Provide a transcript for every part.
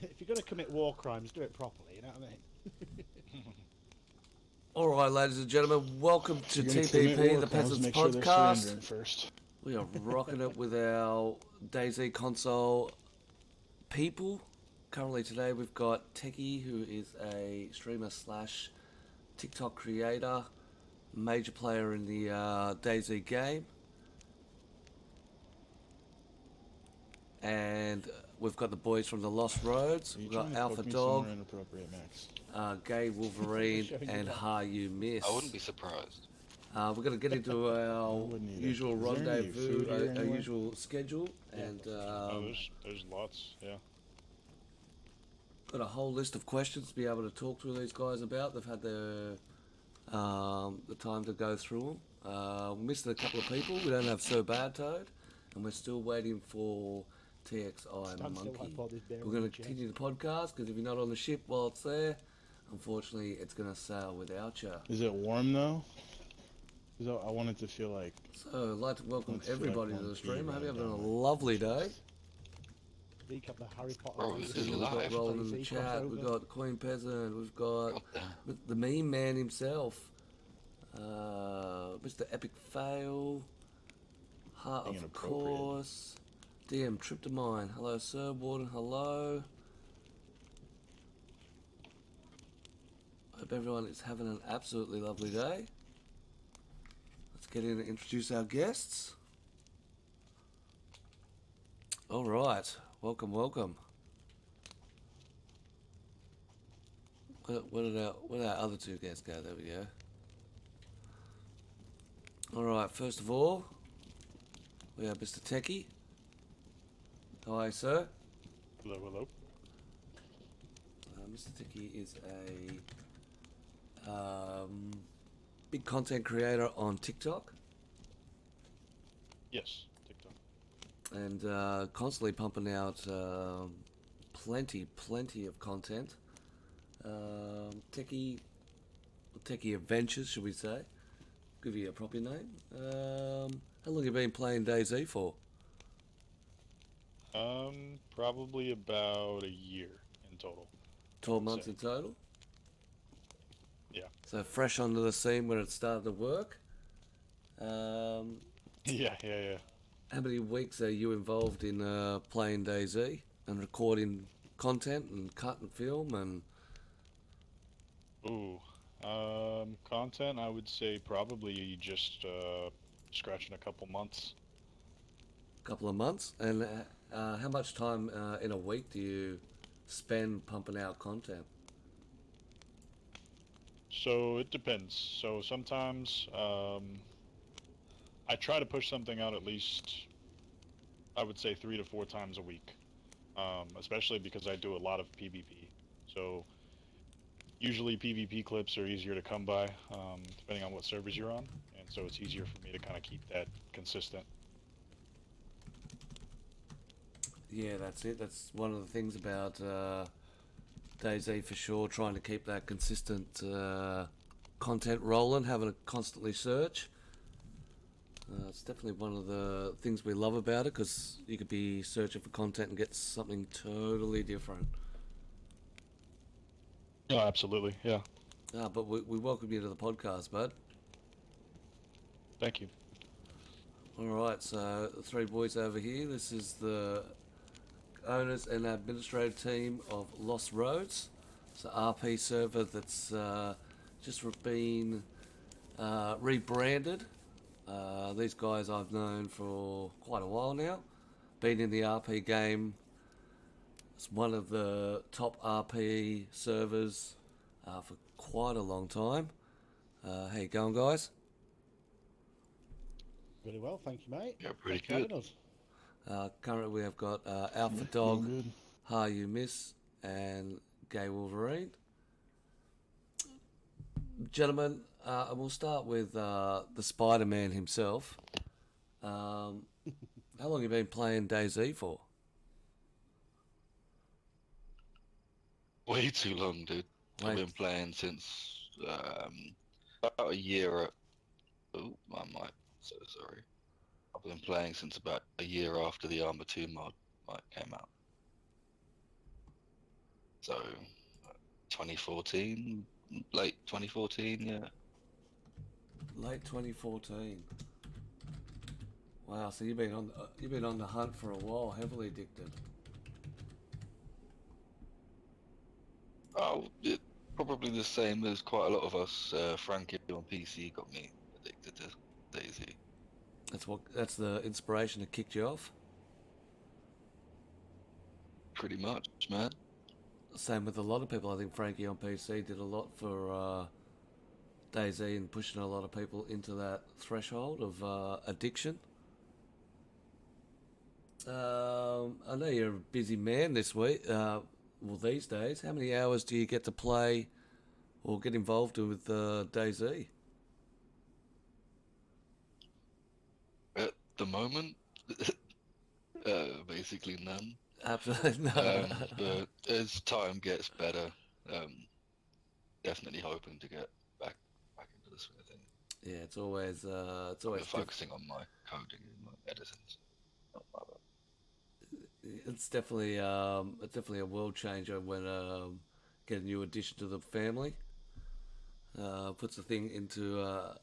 if you're going to commit war crimes, do it properly. You know what I mean? All right, ladies and gentlemen, welcome to You're gonna commit TPP war The crimes, Peasant make sure they're surrendering Podcast. first. We are rocking it with our Dayz console people. Currently today we've got Techie, who is a streamer slash TikTok creator, major player in the Dayz game. And we've got the boys from the Lost Roads. We've got Alpha Dog, Inappropriate, Max. GayWolverine, and HaYuuMissed. I wouldn't be surprised. We're going to get into our wouldn't either. usual Is there any rendezvous, food here our anywhere? usual schedule, and There's lots, yeah. got a whole list of questions to be able to talk to these guys about. They've had the time to go through them. We missed a couple of people. We don't have So Bad Toad, and we're still waiting for TXI Monkey. We're going to continue the podcast because if you're not on the ship while it's there, unfortunately, it's going to sail without you. Is it warm though? Because I want it to feel like. So I'd like to welcome Let's feel everybody like to the one stream. I hope you're fever having a down lovely day. Leak up the Harry Potter. Bro, this is We've got live. Roland in the chat. We've got Queen Peasant. We've got the meme man himself, Mr. Epic Fail, Heart Being of inappropriate. Course, DM Trip to Mine. Hello, Sir Warden. Hello. Hope everyone is having an absolutely lovely day. Let's get in and introduce our guests. All right, welcome. Where did our other two guests go? There we go. All right, first of all, we have Mr. Techie. How are you, sir? Hello. Mr. Techie is a big content creator on TikTok Yes, TikTok. and constantly pumping out plenty of content. TechyAdventureZ, should we say? Give you a proper name. How long have you been playing Dayz for? Probably about a year in total. 12 months in total? Yeah. So fresh onto the scene when it started to work. How Yeah. many weeks are you involved in playing Dayz and recording content and cut and film and... Ooh. Content, I would say probably just scratching a couple months. Couple of months? And how much time in a week do you spend pumping out content? So it depends. So sometimes I try to push something out at least, I would say 3 to 4 times a week, especially because I do a lot of PvP. So usually PvP clips are easier to come by, depending on what servers you're on, and so it's easier for me to kind of keep that consistent. Yeah, that's it. That's one of the things about Dayz for sure, trying to keep that consistent content rolling, having to constantly search. It's definitely one of the things we love about it, because you could be searching for content and get something totally different. Oh, absolutely, yeah. But we welcome you to the podcast, bud. Thank you. Alright, so the three boys over here, this is the owners and administrative team of Lost Roads. It's an RP server that's just been rebranded. These guys I've known for quite a while now. Been in the RP game. It's one of the top RP servers for quite a long time. How you going, guys? Really well, thank you, mate. Yeah, pretty Thanks for having good. us. Currently we have got Alpha Doing Dog, good. HaYuuMissed, and GayWolverine. Gentlemen, we'll start with the Spider-Man himself. How long have you been playing Dayz for? Way too long, dude. I've Wait. been playing since about a year. Oh, my mic. So sorry. I've been playing since about a year after the Armor 2 mod came out. So 2014, late 2014, yeah. Late 2014. Wow, so you've been on the hunt for a while, heavily addicted. Oh, probably the same as quite a lot of us. Frankie on PC got me addicted to Daisy. That's the inspiration that kicked you off. Pretty much, man. Same with a lot of people. I think Frankie on PC did a lot for Dayz and pushing a lot of people into that threshold of addiction. I know you're a busy man this week. Well, these days, how many hours do you get to play or get involved with Dayz? At the moment, basically none. Absolutely no. But as time gets better, definitely hoping to get back into the swing of things. Yeah, it's always I'm focusing on my coding and my editing. Not my other. it's definitely a world changer when get a new addition to the family. Puts the thing into a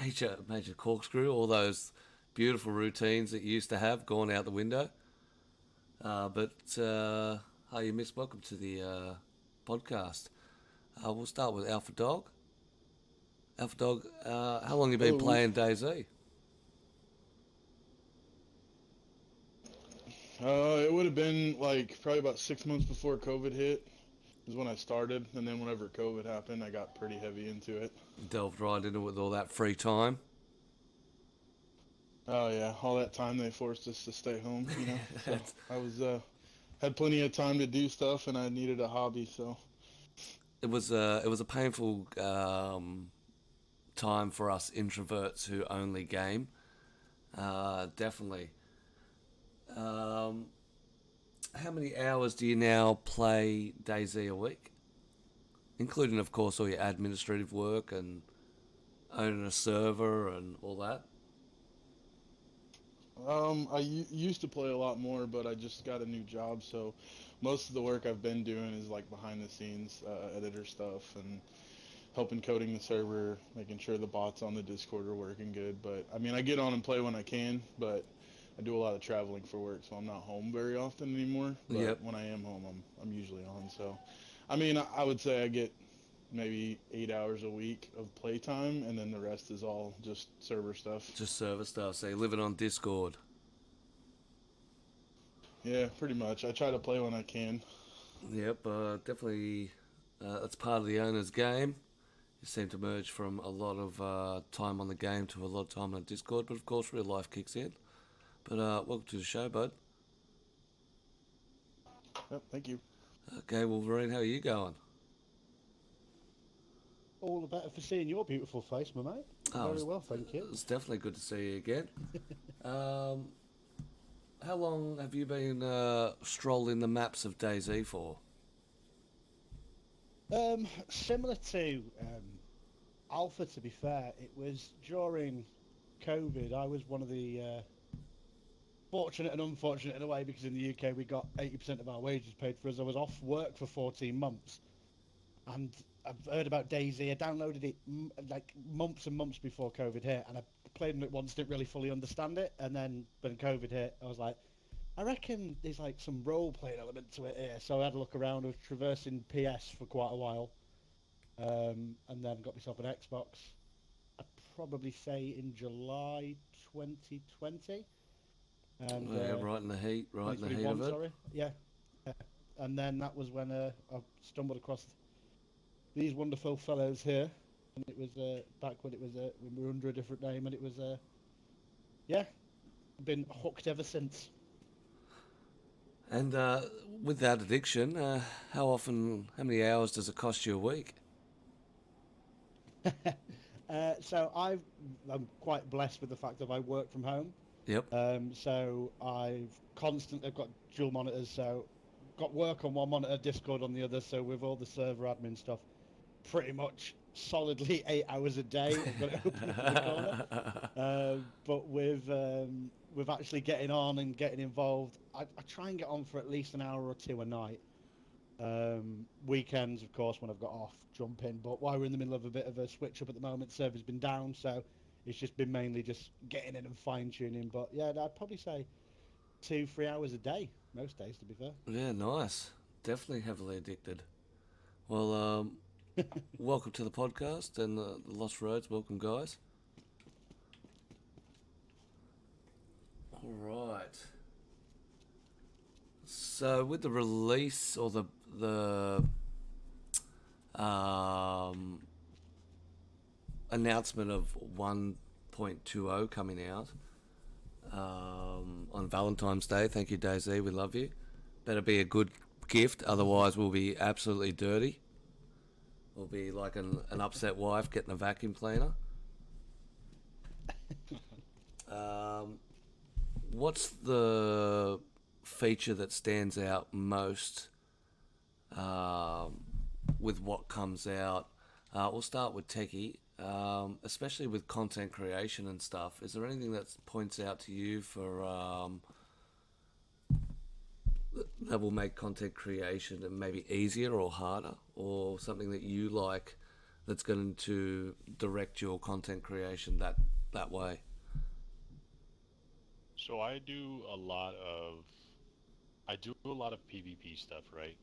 major corkscrew. All those beautiful routines that you used to have gone out the window. But HaYuuMissed, welcome to the podcast. We'll start with Alpha Dog. Alpha Dog, how long have you been playing Dayz? It would have been like probably about 6 months before COVID hit is when I started, and then whenever COVID happened, I got pretty heavy into it. Delved right into it with all that free time. Oh yeah, all that time they forced us to stay home, you know. So I was had plenty of time to do stuff, and I needed a hobby, so. It was a painful time for us introverts who only game. Definitely. How many hours do you now play Dayz a week? Including, of course, all your administrative work and owning a server and all that. I used to play a lot more, but I just got a new job, so most of the work I've been doing is like behind the scenes, editor stuff and helping coding the server, making sure the bots on the Discord are working good. But I mean, I get on and play when I can, but I do a lot of traveling for work, so I'm not home very often anymore. But when I am home, I'm usually on. So, I mean, I would say I get maybe 8 hours a week of playtime, and then the rest is all just server stuff. Just server stuff. So you're living on Discord. Yeah, pretty much. I try to play when I can. Yep, definitely. That's part of the owner's game. You seem to merge from a lot of time on the game to a lot of time on Discord, but of course real life kicks in. But welcome to the show, bud. Yep, thank you. GayWolverine, how are you going? All the better for seeing your beautiful face, my mate. Very well, thank you. It's definitely good to see you again. How long have you been strolling the maps of Dayz for? Similar to Alpha, to be fair. It was during COVID. I was one of the fortunate and unfortunate in a way, because in the UK we got 80% of our wages paid for us. I was off work for 14 months, and I've heard about Dayz. I downloaded it like months and months before COVID hit, and I played on it once, didn't really fully understand it, and then when COVID hit, I was like, I reckon there's like some role-playing element to it here. So I had a look around. I was traversing PS for quite a while, and then got myself an Xbox. I'd probably say in July 2020. And, right in the heat of it. Sorry. Yeah. And then that was when I stumbled across these wonderful fellows here, and it was back when it was we were under a different name, and it was yeah, been hooked ever since. And with that addiction, how many hours does it cost you a week? So I'm quite blessed with the fact that I work from home. Yep. So I've got dual monitors, so got work on one monitor, Discord on the other. So with all the server admin stuff, pretty much solidly 8 hours a day. I've got it open in the corner. But with actually getting on and getting involved, I try and get on for at least an hour or two a night. Weekends, of course, when I've got off, jump in. But while we're in the middle of a bit of a switch up at the moment, server's been down, so it's just been mainly just getting in and fine tuning. But yeah, I'd probably say 2-3 hours a day most days, to be fair. Yeah, nice. Definitely heavily addicted. Well, welcome to the podcast and the Lost Roads. Welcome, guys. All right. So with the release or the announcement of 1.20 coming out on Valentine's Day, thank you, Dayz. We love you. Better be a good gift, otherwise we'll be absolutely dirty. We'll be like an upset wife getting a vacuum cleaner. What's the feature that stands out most with what comes out? We'll start with Techie, especially with content creation and stuff. Is there anything that points out to you for that will make content creation maybe easier or harder, or something that you like that's going to direct your content creation that way? So I do a lot of PvP stuff, right?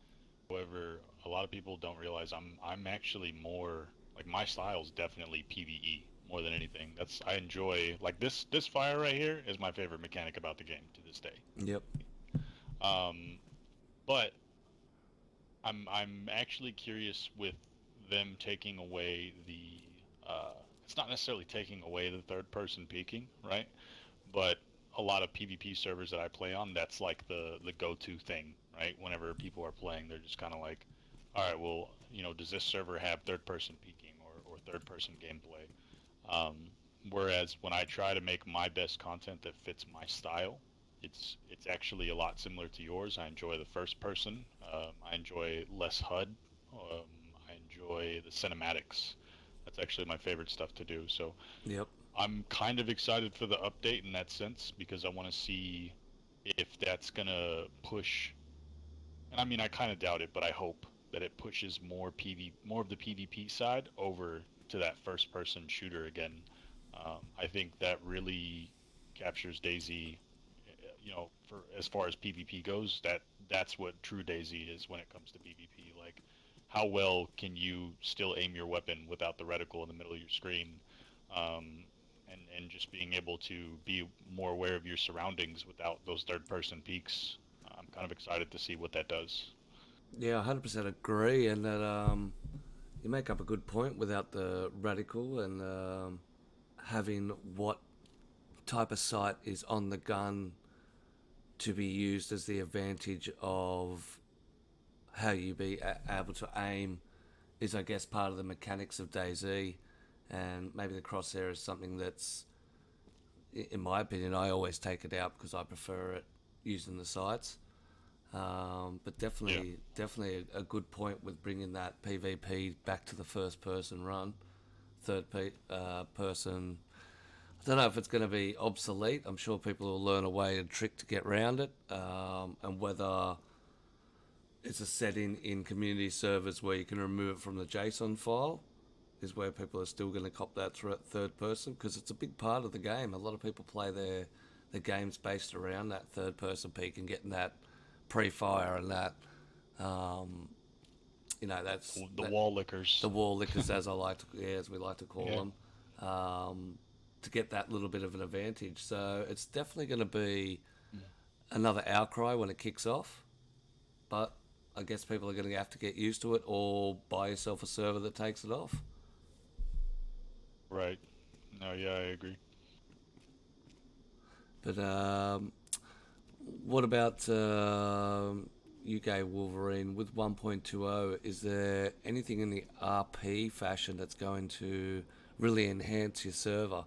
However, a lot of people don't realize I'm actually more like, my style's definitely PvE more than anything. I enjoy, like, this fire right here is my favorite mechanic about the game to this day. Yep. But I'm actually curious with them taking away the it's not necessarily taking away the third person peeking, right? But a lot of PvP servers that I play on, that's like the go-to thing, right? Whenever people are playing, they're just kind of like, all right, well, does this server have third-person peeking or third-person gameplay? Whereas when I try to make my best content that fits my style, it's actually a lot similar to yours. I enjoy the first person. I enjoy less HUD. I enjoy the cinematics. That's actually my favorite stuff to do. So Yep. I'm kind of excited for the update in that sense, because I want to see if that's going to push, and I mean, I kind of doubt it, but I hope that it pushes more of the PvP side over to that first person shooter again. I think that really captures Dayz, for as far as PvP goes, that's what true Dayz is when it comes to PvP. Like, how well can you still aim your weapon without the reticle in the middle of your screen? And just being able to be more aware of your surroundings without those third-person peaks. I'm kind of excited to see what that does. Yeah, 100% agree, and that you make up a good point without the radical and having what type of sight is on the gun to be used as the advantage of how you be able to aim is, I guess, part of the mechanics of Dayz, and maybe the crosshair is something that's, in my opinion, I always take it out because I prefer it using the sights. But definitely a good point with bringing that PvP back to the first person run, third person. I don't know if it's going to be obsolete. I'm sure people will learn a way, a trick to get around it, and whether it's a setting in community servers where you can remove it from the JSON file is where people are still going to cop that third person, because it's a big part of the game. A lot of people play their games based around that third person peek and getting that pre-fire and that, that's The wall lickers. The wall lickers, as we like to call them, to get that little bit of an advantage. So it's definitely going to be another outcry when it kicks off, but I guess people are going to have to get used to it, or buy yourself a server that takes it off. Right. No, yeah, I agree. But what about you, GayWolverine, with 1.20? Is there anything in the RP fashion that's going to really enhance your server?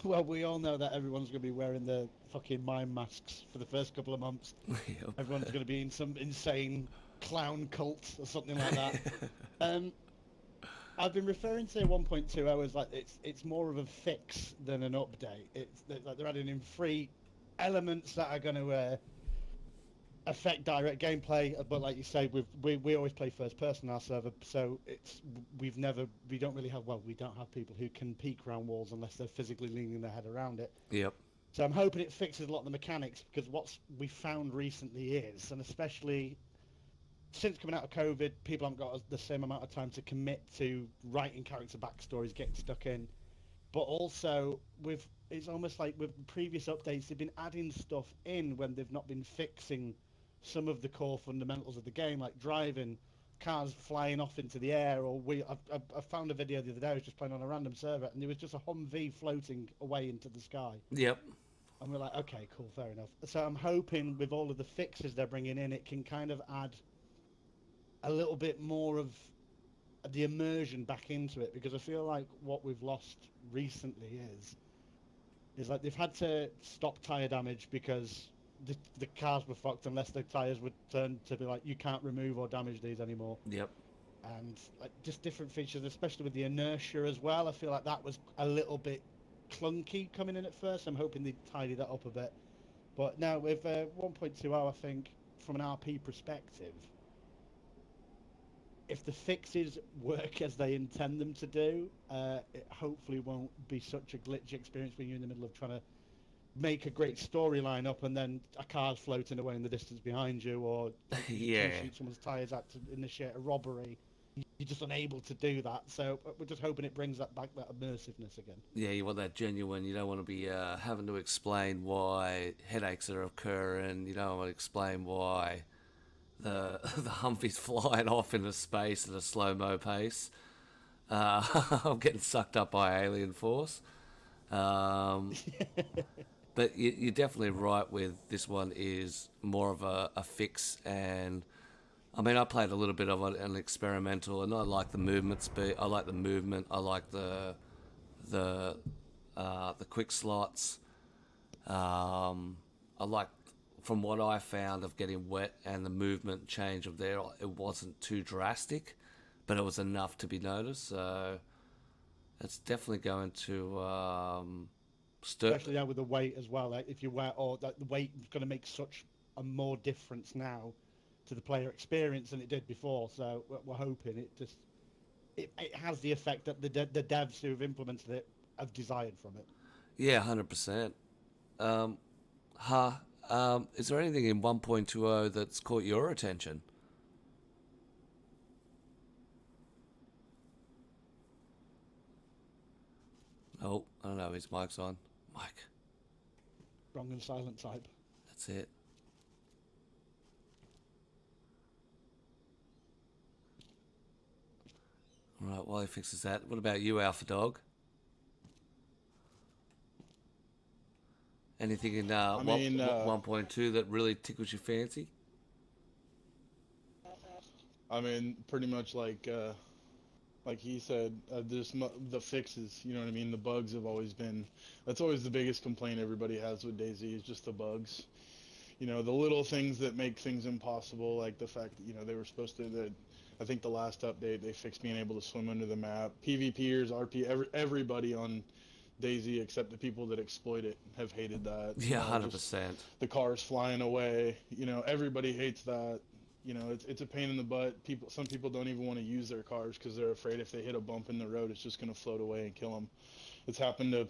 Well, we all know that everyone's going to be wearing the fucking mime masks for the first couple of months. Yep. Everyone's going to be in some insane clown cult or something like that. I've been referring to 1.20 as like it's more of a fix than an update. It's like they're adding in free elements that are going to affect direct gameplay. But like you say, we always play first person on our server, so we don't really have we don't have people who can peek around walls unless they're physically leaning their head around it. Yep. So I'm hoping it fixes a lot of the mechanics, because what we found recently is, and especially since coming out of COVID, people haven't got the same amount of time to commit to writing character backstories, getting stuck in. But also, it's almost like with previous updates, they've been adding stuff in when they've not been fixing some of the core fundamentals of the game, like driving, cars flying off into the air, or I found a video the other day. I was just playing on a random server, and there was just a Humvee floating away into the sky. Yep. And we're like, okay, cool, fair enough. So I'm hoping with all of the fixes they're bringing in, it can kind of add a little bit more of the immersion back into it, because I feel like what we've lost recently is like they've had to stop tire damage because the cars were fucked unless the tires would turn to be like, you can't remove or damage these anymore. Yep. And like just different features, especially with the inertia as well. I feel like that was a little bit clunky coming in at first. I'm hoping they tidy that up a bit. But now with 1.20, I think from an RP perspective, if the fixes work as they intend them to do, it hopefully won't be such a glitchy experience when you're in the middle of trying to make a great storyline up and then a car's floating away in the distance behind you, or Yeah. shoot someone's tires out to initiate a robbery. You're just unable to do that. So we're just hoping it brings that back, that immersiveness again. Yeah, you want that genuine. You don't want to be having to explain why headaches are occurring. You don't want to explain why the Humvee's flying off into space at a slow-mo pace. I'm getting sucked up by alien force. But you're definitely right with this one is more of a fix. And I mean, I played a little bit of an experimental, and I like the movement speed. I like the movement. I like the quick slots. I like, from what I found of getting wet and the movement change of there, it wasn't too drastic, but it was enough to be noticed. So it's definitely going to Especially now with the weight as well. Like if you wear, or that the weight is going to make such a more difference now to the player experience than it did before. So we're hoping it has the effect that the devs who have implemented it have desired from it. Yeah, 100%. Is there anything in 1.20 that's caught your attention? Oh, I don't know. His mic's on. Mike. Strong and silent type. That's it. All right, while he fixes that, what about you, Alpha Dog? Anything in 1.2 that really tickles your fancy? I mean, pretty much like he said, the fixes, you know what I mean? The bugs have always been, that's always the biggest complaint everybody has with DayZ is just the bugs. You know, the little things that make things impossible, like the fact that, you know, they were supposed to, I think the last update, they fixed being able to swim under the map. PvPers, RP, everybody on DayZ except the people that exploit it have hated that. Yeah, 100%. The cars flying away, you know, everybody hates that. You know, it's a pain in the butt. Some people don't even want to use their cars because they're afraid if they hit a bump in the road, it's just going to float away and kill them. It's happened to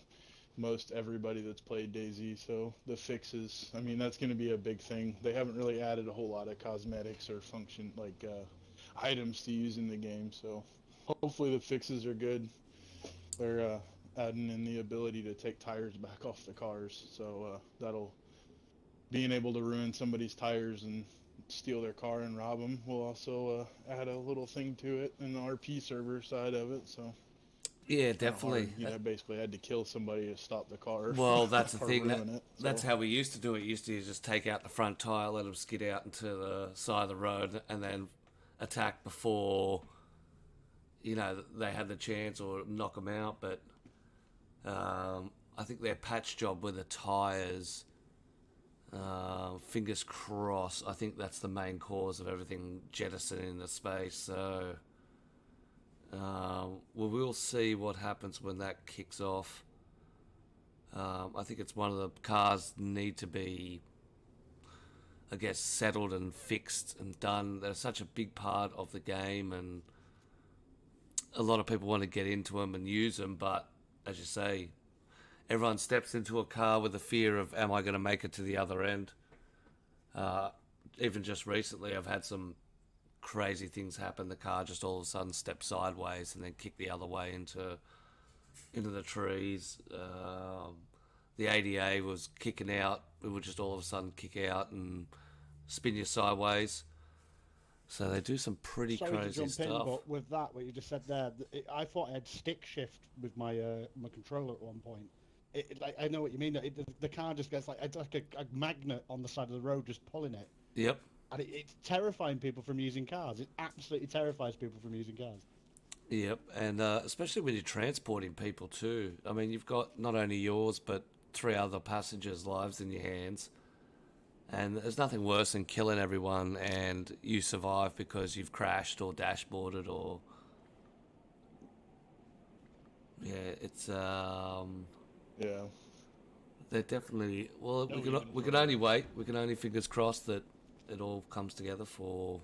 most everybody that's played DayZ. So the fixes, I mean, that's going to be a big thing. They haven't really added a whole lot of cosmetics or function like items to use in the game. So hopefully the fixes are good. They're adding in the ability to take tires back off the cars. So that'll, being able to ruin somebody's tires and steal their car and rob them will also add a little thing to it in the RP server side of it. So yeah, definitely. You know, basically had to kill somebody to stop the car. Well, that's the thing. That's how we used to do it. You used to just take out the front tire, let them skid out into the side of the road, and then attack before, you know, they had the chance or knock them out. But I think their patch job with the tires, fingers crossed, I think that's the main cause of everything jettisoning into space. So we'll see what happens when that kicks off. I think it's one of the cars need to be I guess, settled and fixed and done. They're such a big part of the game, and a lot of people want to get into them and use them, but as you say, everyone steps into a car with the fear of, am I going to make it to the other end? Even just recently, I've had some crazy things happen. The car just all of a sudden stepped sideways and then kicked the other way into the trees. The ADA was kicking out. It would just all of a sudden kick out and spin you sideways. So they do some pretty Sorry to crazy jump stuff. in, but with that, what you just said there, I thought I had stick shift with my my controller at one point. Like, I know what you mean. The car just gets it's like a magnet on the side of the road just pulling it. Yep. And it's terrifying people from using cars. It absolutely terrifies people from using cars. Yep, and especially when you're transporting people too. I mean, you've got not only yours, but 3 other passengers' lives in your hands. And there's nothing worse than killing everyone and you survive because you've crashed or dashboarded or... Yeah, it's... Yeah. They're definitely... Well, No, we can only wait. We can only fingers crossed that it all comes together for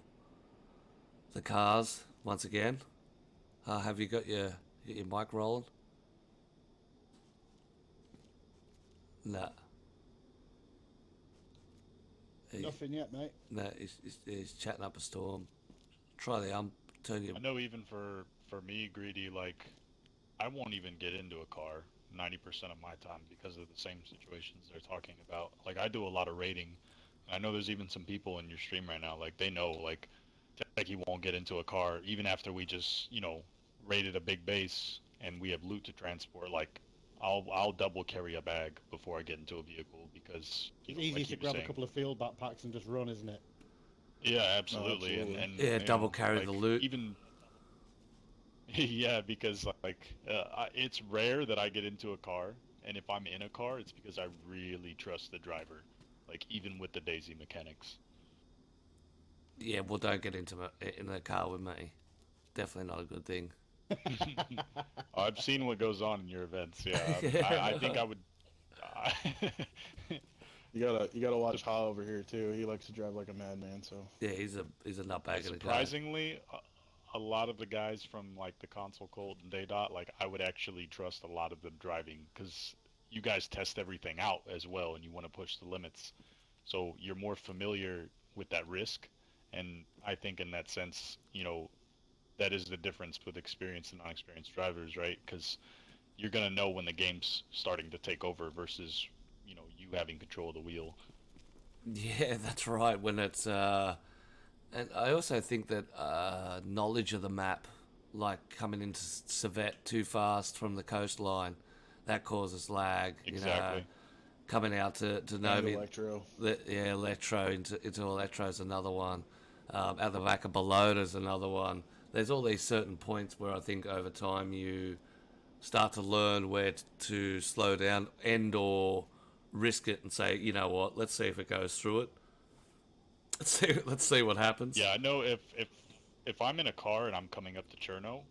the cars once again. Have you got your mic rolling? Nah. Nothing yet, mate. No, he's chatting up a storm. Try the turn your... I know even for me, Greedy, like, I won't even get into a car 90% of my time because of the same situations they're talking about. Like, I do a lot of raiding. I know there's even some people in your stream right now, like, they know, like he won't get into a car even after we just, raided a big base and we have loot to transport. Like, I'll double carry a bag before I get into a vehicle because It's easy like to grab a couple of field backpacks and just run, isn't it? Yeah, absolutely. Oh, absolutely. And Yeah, double carry like, the loot. Even yeah, because like it's rare that I get into a car, and if I'm in a car, it's because I really trust the driver. Like even with the Dayz mechanics. Yeah, well, don't get in the car with me. Definitely not a good thing. I've seen what goes on in your events. Yeah, I think I would. You gotta watch Ha over here too. He likes to drive like a madman. So Yeah, he's a nutbag in the car. Surprisingly, a lot of the guys from like the console cult and Daydot, like I would actually trust a lot of them driving because you guys test everything out as well, and you want to push the limits, so you're more familiar with that risk. And I think in that sense, that is the difference with experienced and non-experienced drivers, right? Because you're gonna know when the game's starting to take over versus you having control of the wheel. Yeah, that's right. When it's and I also think that knowledge of the map, like coming into Civet too fast from the coastline, that causes lag. Exactly. Coming out to and Novi, Electro. Electro into Electro is another one. Out the back of Belota's another one. There's all these certain points where I think over time you start to learn where to slow down, end or risk it, and say, you know what, let's see if it goes through it. Let's see what happens. Yeah, I know if I'm in a car and I'm coming up to Cherno,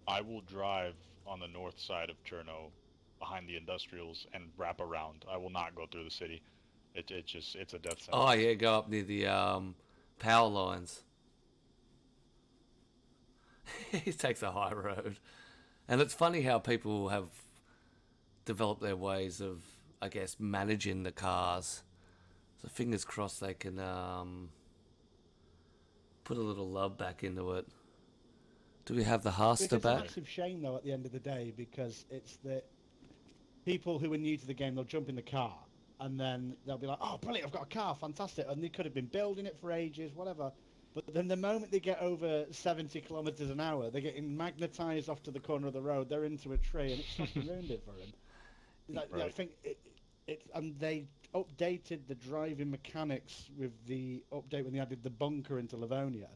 I will drive on the north side of Cherno behind the industrials and wrap around. I will not go through the city. It's a death sentence. Oh yeah, go up near the power lines. He takes a high road. And it's funny how people have developed their ways of, I guess, managing the cars. So fingers crossed they can put a little love back into it. Do we have the Harster It's a back? massive shame, though, at the end of the day, because it's that people who are new to the game, they'll jump in the car, and then they'll be like, oh, brilliant, I've got a car, fantastic, and they could have been building it for ages, whatever. But then the moment they get over 70 kilometers an hour, they're getting magnetized off to the corner of the road, they're into a tree, and it's fucking ruined it for them. Right. I think and they updated the driving mechanics with the update when they added the bunker into Livonia.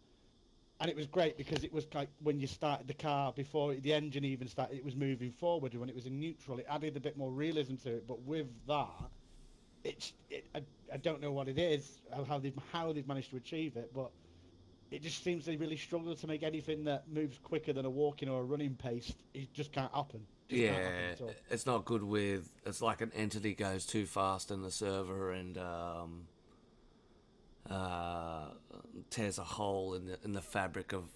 And it was great because it was like when you started the car, before the engine even started, it was moving forward. And when it was in neutral, it added a bit more realism to it. But with that, I don't know what it is, how they've managed to achieve it, but it just seems they really struggle to make anything that moves quicker than a walking or a running pace. It just can't happen. Yeah, it's not good with... It's like an entity goes too fast in the server and uh, tears a hole in the fabric of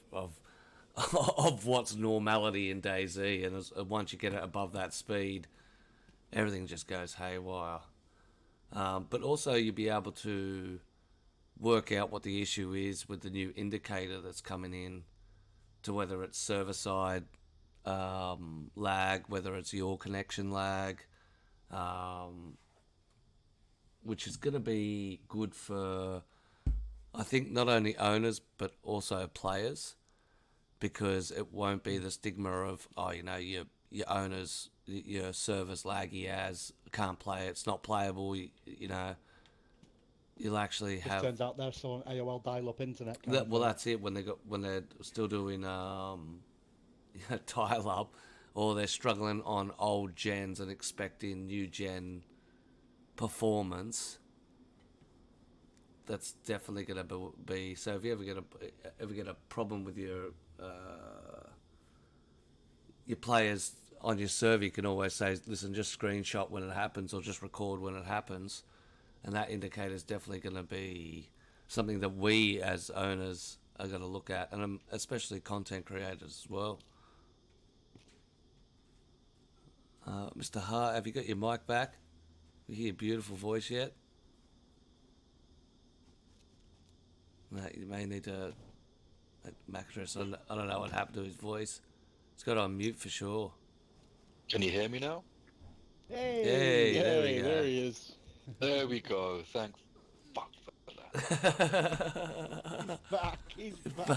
of what's normality in DayZ, and once you get it above that speed, everything just goes haywire. But also you'll be able to work out what the issue is with the new indicator that's coming in, to whether it's server side lag, whether it's your connection lag, which is going to be good for, I think, not only owners but also players, because it won't be the stigma of, oh, you know, your owners, your server's laggy as, can't play it, it's not playable, you know. You'll actually Just have. turns out they're still on AOL dial-up internet. Well, that's it. When they're still doing dial-up, or they're struggling on old gens and expecting new gen performance. That's definitely going to be. So if you ever get a problem with your players on your server, you can always say, listen, just screenshot when it happens, or just record when it happens. And that indicator is definitely going to be something that we as owners are going to look at, and especially content creators as well. Mr. Hart, have you got your mic back? You hear your beautiful voice yet? No, you may need to... Macros, I don't know what happened to his voice. It's got on mute for sure. Can you hear me now? Hey, there we go. There he is. There we go. Thank fuck for that. He's back.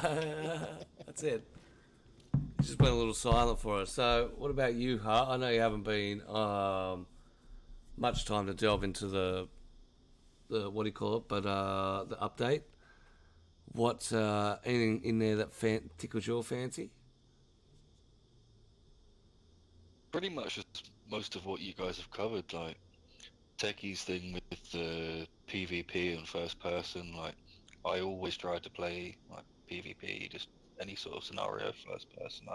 That's it. He just went a little silent for us. So, what about you, Hart? I know you haven't been much time to delve into the what do you call it? But the update. What anything in there that tickles your fancy? Pretty much just most of what you guys have covered, like Techie's thing with the PvP and first person. Like, I always try to play like PvP, just any sort of scenario first person.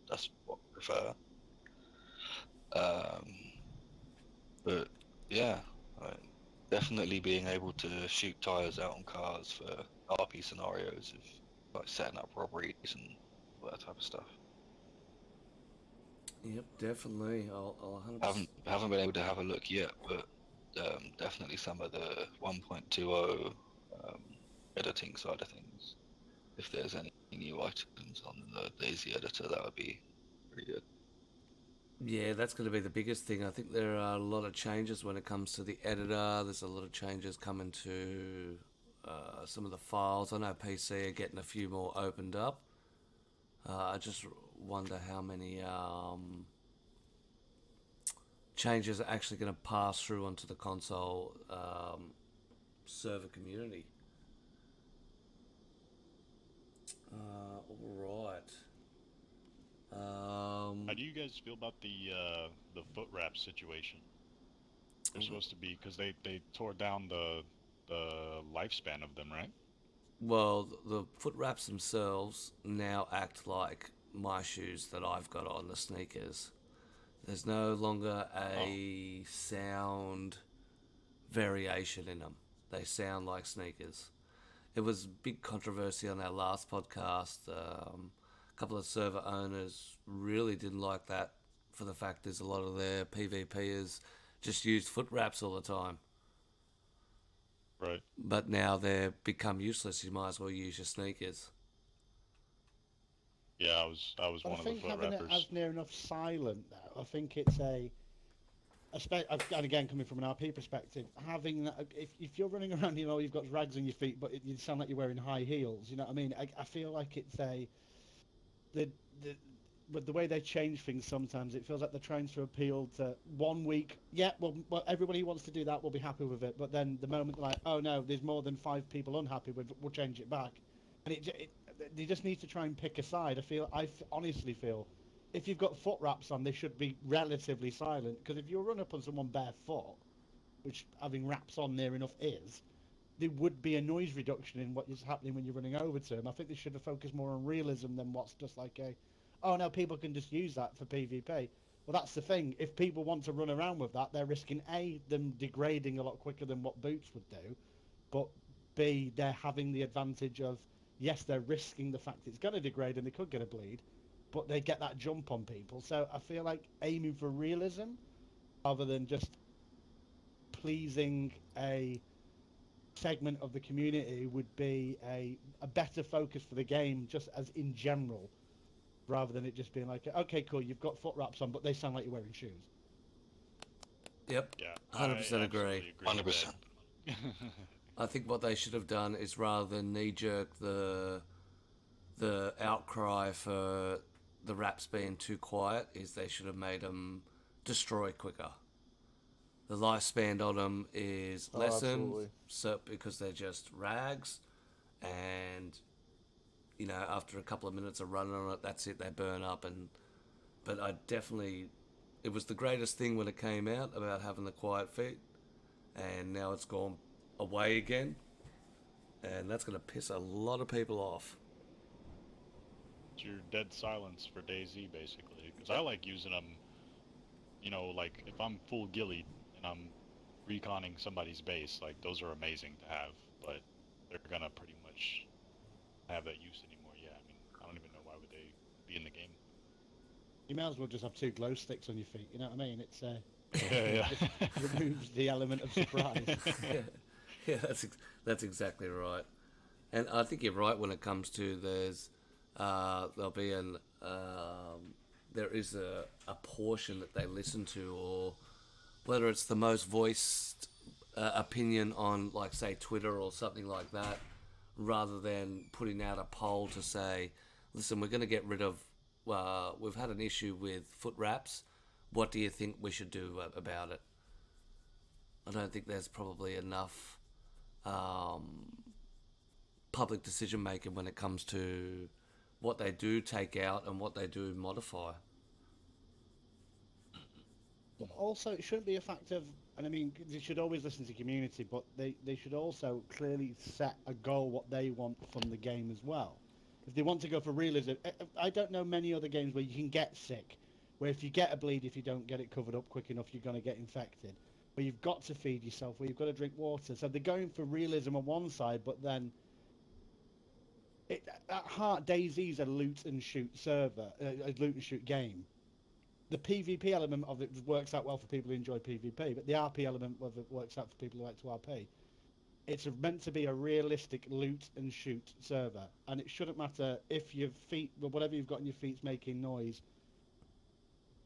That's what I prefer. But yeah, like, definitely being able to shoot tires out on cars for RP scenarios, of like setting up robberies and all that type of stuff. Yep, definitely. I'll 100%. Haven't been able to have a look yet, but definitely some of the 1.20 editing side of things. If there's any new items on the Dayz editor, that would be pretty good. Yeah, that's going to be the biggest thing. I think there are a lot of changes when it comes to the editor. There's a lot of changes coming to some of the files. I know PC are getting a few more opened up. I just wonder how many changes are actually going to pass through onto the console server community. All right. How do you guys feel about the foot wrap situation? They're supposed to be, because they tore down the lifespan of them, right? Well, the foot wraps themselves now act like my shoes that I've got on, the sneakers. There's no longer a sound variation in them. They sound like sneakers. It was big controversy on our last podcast. A couple of server owners really didn't like that, for the fact there's a lot of their PvPers just used foot wraps all the time. Right. But now they've become useless. You might as well use your sneakers. Yeah, I was one of the I think foot having it wrappers. as near enough silent, though, I think it's and again, coming from an RP perspective, having that, if you're running around, you know, you've got rags on your feet, but you sound like you're wearing high heels, you know what I mean? I feel like it's with the way they change things sometimes, it feels like they're trying to appeal to 1 week. Yeah, well, everybody who wants to do that will be happy with it, but then the moment like, oh no, there's more than 5 people unhappy with it, we'll change it back. And they just need to try and pick a side. I honestly feel, if you've got foot wraps on, they should be relatively silent, because if you run up on someone barefoot, which having wraps on near enough is, there would be a noise reduction in what is happening when you're running over to them. I think they should have focused more on realism than what's just like oh no, people can just use that for PvP. Well, that's the thing. If people want to run around with that, they're risking them degrading a lot quicker than what boots would do, but B, they're having the advantage of, yes, they're risking the fact it's going to degrade and they could get a bleed, but they get that jump on people. So I feel like aiming for realism rather than just pleasing a segment of the community would be a better focus for the game, just as in general, rather than it just being like, okay, cool, you've got foot wraps on, but they sound like you're wearing shoes. Yep, Yeah, 100% agree. 100%. I think what they should have done is, rather than knee-jerk the outcry for the raps being too quiet, is they should have made them destroy quicker. The lifespan on them is lessened, absolutely. so because they're just rags, and you know, after a couple of minutes of running on it, that's it, they burn up. But it was the greatest thing when it came out about having the quiet feet, and now it's gone away again, and that's going to piss a lot of people off. It's your dead silence for Dayz, basically. Because I like using them, you know, like if I'm full gillied and I'm reconning somebody's base, like those are amazing to have, but they're going to pretty much have that use anymore. Yeah, I mean, I don't even know why would they be in the game. You may as well just have 2 glow sticks on your feet, you know what I mean? It's Yeah. just removes the element of surprise. Yeah, that's exactly right. And I think you're right when it comes to there'll be there is a portion that they listen to, or whether it's the most voiced opinion on, like, say, Twitter or something like that, rather than putting out a poll to say, listen, we're going to get rid of, we've had an issue with foot wraps. What do you think we should do about it? I don't think there's probably enough public decision making when it comes to what they do take out and what they do modify. But also, it shouldn't be a fact of, and I mean, they should always listen to community, but they should also clearly set a goal, what they want from the game as well. If they want to go for realism, I don't know many other games where you can get sick, where if you get a bleed, if you don't get it covered up quick enough, you're going to get infected. Where you've got to feed yourself, where you've got to drink water. So they're going for realism on one side, but then at heart, Dayz's a loot and shoot server, a loot and shoot game. The PvP element of it works out well for people who enjoy PvP, but the RP element of it works out for people who like to RP. It's meant to be a realistic loot and shoot server, and it shouldn't matter if your feet, whatever you've got in your feet's making noise.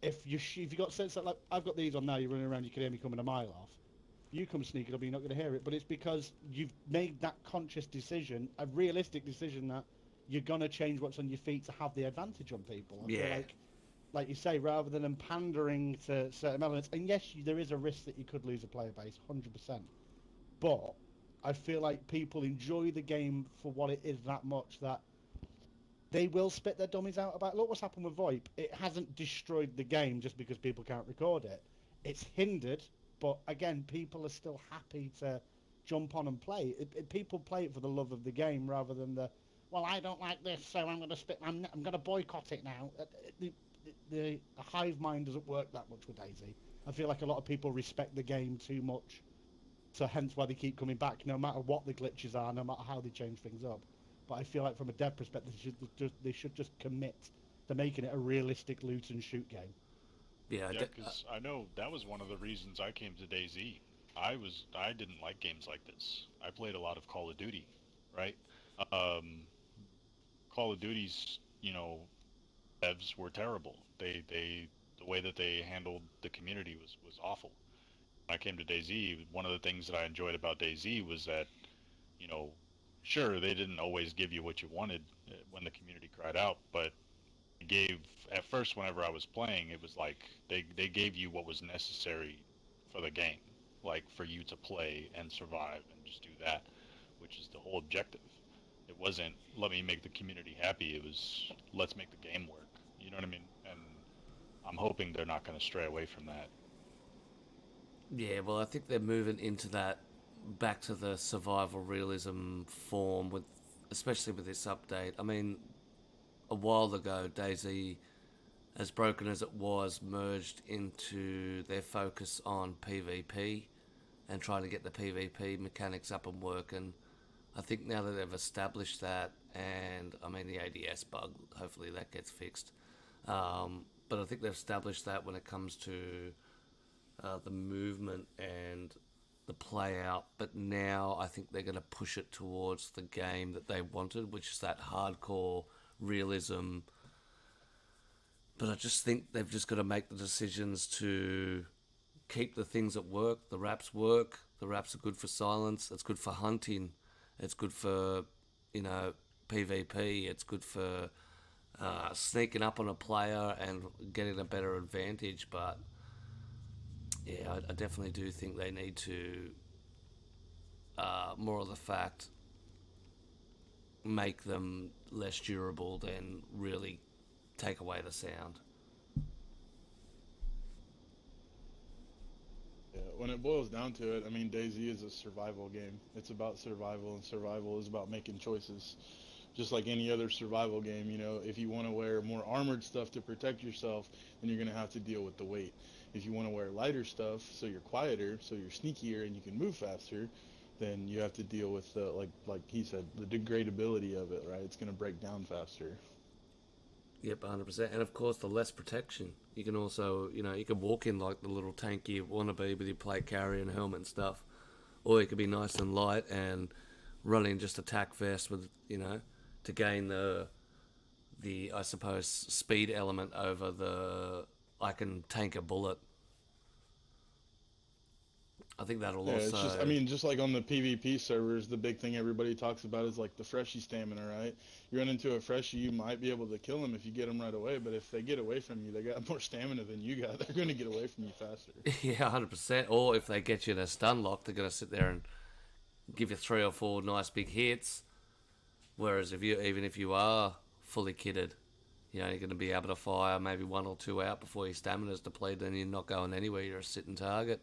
If you got sense that, like, I've got these on now, you're running around, you can hear me coming a mile off. You come sneaking up, you're not going to hear it, but it's because you've made that conscious decision, a realistic decision, that you're going to change what's on your feet to have the advantage on people. I feel like you say, rather than them pandering to certain elements, and yes, there is a risk that you could lose a player base, 100%. But I feel like people enjoy the game for what it is that much that they will spit their dummies out about, look what's happened with VoIP. It hasn't destroyed the game just because people can't record it. It's hindered, but again, people are still happy to jump on and play. People play it for the love of the game rather than well, I don't like this, so I'm going to boycott it now. The hive mind doesn't work that much with Dayz. I feel like a lot of people respect the game too much, so hence why they keep coming back, no matter what the glitches are, no matter how they change things up. But I feel like from a dev perspective, they should just commit to making it a realistic loot and shoot game. Yeah, because I know that was one of the reasons I came to Dayz. I didn't like games like this. I played a lot of Call of Duty, right? Call of Duty's, devs were terrible. The way that they handled the community was awful. When I came to Dayz, one of the things that I enjoyed about Dayz was that, sure, they didn't always give you what you wanted when the community cried out, but at first, whenever I was playing, it was like they gave you what was necessary for the game, like for you to play and survive and just do that, which is the whole objective. It wasn't, let me make the community happy, it was, let's make the game work. You know what I mean? And I'm hoping they're not going to stray away from that. Yeah, well, I think they're moving into that, back to the survival realism form, especially with this update. I mean, a while ago, Dayz, as broken as it was, merged into their focus on PvP and trying to get the PvP mechanics up and working. I think now that they've established that, and I mean the ADS bug, hopefully that gets fixed. But I think they've established that when it comes to the movement and the play out. But now I think they're going to push it towards the game that they wanted, which is that hardcore realism. But I just think they've just got to make the decisions to keep the things that work. The wraps work. The wraps are good for silence. It's good for hunting. It's good for, PvP. It's good for sneaking up on a player and getting a better advantage. But yeah, I definitely do think they need to, more of the fact, make them less durable than really take away the sound. Yeah, when it boils down to it, I mean, Dayz is a survival game. It's about survival, and survival is about making choices. Just like any other survival game, if you want to wear more armored stuff to protect yourself, then you're going to have to deal with the weight. If you want to wear lighter stuff so you're quieter, so you're sneakier and you can move faster, then you have to deal with the, like he said, the degradability of it, right? It's going to break down faster. Yep, 100%. And of course, the less protection. You can also, you can walk in like the little tank you want to be with your plate carrier and helmet and stuff. Or you could be nice and light and run in just attack vest with, to gain the I suppose, speed element over the I can tank a bullet. I think that'll Yeah, also... it's just, I mean, just like on the PvP servers, the big thing everybody talks about is like the freshie stamina, right? You run into a freshie, you might be able to kill them if you get them right away, but if they get away from you, they got more stamina than you got. They're going to get away from you faster. Yeah, 100%. Or if they get you in a stun lock, they're going to sit there and give you 3 or 4 nice big hits. Whereas even if you are fully kitted, you're going to be able to fire maybe 1 or 2 out before your stamina's depleted, and you're not going anywhere. You're a sitting target.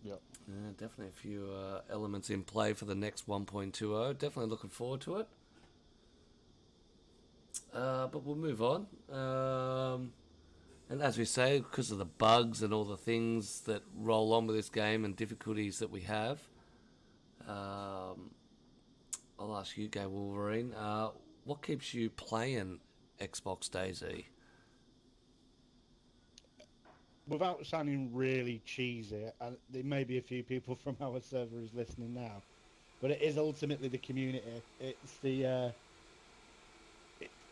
Yep. Yeah, definitely a few elements in play for the next 1.20. Definitely looking forward to it. But we'll move on. And as we say, because of the bugs and all the things that roll on with this game and difficulties that we have, I'll ask you, GayWolverine, what keeps you playing Xbox Dayz? Without sounding really cheesy, and there may be a few people from our server who's listening now, but it is ultimately the community. It's the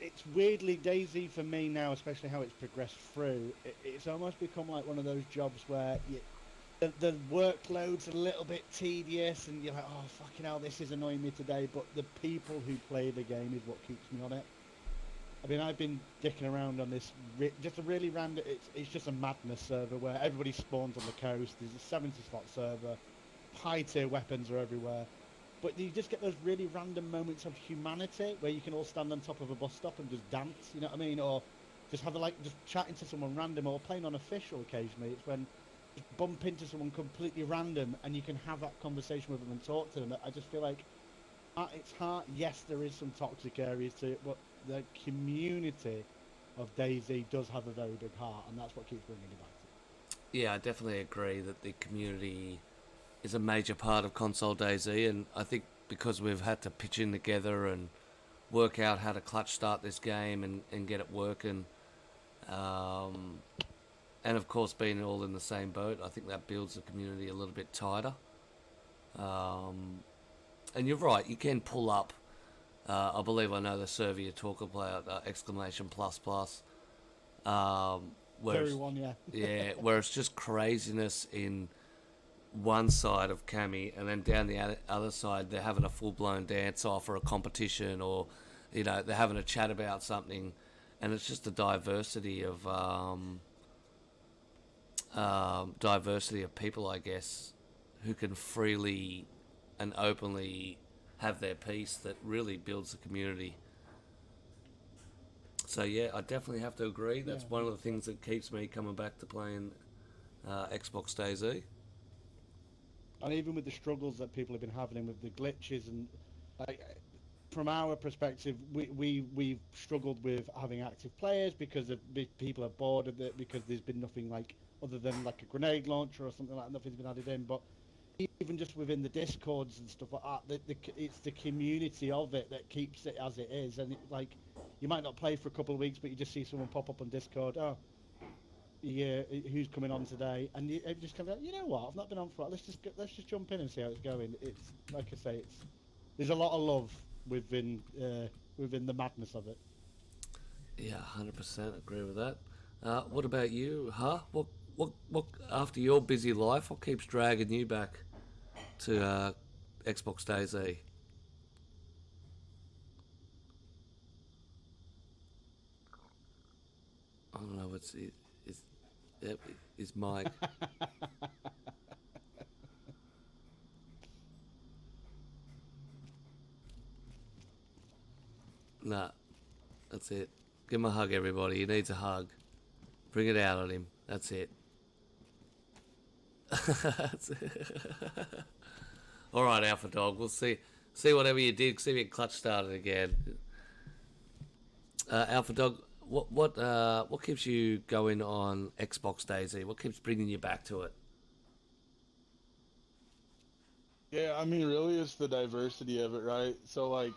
it's weirdly Dayz for me now, especially how it's progressed through. It's almost become like one of those jobs where the workload's a little bit tedious, and you're like, oh fucking hell, this is annoying me today. But the people who play the game is what keeps me on it. I mean, I've been dicking around on this, just a really random, it's just a madness server where everybody spawns on the coast. There's a 70 slot server, high tier weapons are everywhere. But you just get those really random moments of humanity where you can all stand on top of a bus stop and just dance, you know what I mean? Or just have just chatting to someone random, or playing on official occasionally. It's when you bump into someone completely random and you can have that conversation with them and talk to them. I just feel like it's hard. Yes, there is some toxic areas to it, but the community of Dayz does have a very big heart, and that's what keeps bringing me back to it. Yeah, I definitely agree that the community is a major part of console Dayz, and I think because we've had to pitch in together and work out how to clutch start this game and get it working, and of course being all in the same boat, I think that builds the community a little bit tighter. And you're right, you can pull up. I believe I know the server you talk about, exclamation plus plus. Very one, yeah. Yeah, where it's just craziness in one side of Cami, and then down the other side they're having a full-blown dance-off or a competition, or they're having a chat about something, and it's just a diversity of people, I guess, who can freely and openly have their piece that really builds the community. So yeah, I definitely have to agree. That's one of the things that keeps me coming back to playing Xbox Dayz. And even with the struggles that people have been having with the glitches, and like from our perspective, we've struggled with having active players because people are bored of it, because there's been nothing like other than like a grenade launcher or something like that. Nothing's been added in, but even just within the discords and stuff like that, it's the community of it that keeps it as it is. And like, you might not play for a couple of weeks, but you just see someone pop up on Discord. Oh, yeah, who's coming on today? And you just kind of, you know what? I've not been on for a while. Let's just jump in and see how it's going. It's like I say, there's a lot of love within the madness of it. Yeah, 100% agree with that. What about you, huh? What after your busy life, what keeps dragging you back to Xbox Dayz? I don't know. It's Mike. Nah, that's it. Give him a hug, everybody. He needs a hug. Bring it out on him. That's it. That's it. All right, Alpha Dog. We'll see whatever you did. See if you clutch started again. Alpha Dog, what keeps you going on Xbox Dayz? What keeps bringing you back to it? Yeah, I mean, really, it's the diversity of it, right? So, like,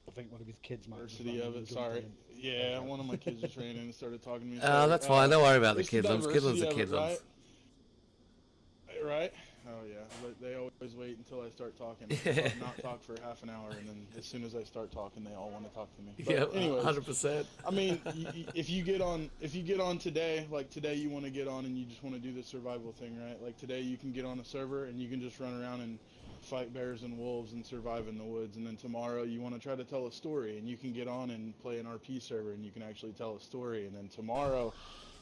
I think one of his kids might. Diversity of it. Sorry. Yeah, one of my kids just ran in and started talking to me. Oh, that's fine. Don't worry about the it's the kidlums. Kidlums are diversity of it, kidlums. Right? Oh yeah, but they always wait until I start talking. Not talk for half an hour, and then as soon as I start talking, they all want to talk to me. But Yeah, anyways, 100%. I mean, if you get on today, like today you want to get on and you just want to do the survival thing, right? Like today you can get on a server and you can just run around and fight bears and wolves and survive in the woods. And then tomorrow you want to try to tell a story and you can get on and play an RP server and you can actually tell a story. And then tomorrow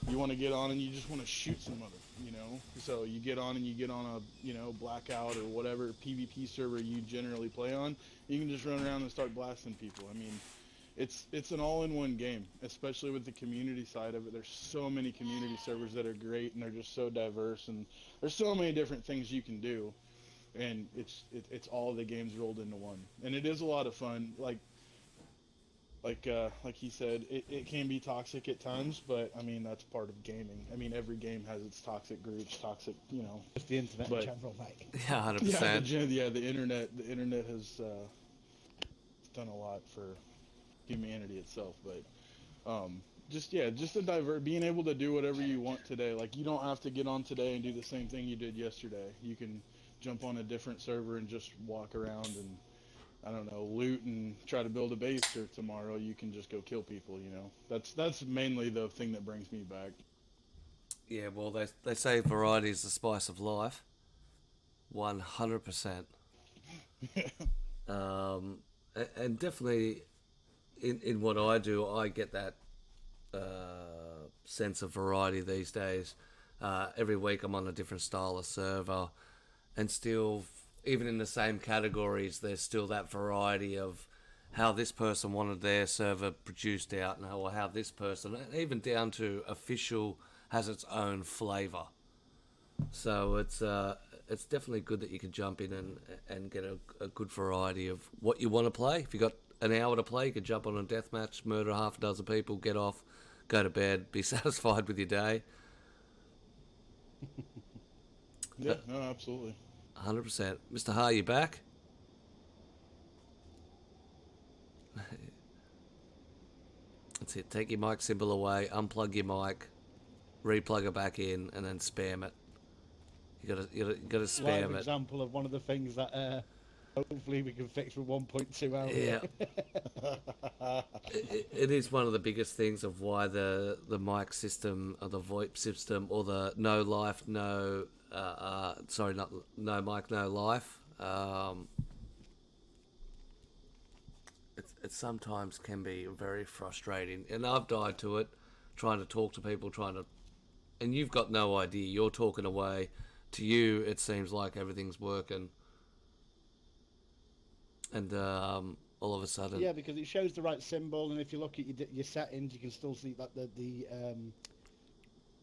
you want to get on and you just want to shoot some other, so you get on and you get on a, blackout or whatever PvP server you generally play on. You can just run around and start blasting people. I mean, it's an all-in-one game, especially with the community side of it. There's so many community servers that are great and they're just so diverse and there's so many different things you can do. And it's all the games rolled into one, and it is a lot of fun. Like he said, it can be toxic at times, but I mean that's part of gaming. I mean every game has its toxic groups, Just the internet in general, mate. Yeah, 100%. Yeah, the internet has done a lot for humanity itself, but just being able to do whatever you want today. Like you don't have to get on today and do the same thing you did yesterday. You can jump on a different server and just walk around and I don't know, loot and try to build a base, or tomorrow you can just go kill people, That's mainly the thing that brings me back. Yeah, well, they say variety is the spice of life. 100%. And definitely in what I do, I get that sense of variety these days. Every week I'm on a different style of server, and still, even in the same categories, there's still that variety of how this person wanted their server produced out, or how this person, even down to official, has its own flavour. So it's definitely good that you can jump in and get a good variety of what you want to play. If you got an hour to play, you can jump on a deathmatch, murder half a dozen people, get off, go to bed, be satisfied with your day. Yeah, no, absolutely. 100%. Mr. Ha, you back? That's it. Take your mic symbol away, unplug your mic, replug it back in, and then spam it. You gotta spam it. Example of one of the things that hopefully we can fix with 1.2 out. Yeah. It is one of the biggest things of why the mic system, or the VoIP system, or the no life, no mic, no life. It sometimes can be very frustrating, and I've died to it, trying to talk to people, and you've got no idea. You're talking away. To you, it seems like everything's working, and all of a sudden, Yeah, because it shows the right symbol, and if you look at your settings, you can still see that the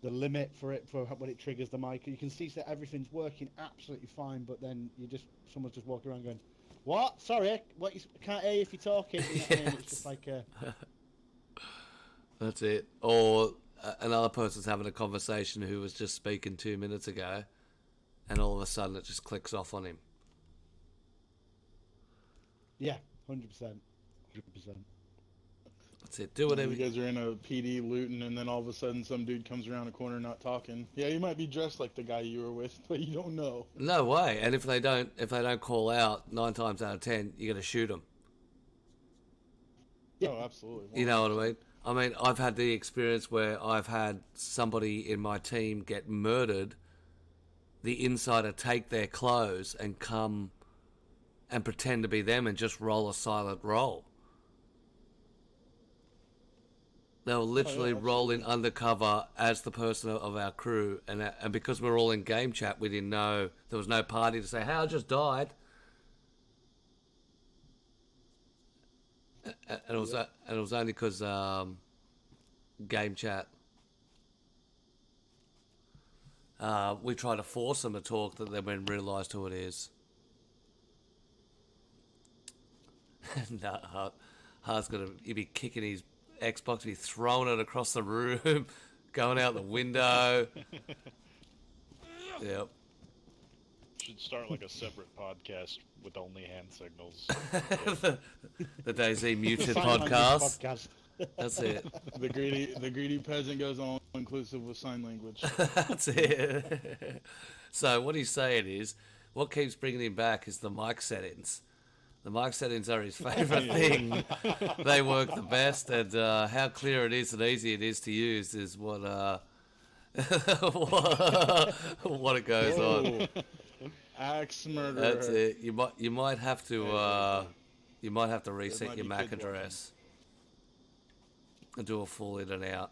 limit for when it triggers the mic. You can see that everything's working absolutely fine, but then someone's just walking around going, "What? Sorry, what? Can't hear you if you're talking." You know what I mean? It's just like That's it. Or another person's having a conversation who was just speaking 2 minutes ago, and all of a sudden it just clicks off on him. Yeah, 100%. 100%. That's it. Do whatever. You guys are in a PD looting, and then all of a sudden some dude comes around a corner not talking. Yeah, you might be dressed like the guy you were with, but you don't know. No way. And if they don't call out 9 times out of 10, you're gonna shoot them. Yeah. Oh, absolutely. You know what I mean? I mean, I've had the experience where I've had somebody in my team get murdered. The insider take their clothes and come and pretend to be them and just roll a silent roll. They'll literally roll in undercover as the person of our crew, and because we're all in game chat, we didn't know there was no party to say, "Hey, I just died," and it was only because game chat. We try to force them to talk, that they then realised who it is. No, Hart's he'd be kicking his Xbox, be throwing it across the room, going out the window. Yep. Should start like a separate podcast with only hand signals. The Dayz Muted Sign language podcast. That's it. The greedy peasant goes all inclusive with sign language. That's it. So what he's saying is, what keeps bringing him back is the mic settings. The mic settings are his favourite thing. They work the best, and how clear it is and easy it is to use is what what it goes on. Axe murderer. That's it. You might have to reset your MAC address and do a full in and out.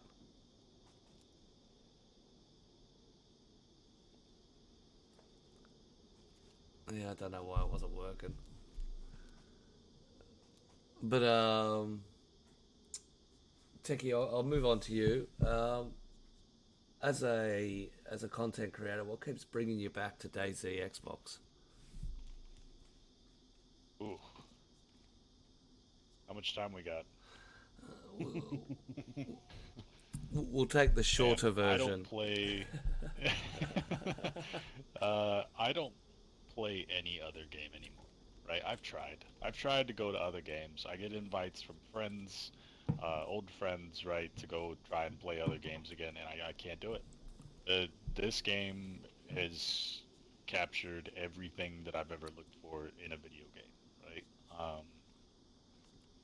Yeah, I don't know why it wasn't working. But Techie, I'll move on to you. As a content creator, what keeps bringing you back to Dayz Xbox? Ooh. How much time we got? We'll take the shorter version. I don't play. I don't play any other game anymore. Right? I've tried to go to other games. I get invites from friends, old friends, right, to go try and play other games again, and I can't do it. This game has captured everything that I've ever looked for in a video game, right?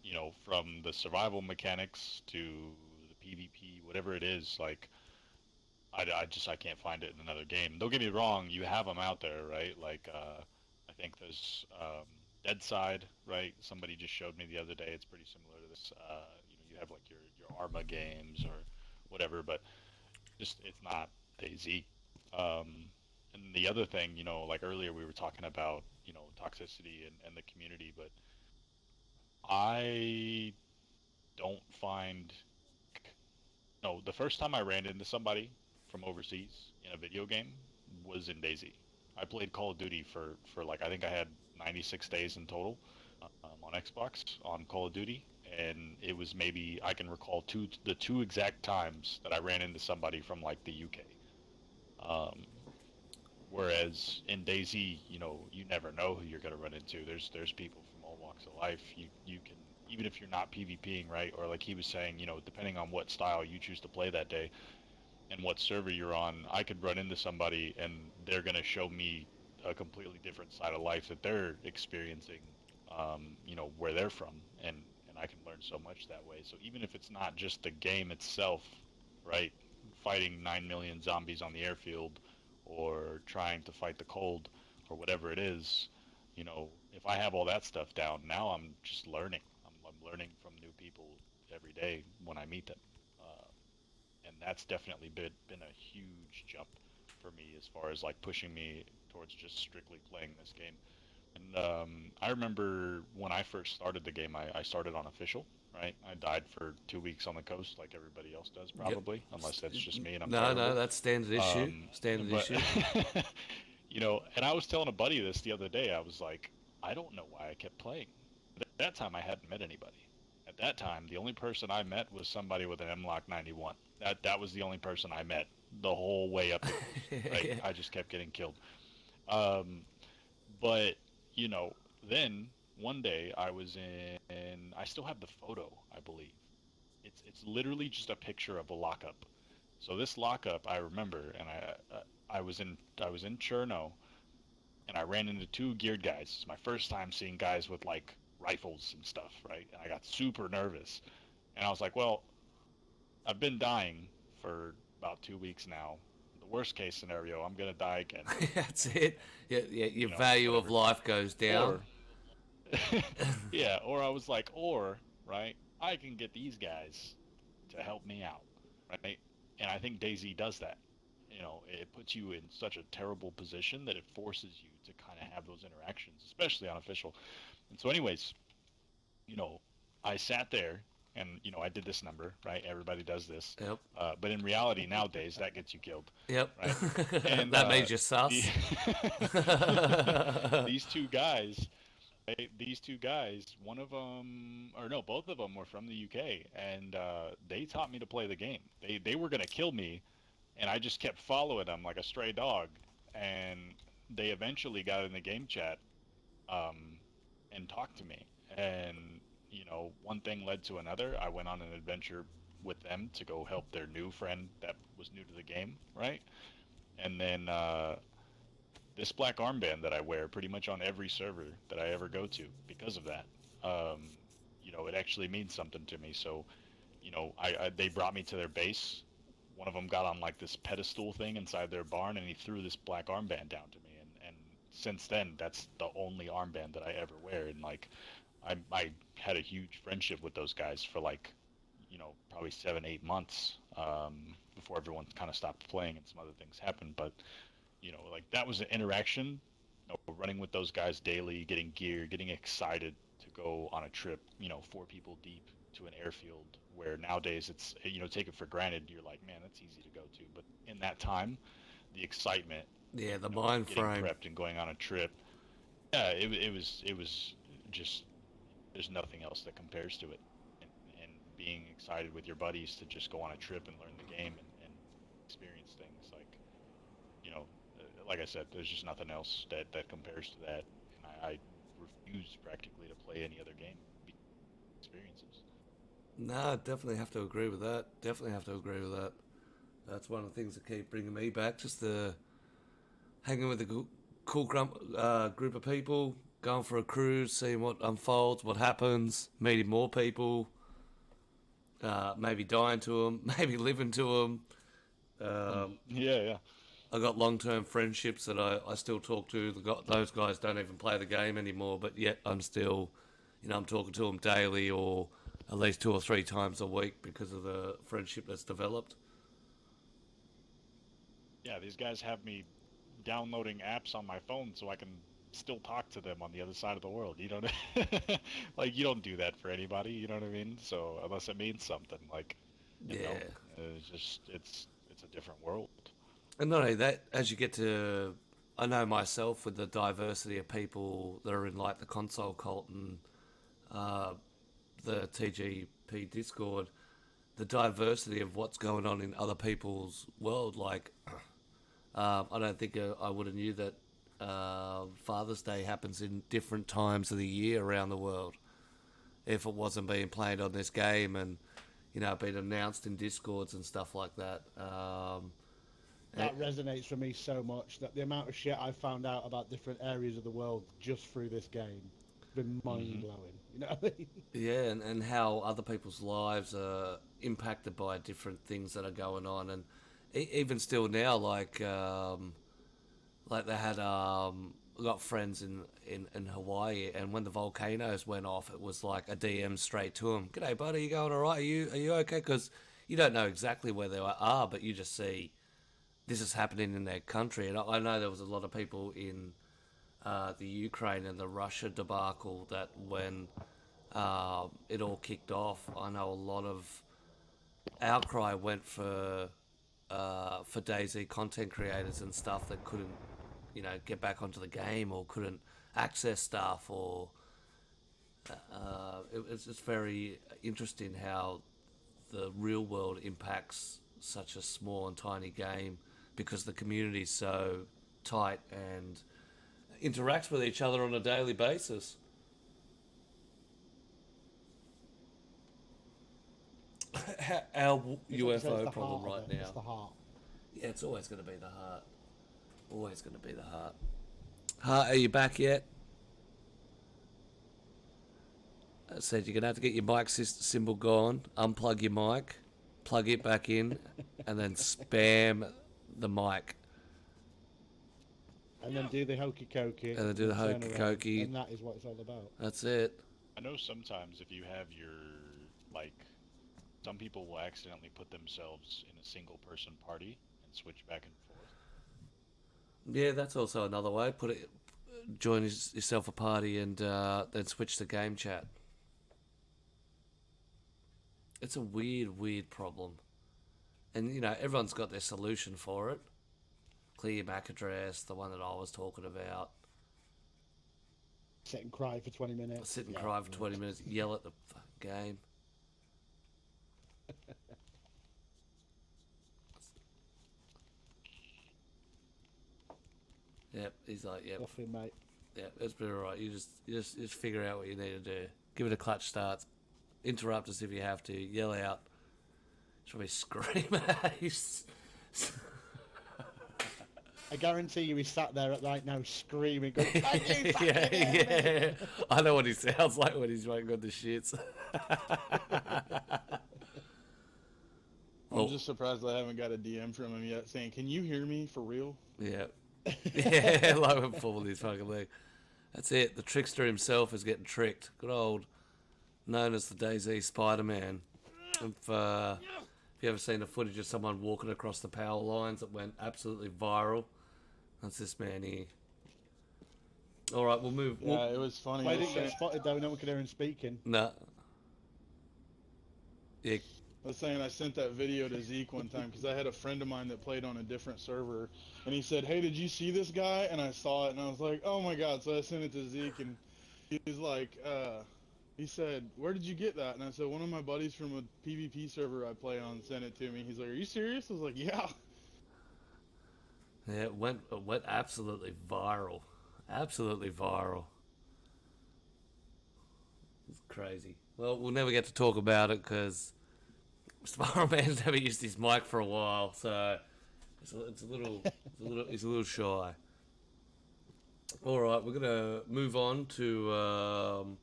You know, from the survival mechanics to the PvP, whatever it is, like, I can't find it in another game. Don't get me wrong, you have them out there, right? Like, I think there's Dead Side, right? Somebody just showed me the other day. It's pretty similar to this. You know, you have like your Arma games or whatever, but just it's not Dayz. And the other thing, you know, like earlier we were talking about, you know, toxicity and the community, but I don't find. No, the first time I ran into somebody from overseas in a video game was in Dayz. I played Call of Duty for like, I think I had 96 days in total on Xbox on Call of Duty, and it was maybe, I can recall the two exact times that I ran into somebody from like the UK. Whereas in Dayz, you know, you never know who you're going to run into. There's people from all walks of life. You can, even if you're not PvPing, right, or like he was saying, you know, depending on what style you choose to play that day and what server you're on, I could run into somebody and they're going to show me a completely different side of life that they're experiencing, you know, where they're from, and I can learn so much that way. So even if it's not just the game itself, right, fighting 9 million zombies on the airfield or trying to fight the cold or whatever it is, you know, if I have all that stuff down, now I'm just learning. I'm learning from new people every day when I meet them. And that's definitely been a huge jump for me as far as like pushing me towards just strictly playing this game. And I remember when I first started the game, I started on official, right? I died for 2 weeks on the coast like everybody else does probably, unless that's just me and I'm terrible. No, that's standard issue. Issue. You know, and I was telling a buddy this the other day. I was like, I don't know why I kept playing. At that time, I hadn't met anybody. at that time, the only person I met was somebody with an M-Lock 91. That was the only person I met the whole way up. Right? I just kept getting killed. But you know, then one day I was in. I still have the photo, I believe. It's literally just a picture of a lockup. So this lockup, I remember, and I was in Cherno, and I ran into two geared guys. It's my first time seeing guys with like rifles and stuff, right? And I got super nervous, and I was like, well, I've been dying for about 2 weeks now. The worst case scenario, I'm gonna die again. That's it. Yeah, your You know, value of whatever. life goes down. Yeah, or I was like, right, I can get these guys to help me out, right? And I think Dayz does that. You know, it puts you in such a terrible position that it forces you to kind of have those interactions, especially unofficial. And so, anyways, you know, I sat there and, you know, I did this number, right? Everybody does this. Yep. But in reality, nowadays, that gets you killed. Yep. Right? And that made you sus. These two guys, one of them, or no, both of them were from the UK, and they taught me to play the game. They were gonna kill me, and I just kept following them like a stray dog, and they eventually got in the game chat, and talked to me, and you know, one thing led to another. I went on an adventure with them to go help their new friend that was new to the game, right? And then this black armband that I wear pretty much on every server that I ever go to because of that. You know, it actually means something to me. So, you know, they brought me to their base. One of them got on like this pedestal thing inside their barn, and he threw this black armband down to me. And since then, that's the only armband that I ever wear. And like, I had a huge friendship with those guys for like, you know, probably 7-8 months before everyone kind of stopped playing and some other things happened. But you know, like that was an interaction, you know, running with those guys daily, getting gear, getting excited to go on a trip, you know, 4 people deep to an airfield, where nowadays it's, you know, take it for granted. You're like, man, that's easy to go to. But in that time, the excitement, Yeah, the you know, mind getting frame. prepped and going on a trip, yeah, it was just, there's nothing else that compares to it. And being excited with your buddies to just go on a trip and learn the game and experience things like, you know, like I said, there's just nothing else that compares to that. And I refuse practically to play any other game. Experiences. No, definitely have to agree with that. Definitely have to agree with that. That's one of the things that keep bringing me back. Just the hanging with a cool group of people, going for a cruise, seeing what unfolds, what happens, meeting more people, maybe dying to them, maybe living to them. Yeah. I got long-term friendships that I still talk to. Those guys don't even play the game anymore, but yet I'm still, you know, I'm talking to them daily or at least 2 or 3 times a week because of the friendship that's developed. Yeah, these guys have me downloading apps on my phone so I can still talk to them on the other side of the world. You don't like, you don't do that for anybody. You know what I mean? So unless it means something, like, you know, it's just it's a different world. And not only that, as you get to, I know myself with the diversity of people that are in like the console cult and the TGP Discord, the diversity of what's going on in other people's world. Like, I don't think I would have knew that Father's Day happens in different times of the year around the world if it wasn't being played on this game and, you know, been announced in Discords and stuff like that. That resonates for me so much, that the amount of shit I found out about different areas of the world just through this game has been mind-blowing. You know what I mean? Yeah, and how other people's lives are impacted by different things that are going on. And even still now, like they had, got friends in Hawaii, and when the volcanoes went off, it was like a DM straight to them. G'day, buddy, you going all right? Are you okay? Because you don't know exactly where they are, but you just see this is happening in their country. And I know there was a lot of people in the Ukraine and the Russia debacle that when it all kicked off, I know a lot of outcry went for Dayz content creators and stuff that couldn't, you know, get back onto the game or couldn't access stuff, or It's just very interesting how the real world impacts such a small and tiny game because the community is so tight and interacts with each other on a daily basis. Our UFO problem right now. It's the heart. Yeah, it's always going to be the heart. Always going to be the heart. Heart, are you back yet? I said you're going to have to get your mic symbol gone, unplug your mic, plug it back in, and then spam the mic. And then do the hokey cokey. And then do the hokey cokey. And that is what it's all about. That's it. I know sometimes if you have your, like, some people will accidentally put themselves in a single person party and switch back and forth. Yeah, that's also another way. Join yourself a party and then switch to game chat. It's a weird problem. And, you know, everyone's got their solution for it. Clear your MAC address, the one that I was talking about. Sit and cry for 20 minutes. Sit and cry for 20 minutes, yell at the game. Yep, he's like, yep. Nothing, mate. Yeah, it's been alright. You just figure out what you need to do. Give it a clutch start. Interrupt us if you have to. Yell out. Should we scream at you? I guarantee you he's sat there right now screaming, going, yeah. I know what he sounds like when he's making the shits. I'm just surprised I haven't got a DM from him yet saying, "Can you hear me for real?" Yeah. Yeah, like I'm pulling his fucking leg. That's it. The trickster himself is getting tricked. Good old, known as the Dayz Spider-Man. If you ever seen the footage of someone walking across the power lines that went absolutely viral, that's this man here. All right, we'll move. Yeah, it was funny. Why didn't get spotted though? No one could hear him speaking. Nah. Yeah. I was saying I sent that video to Zeke one time because I had a friend of mine that played on a different server, and he said, "Hey, did you see this guy?" And I saw it, and I was like, "Oh my god!" So I sent it to Zeke, and he was like, he said, "Where did you get that?" And I said, "One of my buddies from a PvP server I play on sent it to me." He's like, "Are you serious?" I was like, "Yeah." Yeah, it went absolutely viral. Absolutely viral. It's crazy. Well, we'll never get to talk about it because Spider-Man's never used his mic for a while, so it's a little shy. All right, we're gonna move on to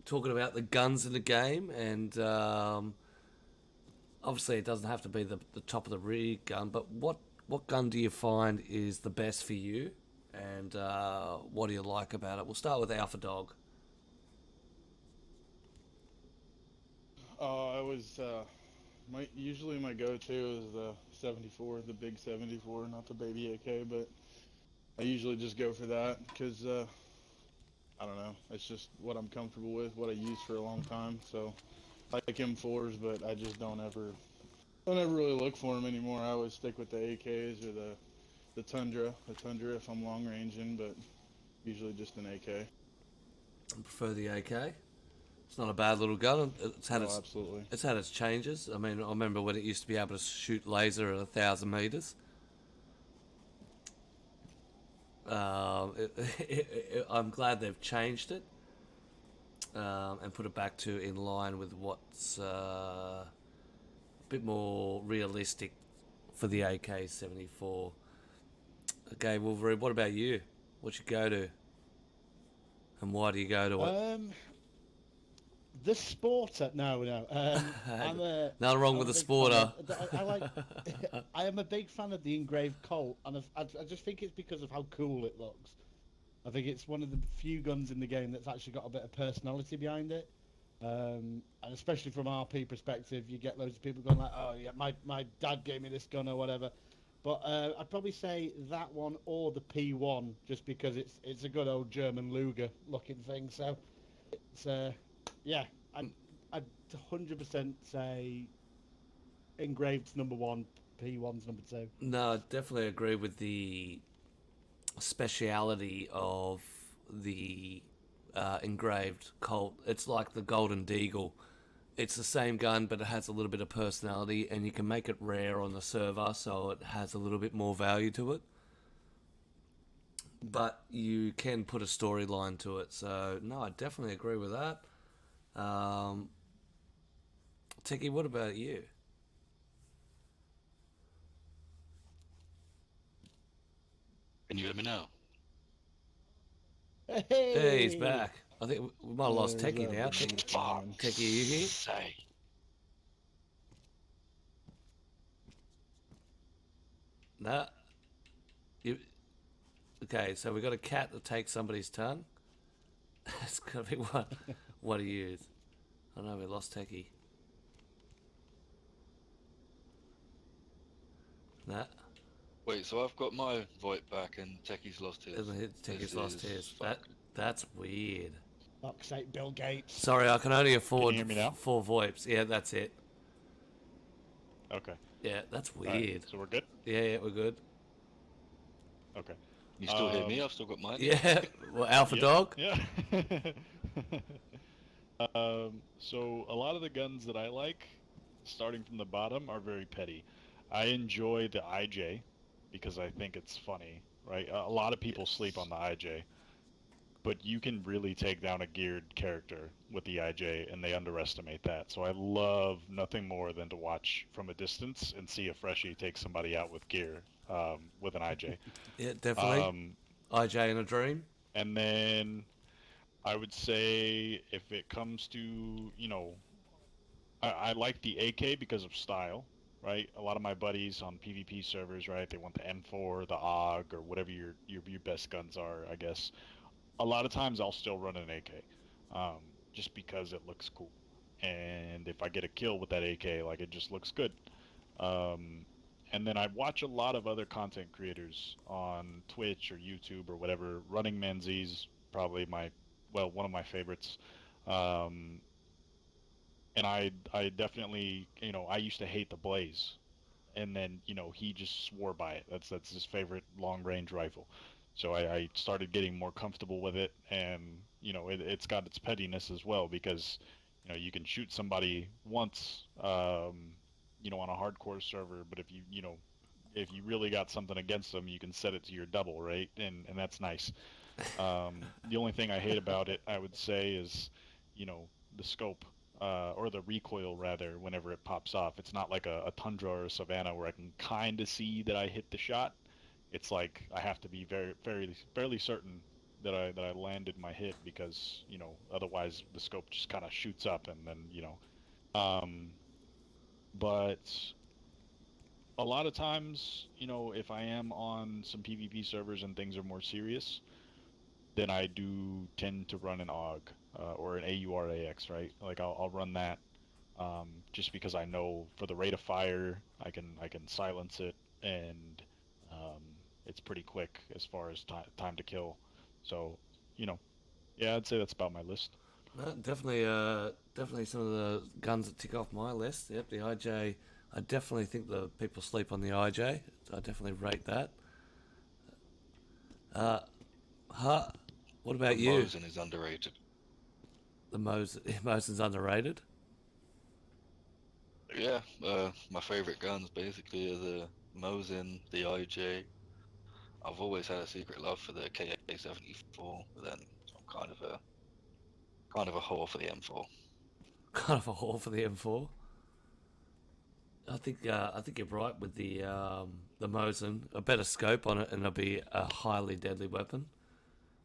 talking about the guns in the game, and obviously it doesn't have to be the top of the rig gun, but what gun do you find is the best for you, and what do you like about it? We'll start with Alpha Dog. I was usually my go-to is the 74, the big 74, not the baby AK, but I usually just go for that because I don't know, it's just what I'm comfortable with, what I used for a long time. So I like M4s, but I just don't ever really look for them anymore. I always stick with the AKs or the Tundra if I'm long ranging, but usually just an AK. I prefer the AK. It's not a bad little gun. Absolutely. It's had its changes. I mean, I remember when it used to be able to shoot laser at 1,000 meters. I'm glad they've changed it and put it back to in line with what's a bit more realistic for the AK-74. Okay, Wolverine, what about you? What you go to? And why do you go to it? The Sporter, no. Nothing wrong with the Sporter. I am a big fan of the engraved Colt, and I just think it's because of how cool it looks. I think it's one of the few guns in the game that's actually got a bit of personality behind it, and especially from RP perspective, you get loads of people going like, "Oh yeah, my dad gave me this gun" or whatever. But I'd probably say that one or the P1, just because it's a good old German Luger looking thing. So it's yeah, I'd 100% say engraved's number one, P1's number two. No, I definitely agree with the speciality of the engraved Colt. It's like the Golden Deagle. It's the same gun, but it has a little bit of personality, and you can make it rare on the server, so it has a little bit more value to it. But you can put a storyline to it, so no, I definitely agree with that. Techie, what about you? Can you hear me now? Hey, he's back. I think we might have lost Yeah, he's Techie now. out. Techie, are you here? Say. No. You. Okay, so we got a cat that takes somebody's tongue. It's gonna be what he is. I know we lost Techie. Nah. Wait, so I've got my VoIP back and Techie's lost his. Techie's This lost is his. fuck. That's weird. Fuck's sake, Bill Gates. Sorry, I can only afford hear me now? 4 VoIPs. Yeah, that's it. Okay. Yeah, that's All right, weird. so we're good? Yeah, we're good. Okay. You still hear me? I've still got mine. Yeah, well, Alpha Dog. Yeah. So a lot of the guns that I like, starting from the bottom, are very petty. I enjoy the IJ because I think it's funny, right? A lot of people sleep on the IJ, but you can really take down a geared character with the IJ, and they underestimate that. So I love nothing more than to watch from a distance and see a freshie take somebody out with gear, with an IJ. Yeah, definitely. IJ in a dream. And then I would say if it comes to, I like the AK because of style, right? A lot of my buddies on PvP servers, right, they want the M4, the AUG, or whatever your best guns are, I guess. A lot of times I'll still run an AK, just because it looks cool. And if I get a kill with that AK, like, it just looks good. And then I watch a lot of other content creators on Twitch or YouTube or whatever. Running Menzies, probably one of my favorites. And I definitely, I used to hate the Blaze, and then he just swore by it. That's his favorite long range rifle. So I started getting more comfortable with it, and it's got its pettiness as well, because you can shoot somebody once, on a hardcore server, but if you really got something against them, you can set it to your double, right? And that's nice. The only thing I hate about it, I would say, is the scope, or the recoil rather, whenever it pops off. It's not like a Tundra or a Savannah where I can kind of see that I hit the shot. It's like I have to be fairly certain that I landed my hit, because otherwise the scope just kind of shoots up, and then but a lot of times, if I am on some PvP servers and things are more serious, then I do tend to run an AUG, or an AURAX, right? Like I'll run that, just because I know for the rate of fire, I can silence it, and it's pretty quick as far as time to kill. So, yeah, I'd say that's about my list. Definitely some of the guns that tick off my list. Yep, the IJ. I definitely think that people sleep on the IJ. I definitely rate that. What about The you? Mosin is underrated. The Mosin's underrated. Yeah, my favorite guns basically are the Mosin, the IJ. I've always had a secret love for the KA-74, but then I'm kind of a whore for the M4. Kind of a haul for the M4. I think you're right with the Mosin. A better scope on it, and it'll be a highly deadly weapon,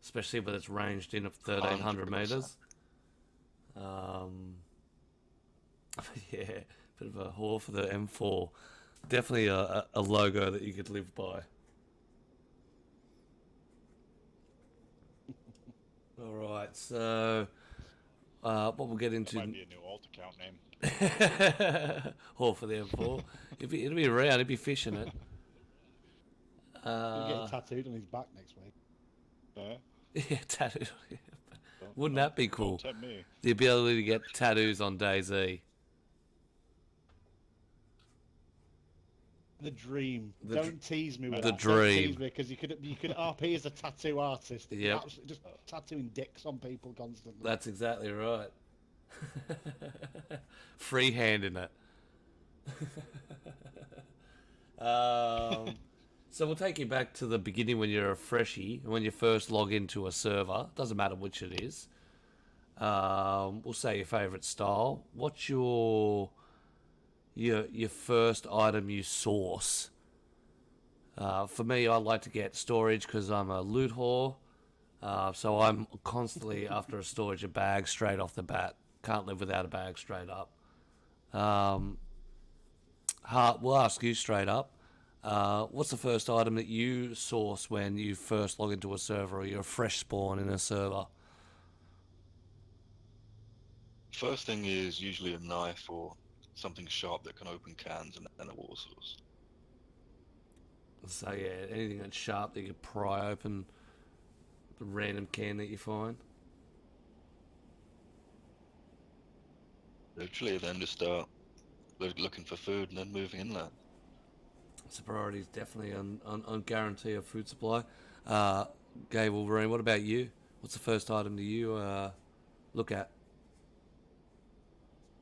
especially with its ranged in of 1,300 meters. Yeah, bit of a whore for the M4. Definitely a logo that you could live by. All right, so what we'll get into. That might be a new alt account name. Whore for the M4. It'll be around. It'll be fishing it. He'll get it tattooed on his back next week. Yeah, tattooed. Wouldn't that be cool? Don't tempt me. The ability to get tattoos on Dayz. The dream. The Don't tease me with the that. dream. Don't tease me, because you could RP as a tattoo artist. Yep. Absolutely just tattooing dicks on people constantly. That's exactly right. Freehanding it. So we'll take you back to the beginning when you're a freshie, when you first log into a server. Doesn't matter which it is. We'll say your favourite style. What's your first item you source? For me, I like to get storage because I'm a loot whore. So I'm constantly after a storage, a bag straight off the bat. Can't live without a bag straight up. We'll ask you straight up. What's the first item that you source when you first log into a server or you're a fresh spawn in a server? First thing is usually a knife or something sharp that can open cans, and then a war source. So yeah, anything that's sharp that you can pry open the random can that you find. Literally, then just start looking for food and then moving inland. So priority is definitely on guarantee of food supply. GayWolverine, what about you? What's the first item that you look at?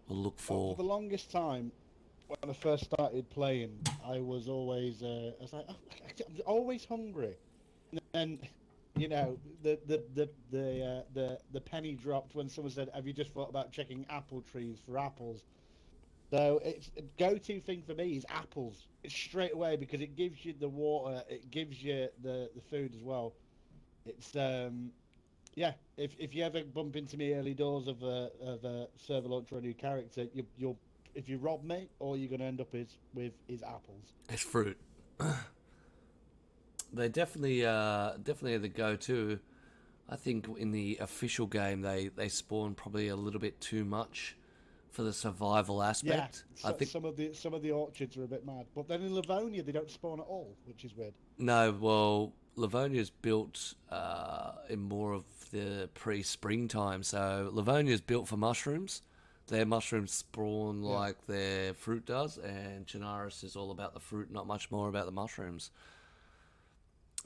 Or look For for? the longest time, when I first started playing, I was always I was like, I'm always hungry, and you know the penny dropped when someone said, "Have you just thought about checking apple trees for apples?" So it's a go-to thing for me is apples. It's straight away because it gives you the water, it gives you the food as well. It's yeah. If you ever bump into me early doors of a server launch or a new character, you'll if you rob me, all you're gonna end up with is apples. It's fruit. They definitely are the go-to. I think in the official game they spawn probably a little bit too much for the survival aspect. Yeah, I think some of the orchards are a bit mad, but then in Livonia they don't spawn at all, which is weird. no. Well, Livonia's built in more of the pre-springtime, so Livonia's built for mushrooms. Their mushrooms spawn like their fruit does, and Chinaris is all about the fruit, not much more about the mushrooms.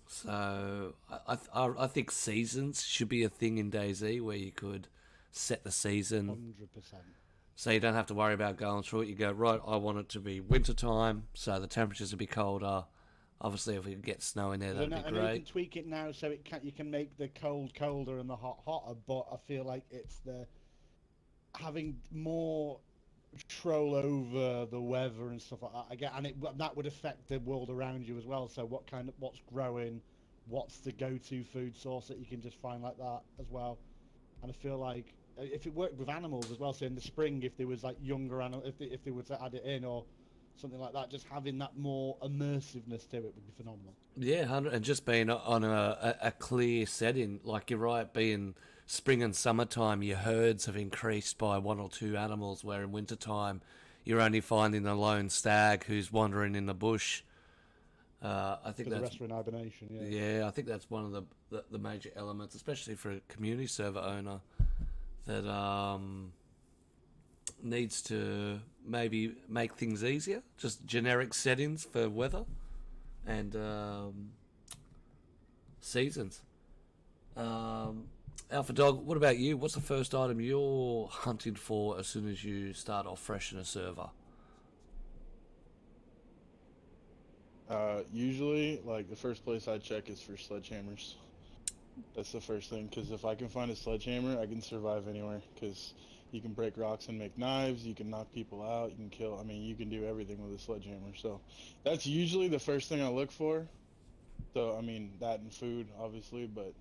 So I think seasons should be a thing in DayZ where you could set the season 100%. so you don't have to worry about going through it. You go, right, I want it to be winter time, so the temperatures will be colder. Obviously, if we could get snow in there, that'd be I know you great. can tweak it now so you can make the cold colder and the hot hotter, but I feel like it's the having more control over the weather and stuff like that. Again, and that would affect the world around you as well. So what's growing, what's the go-to food source that you can just find like that as well. And I feel like if it worked with animals as well, so in the spring, if there was like younger animal, if they were to add it in or something like that, just having that more immersiveness to it would be phenomenal. Yeah, 100, and just being on a clear setting, like you're right, being spring and summertime, your herds have increased by one or two animals, where in wintertime, you're only finding a lone stag who's wandering in the bush. I think The that's rest are in hibernation. yeah, I think that's one of the major elements, especially for a community server owner, that needs to maybe make things easier. Just generic settings for weather and seasons. Alpha Dog, what about you? What's the first item you're hunting for as soon as you start off fresh in a server? Usually, like, the first place I check is for sledgehammers. That's the first thing, because if I can find a sledgehammer, I can survive anywhere, because you can break rocks and make knives, you can knock people out, you can kill, I mean, you can do everything with a sledgehammer, so that's usually the first thing I look for. So, I mean, that and food, obviously, but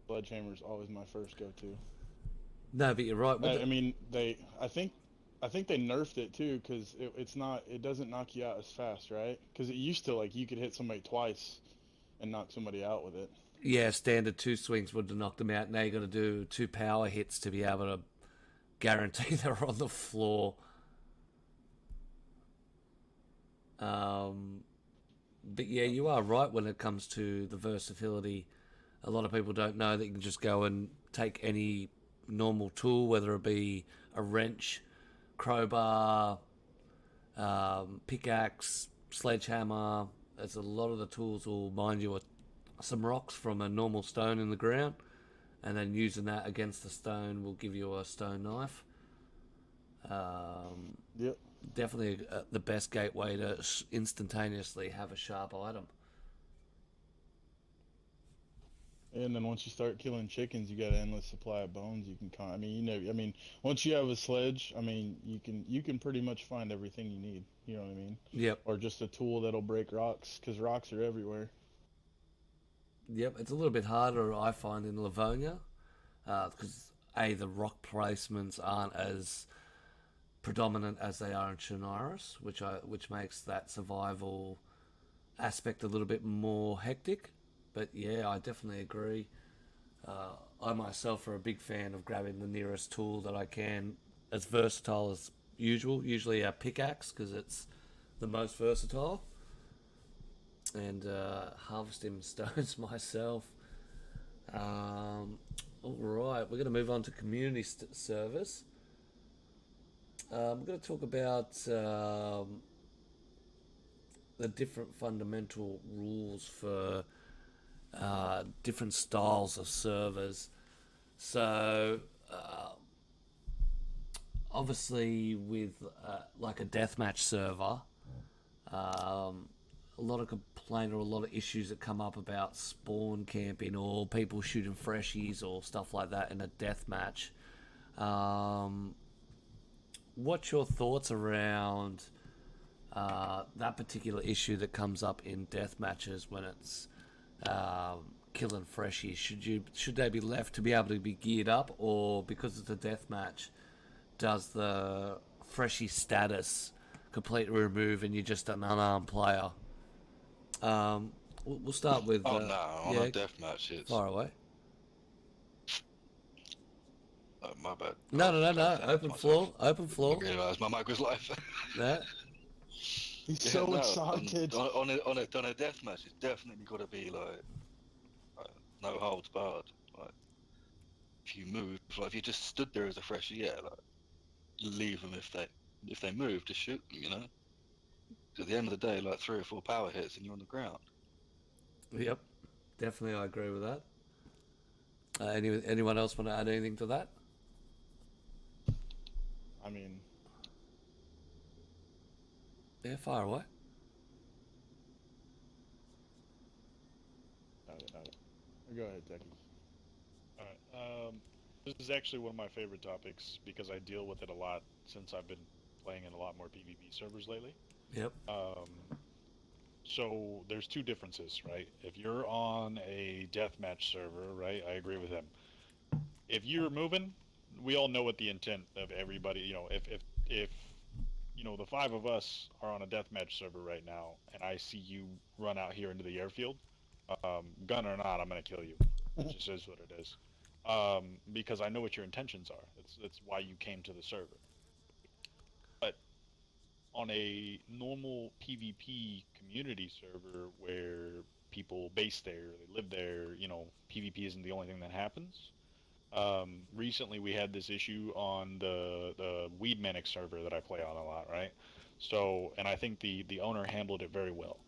sledgehammer's always my first go-to. No, but you're right. I mean, I think they nerfed it too, because it doesn't knock you out as fast, right? Because it used to, like, you could hit somebody twice and knock somebody out with it. Yeah, standard two swings would have knocked them out. Now you got to do two power hits to be able to guarantee they're on the floor. But yeah, you are right when it comes to the versatility. A lot of people don't know that you can just go and take any normal tool, whether it be a wrench, crowbar, pickaxe, sledgehammer. As a lot of the tools will mind you some rocks from a normal stone in the ground, and then using that against the stone will give you a stone knife. Yep. Definitely the best gateway to instantaneously have a sharp item. And then once you start killing chickens, you got an endless supply of bones. You can I mean, once you have a sledge, I mean, you can pretty much find everything you need. You know what I mean? Yep. Or just a tool that'll break rocks, because rocks are everywhere. Yep, it's a little bit harder, I find, in Livonia, because the rock placements aren't as predominant as they are in Chernarus, which makes that survival aspect a little bit more hectic. But yeah, I definitely agree. I myself are a big fan of grabbing the nearest tool that I can, as versatile as usual. Usually a pickaxe, because it's the most versatile. And harvesting stones myself. Alright, we're going to move on to community service. We're going to talk about the different fundamental rules for different styles of servers. So, obviously, with like a deathmatch server, a lot of complaint or a lot of issues that come up about spawn camping or people shooting freshies or stuff like that in a deathmatch. What's your thoughts around that particular issue that comes up in death matches when it's killing freshies? Should they be left to be able to be geared up, or because it's a death match, does the freshie status completely remove and you're just an unarmed player? We'll start with. On a death match, it's far away. My bad. No. Open floor. I didn't realise my mic was live. Yeah. He's so excited. On a death match, it's definitely got to be like no holds barred. Like if you move, like if you just stood there as a freshie, like leave them if they move, just shoot them. You know. At the end of the day, like 3 or 4 power hits and you're on the ground. Yep, definitely, I agree with that. Anyone else want to add anything to that? I mean, Yeah, fire away. go ahead, Techie. Alright, this is actually one of my favorite topics because I deal with it a lot since I've been playing in a lot more PvP servers lately. Yep. So there's 2 differences, right? If you're on a deathmatch server, right, I agree with him. If you're moving, we all know what the intent of everybody, if the 5 of us are on a deathmatch server right now, and I see you run out here into the airfield, gun or not, I'm gonna kill you. It just is what it is. Because I know what your intentions are. It's why you came to the server. But on a normal PvP community server where people base there, they live there, PvP isn't the only thing that happens. Recently we had this issue on the Weed Manic server that I play on a lot, right? So, and I think the owner handled it very well.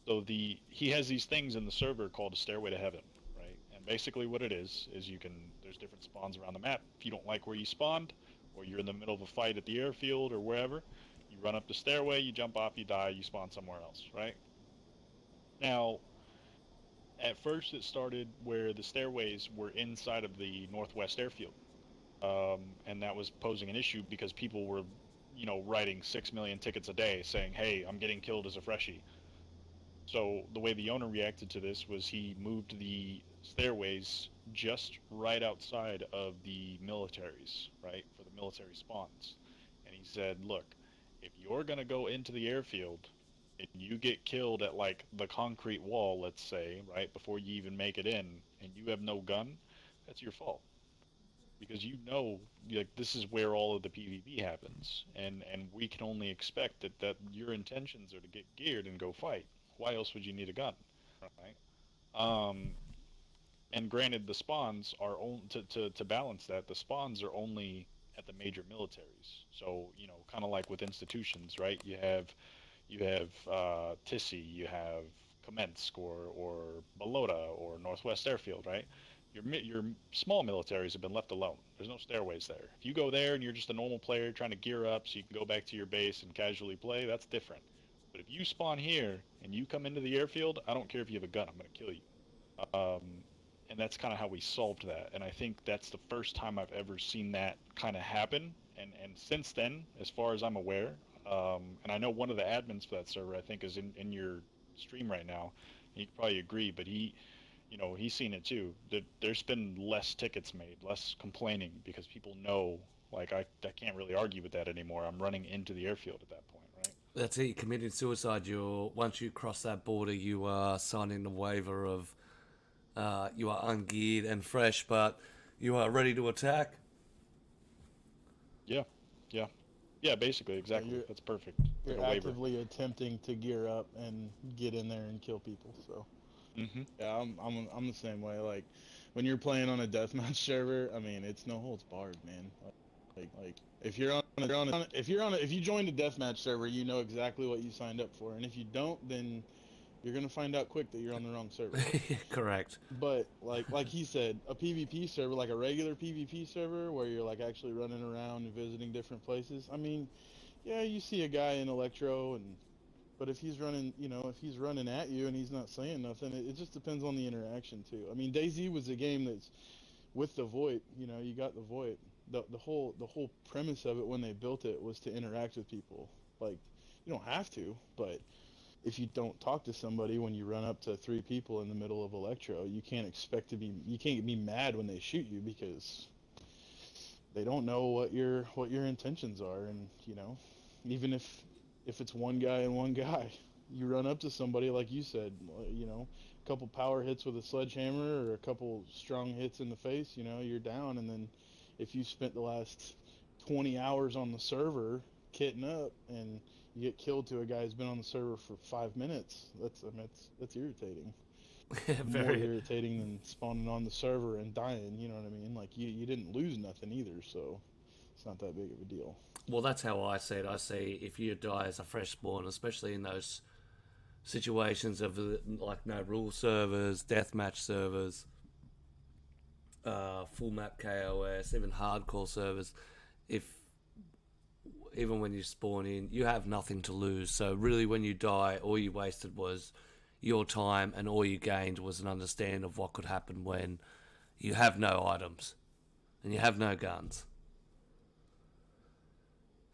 So he has these things in the server called a Stairway to Heaven, right? And basically what it is there's different spawns around the map. If you don't like where you spawned, or you're in the middle of a fight at the airfield or wherever, you run up the stairway, you jump off, you die, you spawn somewhere else, right? Now, at first it started where the stairways were inside of the Northwest airfield. And that was posing an issue because people were, writing 6 million tickets a day saying, hey, I'm getting killed as a freshie. So the way the owner reacted to this was he moved the stairways just right outside of the militaries, right, for the military spawns. And he said, look, if you're going to go into the airfield and you get killed at like the concrete wall, let's say, right, before you even make it in, and you have no gun, that's your fault. Because this is where all of the PvP happens, and we can only expect that your intentions are to get geared and go fight. Why else would you need a gun, right? And granted, the spawns are to balance that. The spawns are only at the major militaries. So kind of like with institutions, right? You have You have Tissy, you have Kamensk or Balota or Northwest Airfield, right? Your small militaries have been left alone. There's no stairways there. If you go there and you're just a normal player trying to gear up so you can go back to your base and casually play, that's different. But if you spawn here and you come into the airfield, I don't care if you have a gun, I'm going to kill you. And that's kind of how we solved that. And I think that's the first time I've ever seen that kind of happen. And since then, as far as I'm aware, and I know one of the admins for that server, I think, is in your stream right now. He could probably agree, but he's seen it too. That there's been less tickets made, less complaining, because people know, like, I can't really argue with that anymore. I'm running into the airfield at that point, right? That's it. You committed suicide. Once you cross that border, you are signing the waiver of you are ungeared and fresh, but you are ready to attack. Yeah, yeah, yeah. Basically, exactly. That's perfect. Like You're a waiver. actively attempting to gear up and get in there and kill people. So yeah, I'm the same way. Like when you're playing on a deathmatch server, I mean, it's no holds barred, man. Like if if you joined a deathmatch server, you know exactly what you signed up for, and if you don't, then you're gonna find out quick that you're on the wrong server. Correct. But like he said, a PvP server, like a regular PvP server, where you're like actually running around and visiting different places. I mean, yeah, you see a guy in Electro, but if he's running, if he's running at you and he's not saying nothing, it just depends on the interaction too. I mean, Dayz was a game that's with the VoIP. You got the VoIP. The whole premise of it when they built it was to interact with people. Like, you don't have to, but if you don't talk to somebody when you run up to 3 people in the middle of Electro, you can't be mad when they shoot you, because they don't know what your intentions are. And even if it's one guy and one guy, you run up to somebody, like you said, a couple power hits with a sledgehammer or a couple strong hits in the face, you're down. And then if you spent the last 20 hours on the server kitting up and you get killed to a guy who's been on the server for 5 minutes, that's irritating. More irritating than spawning on the server and dying. You know what I mean? Like you didn't lose nothing either, so it's not that big of a deal. Well, that's how I see it. I see if you die as a fresh spawn, especially in those situations of like no rule servers, deathmatch servers, full map KOS, even hardcore servers, even when you spawn in, you have nothing to lose. So really, when you die, all you wasted was your time, and all you gained was an understanding of what could happen when you have no items and you have no guns.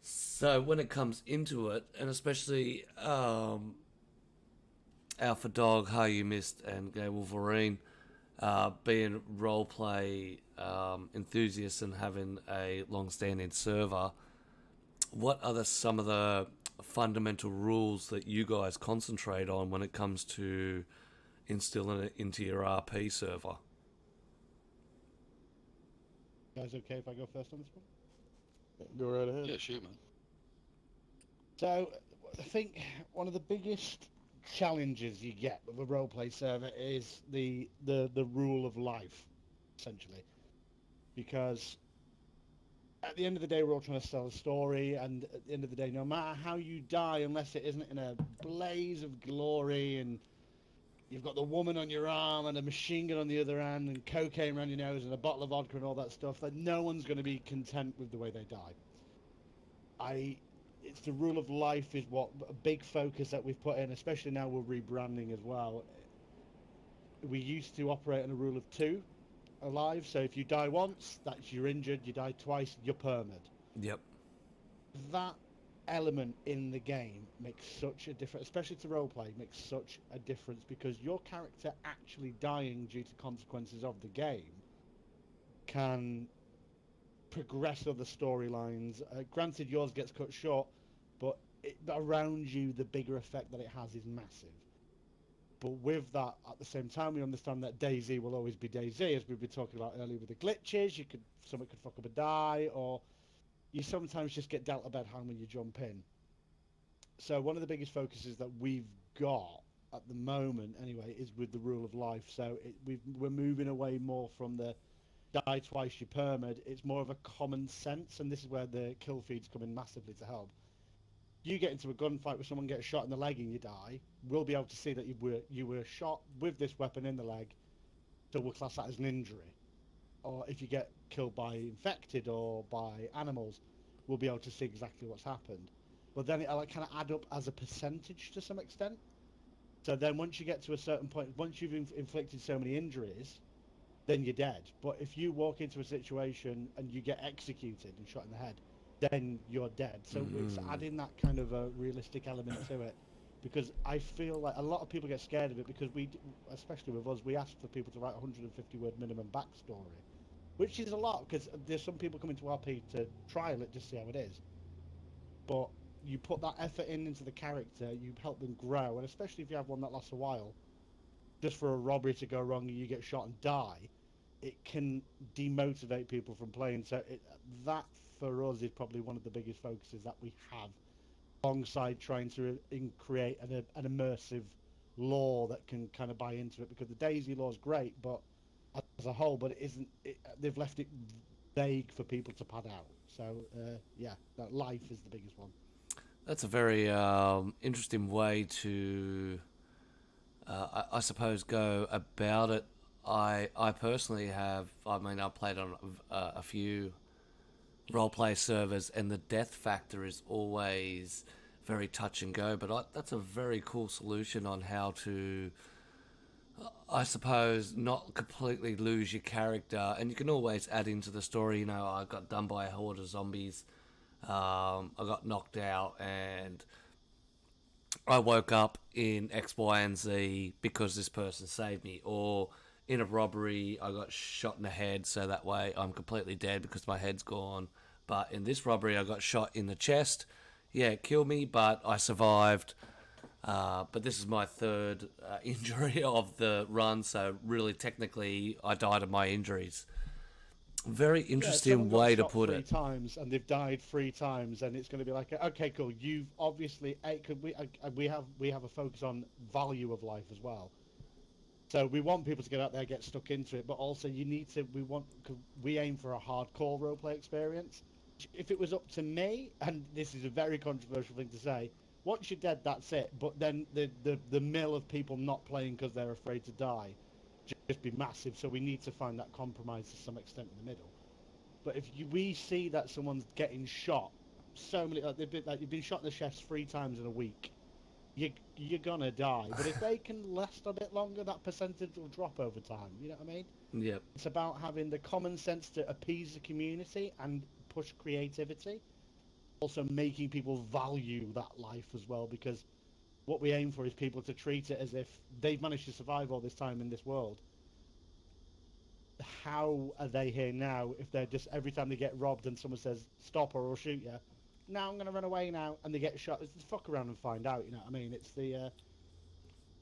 So when it comes into it, and especially Alpha Dog, HaYuuMissed, and GayWolverine being roleplay enthusiasts and having a long-standing server, what are some of the fundamental rules that you guys concentrate on when it comes to instilling it into your RP server? Guys, okay if I go first on this one? Go right ahead. Yeah, shoot, man. So, I think one of the biggest challenges you get with a roleplay server is the rule of life, essentially. Because at the end of the day, we're all trying to tell a story, and at the end of the day, no matter how you die, unless it isn't in a blaze of glory and you've got the woman on your arm and a machine gun on the other hand and cocaine around your nose and a bottle of vodka and all that stuff, that no one's going to be content with the way they die. It's the rule of life is what a big focus that we've put in, especially now we're rebranding as well. We used to operate on a rule of 2 alive, so if you die once, that's you're injured. You die twice, you're permed. Yep. That element in the game makes such a difference, especially to roleplay, makes such a difference, because your character actually dying due to consequences of the game can progress other storylines. Granted, yours gets cut short, but around you, the bigger effect that it has is massive. But with that, at the same time, we understand that Dayz will always be Dayz, as we've been talking about earlier with the glitches. Someone could fuck up a die, or you sometimes just get dealt a bad hand when you jump in. So one of the biggest focuses that we've got at the moment, anyway, is with the rule of life. So we're moving away more from the die twice, you're permed. It's more of a common sense, and this is where the kill feeds come in massively to help. you get into a gunfight with someone, get shot in the leg and you die, we'll be able to see that you were shot with this weapon in the leg, so we'll class that as an injury. Or if you get killed by infected or by animals, we'll be able to see exactly what's happened. But then it'll kind of add up as a percentage to some extent. So then once you get to a certain point, once you've inflicted so many injuries, then you're dead. But if you walk into a situation and you get executed and shot in the head, then you're dead. So it's adding that kind of a realistic element to it. Because I feel like a lot of people get scared of it because especially with us, we ask for people to write 150-word minimum backstory, which is a lot because there's some people coming to RP to trial it, just see how it is. But you put that effort into the character, you help them grow, and especially if you have one that lasts a while, just for a robbery to go wrong and you get shot and die, it can demotivate people from playing. So that for us is probably one of the biggest focuses that we have, alongside trying to create an immersive lore that can kind of buy into it, because the Dayz lore is great, but as a whole, but it isn't. They've left it vague for people to pad out. So yeah, that life is the biggest one. That's a very interesting way to, I suppose, go about it. I personally have. I mean, I've played on a few roleplay servers, and the death factor is always very touch and go. But that's a very cool solution on how to, I suppose, not completely lose your character, and you can always add into the story. You know, I got done by a horde of zombies. I got knocked out, and I woke up in X, Y, and Z because this person saved me. Or in a robbery, I got shot in the head, so that way I'm completely dead because my head's gone. But in this robbery, I got shot in the chest. Yeah, it killed me, but I survived. But this is my third injury of the run, so really technically I died of my injuries. Very interesting way to put it. 3 times and they've died 3 times, and it's going to be like, okay, cool. You've obviously, we have a focus on value of life as well. So we want people to get out there, get stuck into it, but also we aim for a hardcore roleplay experience. If it was up to me, and this is a very controversial thing to say, once you're dead, that's it. But then the mill of people not playing because they're afraid to die just be massive. So we need to find that compromise to some extent in the middle. But if we see that someone's getting shot, so many you've been shot in the chest 3 times in a week, you're gonna die. But if they can last a bit longer, that percentage will drop over time. You know what I mean? Yep. It's about having the common sense to appease the community and push creativity. Also making people value that life as well, because what we aim for is people to treat it as if they've managed to survive all this time in this world. How are they here now if they're just, every time they get robbed and someone says stop or I'll shoot you, now I'm going to run away now, and they get shot? Just fuck around and find out, you know what I mean? It's there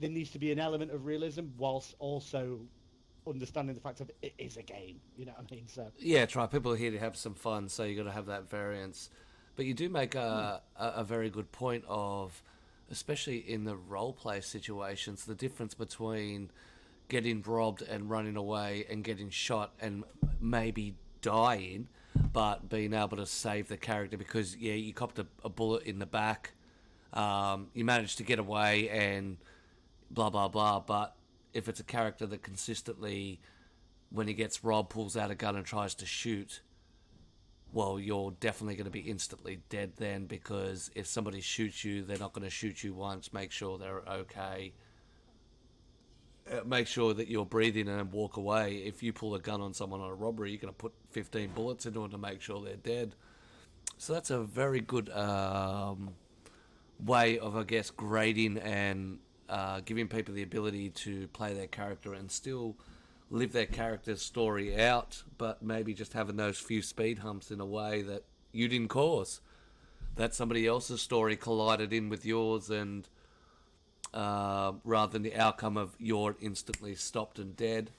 needs to be an element of realism whilst also understanding the fact of it is a game, you know what I mean? So yeah, try. People are here to have some fun, so you got to have that variance. But you do make a very good point of, especially in the roleplay situations, the difference between getting robbed and running away and getting shot and maybe dying, but being able to save the character because, yeah, you copped a bullet in the back, you managed to get away and blah, blah, blah. But if it's a character that consistently, when he gets robbed, pulls out a gun and tries to shoot, well, you're definitely going to be instantly dead then, because if somebody shoots you, they're not going to shoot you once. Make sure they're okay. Make sure that you're breathing and walk away. If you pull a gun on someone on a robbery, you're going to put 15 bullets into them to make sure they're dead. So that's a very good way of, I guess, grading and giving people the ability to play their character and still live their character's story out, but maybe just having those few speed humps in a way that you didn't cause. That somebody else's story collided in with yours, and rather than the outcome of you're instantly stopped and dead,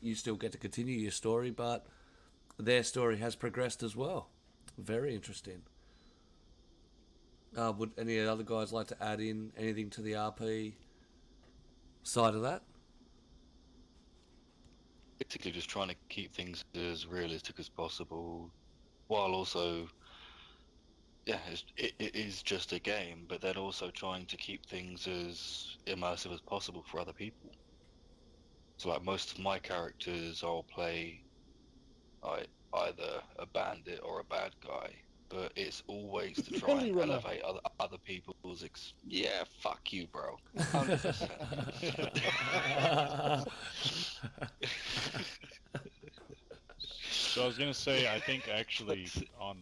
you still get to continue your story, but their story has progressed as well. Very interesting. Would any other guys like to add in anything to the RP side of that? Basically just trying to keep things as realistic as possible, while also yeah, it is just a game, but then also trying to keep things as immersive as possible for other people. So like most of my characters, I'll play either a bandit or a bad guy, but it's always to try Billy and Runner. elevate other people's. Yeah, fuck you, bro. 100%. So I was gonna say, I think actually on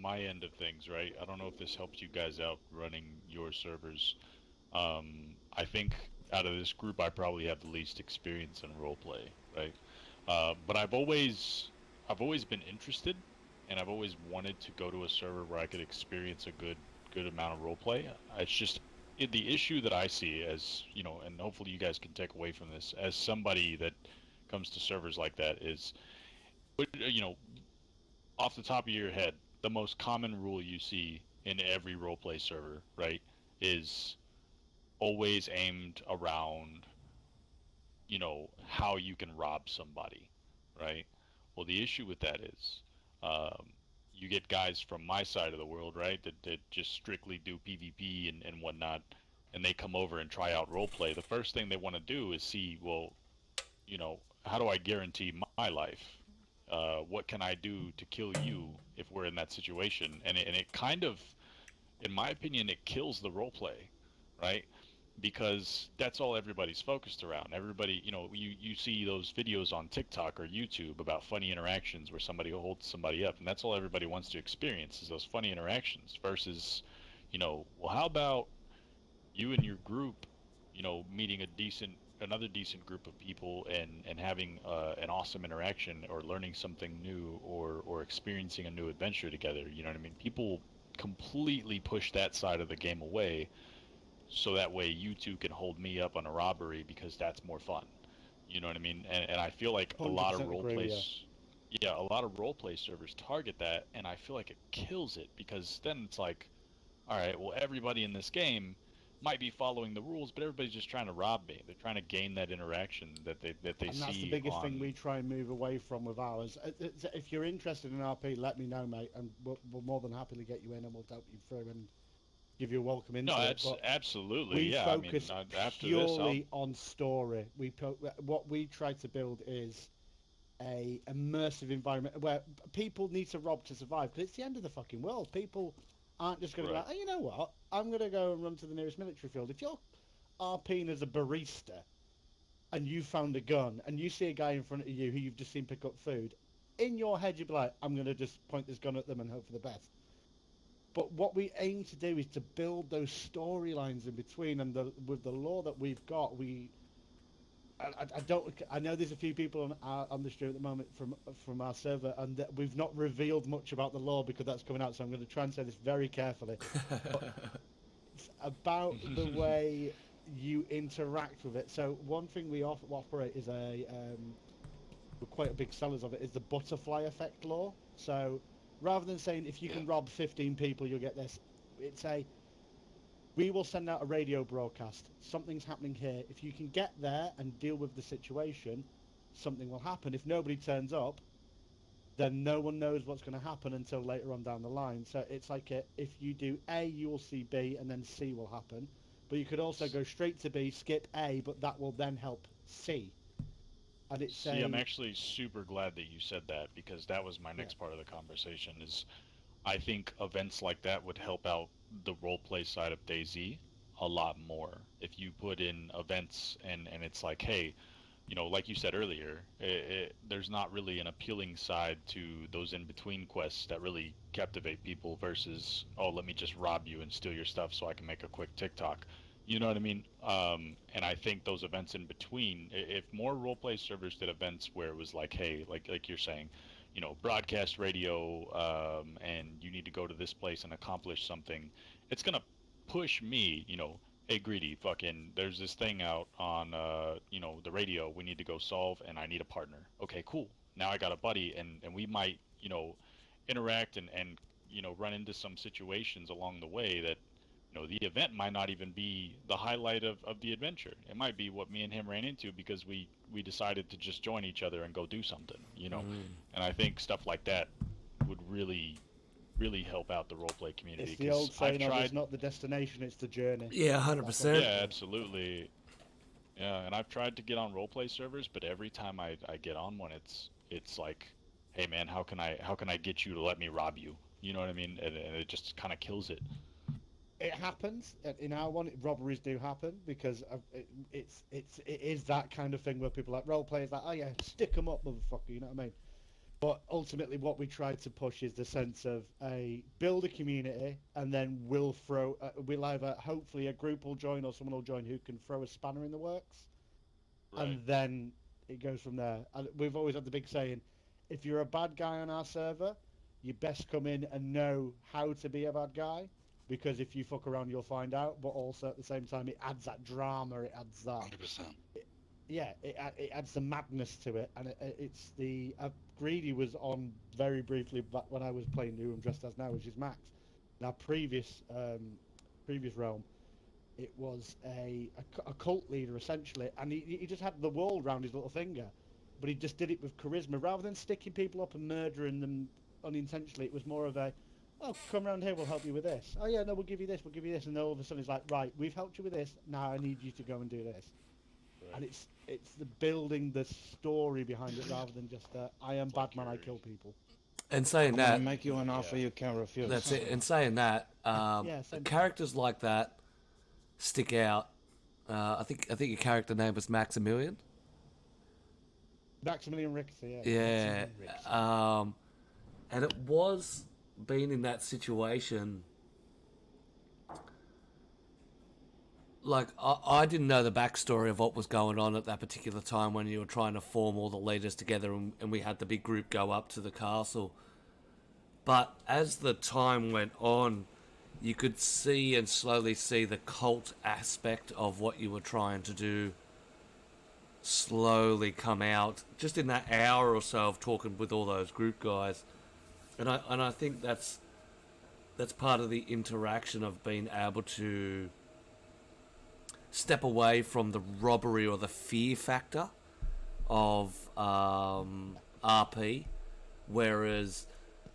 my end of things, right? I don't know if this helps you guys out running your servers. I think out of this group, I probably have the least experience in roleplay, right? But I've always been interested, and I've always wanted to go to a server where I could experience a good amount of roleplay. It's just the issue that I see, as you know, and hopefully you guys can take away from this, as somebody that comes to servers like that, is, you know, off the top of your head, the most common rule you see in every roleplay server, right, is always aimed around, how you can rob somebody, right? Well, the issue with that is, um, you get guys from my side of the world, right, that just strictly do PvP and whatnot, and they come over and try out roleplay. The first thing they want to do is see, well, how do I guarantee my life? What can I do to kill you if we're in that situation? And it kind of, in my opinion, it kills the role play, right? Because that's all everybody's focused around. Everybody, you see those videos on TikTok or YouTube about funny interactions where somebody holds somebody up, and that's all everybody wants to experience is those funny interactions versus, well, how about you and your group, meeting another decent group of people and having an awesome interaction or learning something new or experiencing a new adventure together. You know what I mean? People completely push that side of the game away, so that way you two can hold me up on a robbery because that's more fun. You know what I mean? And I feel like a lot of 100% role agree, yeah. plays, yeah, a lot of role play servers target that, and I feel like it kills it because then it's like, all right, well, everybody in this game might be following the rules, but everybody's just trying to rob me. They're trying to gain that interaction that they And that's the see biggest thing on. we try and move away from with ours. If you're interested in RP, let me know, mate, and we'll more than happily get you in and we'll help you through and give you a welcome No, into it. But absolutely, we yeah. I mean, focus after this, I'll. purely on story. What we try to build is a immersive environment where people need to rob to survive, because it's the end of the fucking world. People aren't just going to be Right. like, oh, you know what? I'm going to go and run to the nearest military field. If you're RPing as a barista and you found a gun and you see a guy in front of you who you've just seen pick up food, in your head you'd be like, I'm going to just point this gun at them and hope for the best. But what we aim to do is to build those storylines in between, and with the lore that we've got, I don't. I know there's a few people on the stream at the moment from our server, and that we've not revealed much about the lore because that's coming out. So I'm going to try and say this very carefully. But it's about the way you interact with it. So one thing we operate is we're quite big sellers of it, is the butterfly effect lore. So rather than saying if you Yeah. can rob 15 people, you'll get this. It's we will send out a radio broadcast. Something's happening here. If you can get there and deal with the situation, something will happen. If nobody turns up, then no one knows what's going to happen until later on down the line. So it's like if you do A, you will see B, and then C will happen. But you could also go straight to B, skip A, but that will then help C. And it's See, I'm actually super glad that you said that because that was my yeah. next part of the conversation. Is I think events like that would help out the roleplay side of DayZ a lot more if you put in events and it's like, hey, like you said earlier, there's not really an appealing side to those in-between quests that really captivate people versus, oh, let me just rob you and steal your stuff so I can make a quick TikTok. You know what I mean? And I think those events in between, if more roleplay servers did events where it was like, hey, like you're saying, broadcast radio, and you need to go to this place and accomplish something, it's gonna push me, hey greedy, fucking there's this thing out on the radio we need to go solve and I need a partner. Okay, cool. Now I got a buddy and we might, interact and run into some situations along the way that the event might not even be the highlight of the adventure. It might be what me and him ran into because we decided to just join each other and go do something. Mm. And I think stuff like that would really really help out the roleplay community. It's the old 'cause I've saying of tried, it's not the destination, it's the journey. Yeah, That's 100%. yeah, absolutely. Yeah, and I've tried to get on roleplay servers, but every time I get on one, it's like, hey man, how can I get you to let me rob you? You know what I mean? And it just kind of kills it. It happens in our one. Robberies do happen because it is that kind of thing where people like role players like, oh yeah, stick 'em up, motherfucker. You know what I mean? But ultimately, what we try to push is the sense of build a community, and then we'll either hopefully a group will join or someone will join who can throw a spanner in the works, Right. and then it goes from there. And we've always had the big saying, if you're a bad guy on our server, you best come in and know how to be a bad guy, because if you fuck around, you'll find out. But also at the same time, it adds that drama, it adds that. 100%. Yeah, it adds the madness to it, and it's the Greedy was on very briefly back when I was playing who I'm dressed as now, which is Max. In our previous realm, it was a cult leader essentially, and he just had the world round his little finger, but he just did it with charisma rather than sticking people up and murdering them unintentionally. It was more of a, oh, come around here, we'll help you with this. Oh yeah, no, we'll give you this, and then all of a sudden it's like, right, we've helped you with this, now I need you to go and do this. Right. And it's the building the story behind it rather than just I am Batman, I kill people. And saying I'm that, gonna make you an offer you can't refuse. that's it. And saying that, Same. characters like that stick out. I think your character name was Maximilian. Maximilian Richter, yeah. Yeah. Maximilian Richter. And it was being in that situation. Like, I didn't know the backstory of what was going on at that particular time when you were trying to form all the leaders together and we had the big group go up to the castle. But as the time went on, you could see and slowly see the cult aspect of what you were trying to do slowly come out just in that hour or so of talking with all those group guys. And I think that's part of the interaction of being able to step away from the robbery or the fear factor of RP, whereas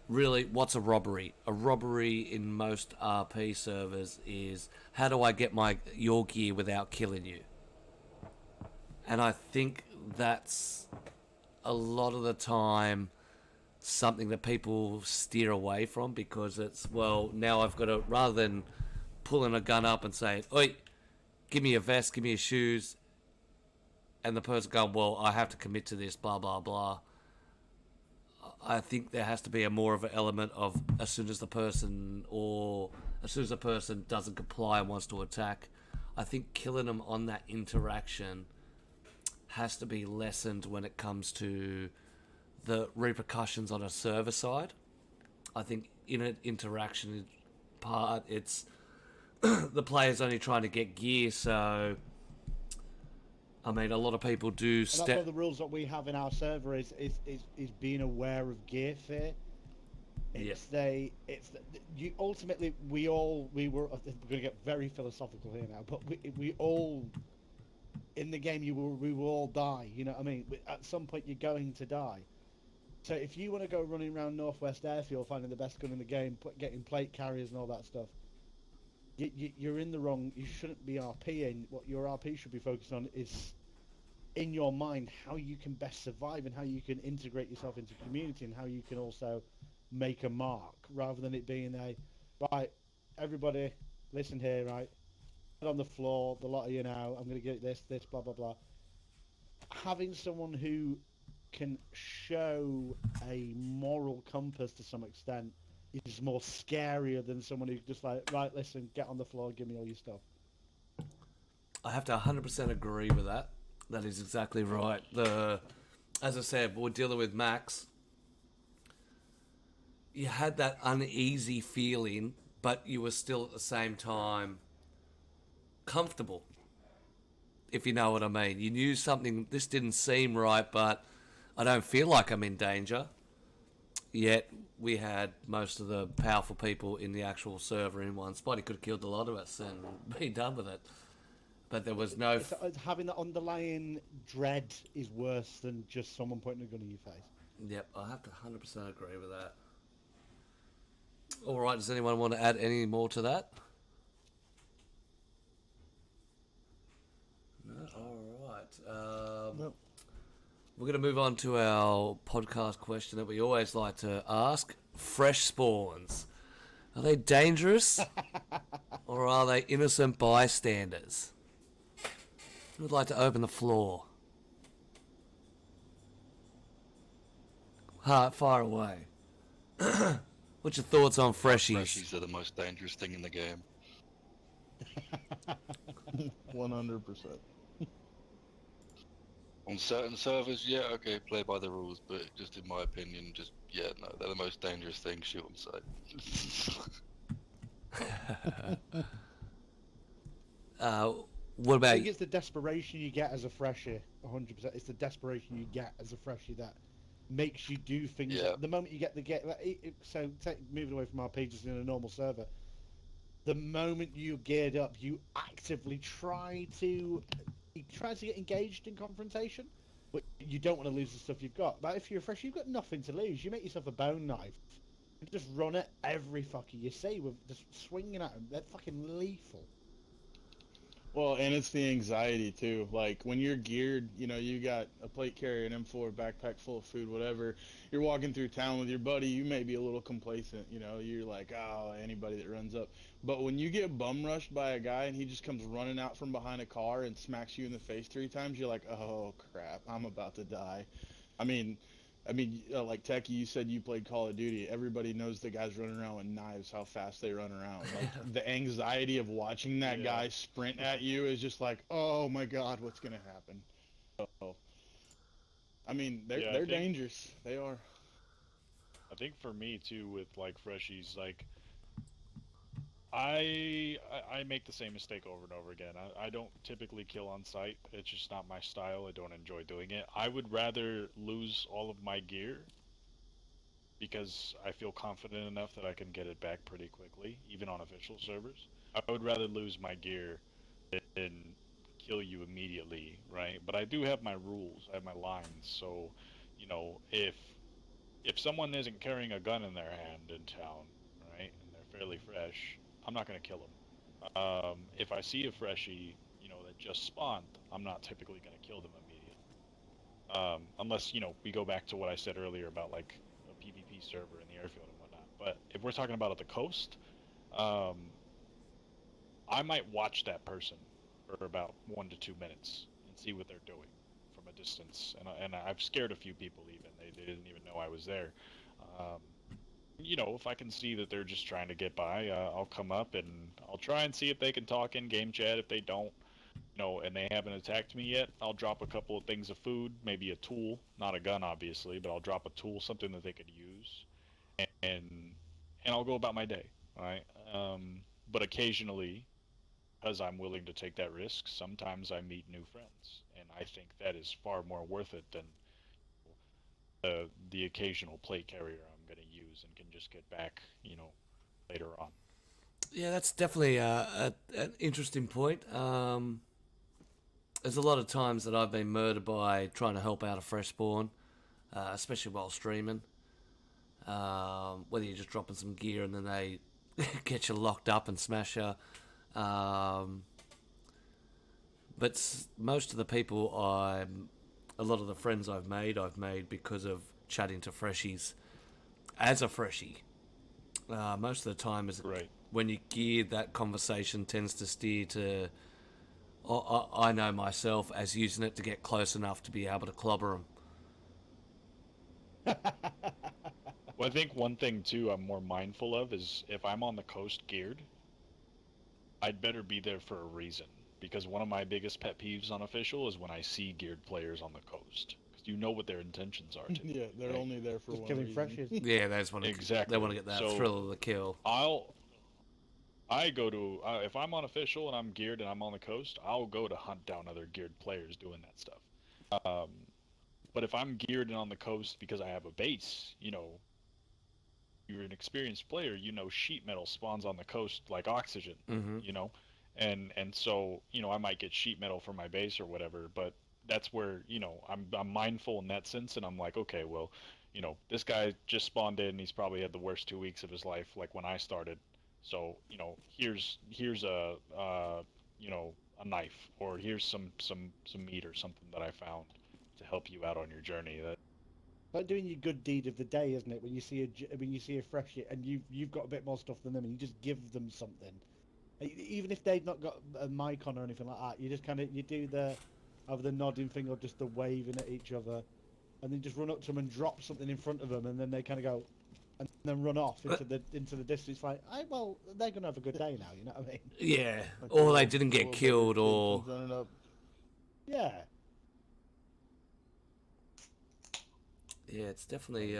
really, what's a robbery? A robbery in most RP servers is, how do I get your gear without killing you? And I think that's a lot of the time something that people steer away from, because it's, well, now I've got to, rather than pulling a gun up and saying, oi, give me a vest, give me your shoes, and the person going, well, I have to commit to this, blah, blah, blah. I think there has to be a more of an element of as soon as the person doesn't comply and wants to attack, I think killing them on that interaction has to be lessened when it comes to the repercussions on a server side. I think in an interaction part, it's the player's only trying to get gear, so I mean, a lot of people do And that's one of the rules that we have in our server is being aware of gear fear. You ultimately we were we're going to get very philosophical here now, but we all in the game we will all die. You know what I mean? At some point you're going to die. So if you want to go running around Northwest Airfield finding the best gun in the game, getting plate carriers and all that stuff, you're in the wrong. You shouldn't be RPing. What your RP should be focused on is, in your mind, how you can best survive and how you can integrate yourself into community and how you can also make a mark, rather than it being right, everybody, listen here, right, on the floor, the lot of you now, I'm going to get this, blah, blah, blah. Having someone who can show a moral compass to some extent is more scarier than someone who just like, right, listen, get on the floor, give me all your stuff. I have to 100% agree with that. That is exactly right. As I said, we're dealing with Max. You had that uneasy feeling, but you were still at the same time comfortable, if you know what I mean. You knew something, this didn't seem right, but I don't feel like I'm in danger. Yet we had most of the powerful people in the actual server in one spot. He could have killed a lot of us and been done with it. But there was no... having that underlying dread is worse than just someone putting a gun in your face. Yep, I have to 100% agree with that. All right. Does anyone want to add any more to that? No. All right. Nope. We're going to move on to our podcast question that we always like to ask. Fresh spawns. Are they dangerous or are they innocent bystanders? Who would like to open the floor? Fire away. What's your thoughts on freshies? Freshies are the most dangerous thing in the game. 100%. On certain servers, yeah, okay, play by the rules, but just in my opinion, no, they're the most dangerous thing, shoot on sight. What I about think it's the desperation you get as a freshie, 100%. It's the desperation you get as a freshie that makes you do things. Yeah. The moment you get moving away from RP just in a normal server, the moment you geared up, you actively try to get engaged in confrontation, but you don't want to lose the stuff you've got. But if you're a fresh, you've got nothing to lose. You make yourself a bone knife and just run at every fucker you see with just swinging at them. They're fucking lethal. Well, and it's the anxiety too. Like when you're geared, you got a plate carrier, an M4, backpack full of food, whatever. You're walking through town with your buddy. You may be a little complacent. You're like, oh, anybody that runs up. But when you get bum rushed by a guy and he just comes running out from behind a car and smacks you in the face 3 times, you're like, oh crap, I'm about to die. I mean, like Techie, you said you played Call of Duty. Everybody knows the guys running around with knives, how fast they run around. Like the anxiety of watching that guy sprint at you is just like, oh my god, what's gonna happen? So, I mean, they're dangerous. They are. I think for me too, with like freshies, like I make the same mistake over and over again. I don't typically kill on sight. It's just not my style. I don't enjoy doing it. I would rather lose all of my gear because I feel confident enough that I can get it back pretty quickly, even on official servers. I would rather lose my gear than kill you immediately, right? But I do have my rules. I have my lines. So, if someone isn't carrying a gun in their hand in town, right, and they're fairly fresh, I'm not going to kill them. If I see a freshie, that just spawned, I'm not typically going to kill them immediately. Unless, we go back to what I said earlier about, like, a PvP server in the airfield and whatnot. But if we're talking about at the coast, I might watch that person for about 1 to 2 minutes and see what they're doing from a distance. And I've scared a few people even. They didn't even know I was there. If I can see that they're just trying to get by, I'll come up and I'll try and see if they can talk in game chat. If they don't, and they haven't attacked me yet, I'll drop a couple of things of food, maybe a tool, not a gun obviously, but I'll drop a tool, something that they could use, and I'll go about my day, all right? But occasionally, because I'm willing to take that risk, sometimes I meet new friends, and I think that is far more worth it than the occasional plate carrier I'm going to use and can just get back, later on. Yeah, that's definitely an interesting point. There's a lot of times that I've been murdered by trying to help out a fresh spawn, especially while streaming. Whether you're just dropping some gear and then they get you locked up and smash you. But most of the people a lot of the friends I've made because of chatting to freshies as a freshie. Most of the time is Right. when you gear, that conversation tends to steer to, I know myself as using it to get close enough to be able to clobber them. Well, I think one thing too I'm more mindful of is if I'm on the coast geared, I'd better be there for a reason. Because one of my biggest pet peeves on official is when I see geared players on the coast. Because you know what their intentions are. Typically, Yeah, they're right? only there for Just one killing reason. freshies. Yeah, they just want to Exactly. They want to get that So, thrill of the kill. I go to if I'm on official and I'm geared and I'm on the coast, I'll go to hunt down other geared players doing that stuff. But if I'm geared and on the coast because I have a base, you're an experienced player, sheet metal spawns on the coast like oxygen, Mm-hmm. and so I might get sheet metal for my base or whatever, but that's where I'm mindful in that sense, and I'm like, okay, well, this guy just spawned in. He's probably had the worst 2 weeks of his life, like when I started. So, here's a knife, or here's some meat or something that I found to help you out on your journey. That Like doing your good deed of the day, isn't it? When you see a freshie and you've got a bit more stuff than them, and you just give them something, even if they've not got a mic on or anything like that. You just you do the either the nodding thing or just the waving at each other, and then just run up to them and drop something in front of them, and then they kind of go, and then run off into the distance. Like, well, they're gonna have a good day now. You know what I mean? Yeah, Like or the they little- didn't the get little killed, beggar kid or comes running up. Yeah. yeah, it's definitely.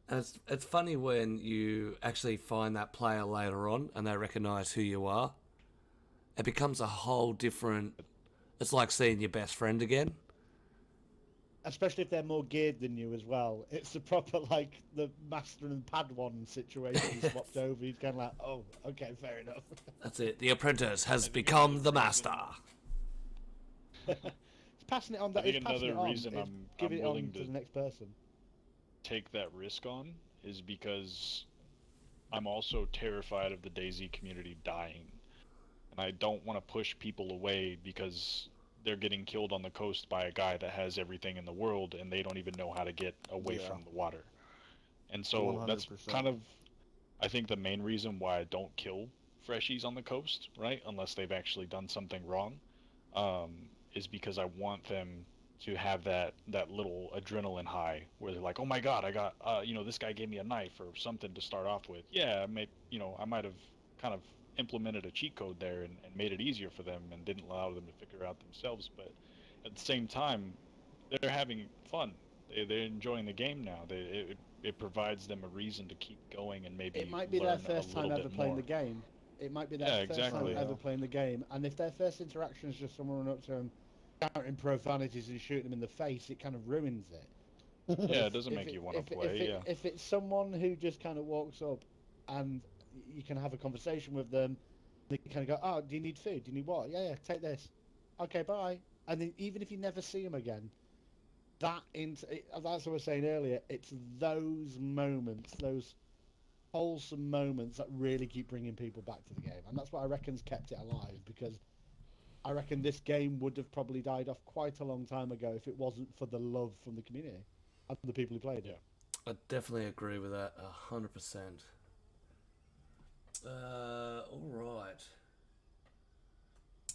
And it's funny when you actually find that player later on and they recognise who you are. It becomes a whole different. It's like seeing your best friend again. Especially if they're more geared than you as well. It's the proper, like, the Master and Padawan situation. He's swapped over. He's kind of like, oh, okay, fair enough. That's it. The apprentice has become the master. It's passing it on. I think It's passing another it on. reason It's I'm giving it willing on to to the next person. take that risk on is because I'm also terrified of the DayZ community dying, and I don't want to push people away because they're getting killed on the coast by a guy that has everything in the world and they don't even know how to get away Yeah. from the water. And so that's 100%. kind of, I think, the main reason why I don't kill freshies on the coast, right? Unless they've actually done something wrong, is because I want them to have that little adrenaline high where they're like, oh my god, I got, this guy gave me a knife or something to start off with. Yeah, I might have kind of implemented a cheat code there and made it easier for them and didn't allow them to figure out themselves. But at the same time, they're having fun. They're enjoying the game now. It provides them a reason to keep going and maybe It might be their learn first a time little ever bit playing more. the game. It might be their Yeah, first time exactly. ever Yeah. playing the game. And if their first interaction is just someone running up to them, shouting profanities and shooting them in the face, it kind of ruins it. But Yeah, it doesn't make you want to play. Yeah. If it's someone who just kind of walks up and you can have a conversation with them, they kind of go, oh, do you need food? Do you need what? Yeah, take this. Okay, bye. And then even if you never see them again, that's what I was saying earlier. It's those moments, those wholesome moments that really keep bringing people back to the game. And that's what I reckon's kept it alive, because I reckon this game would have probably died off quite a long time ago if it wasn't for the love from the community and the people who played it. I definitely agree with that 100%. All right.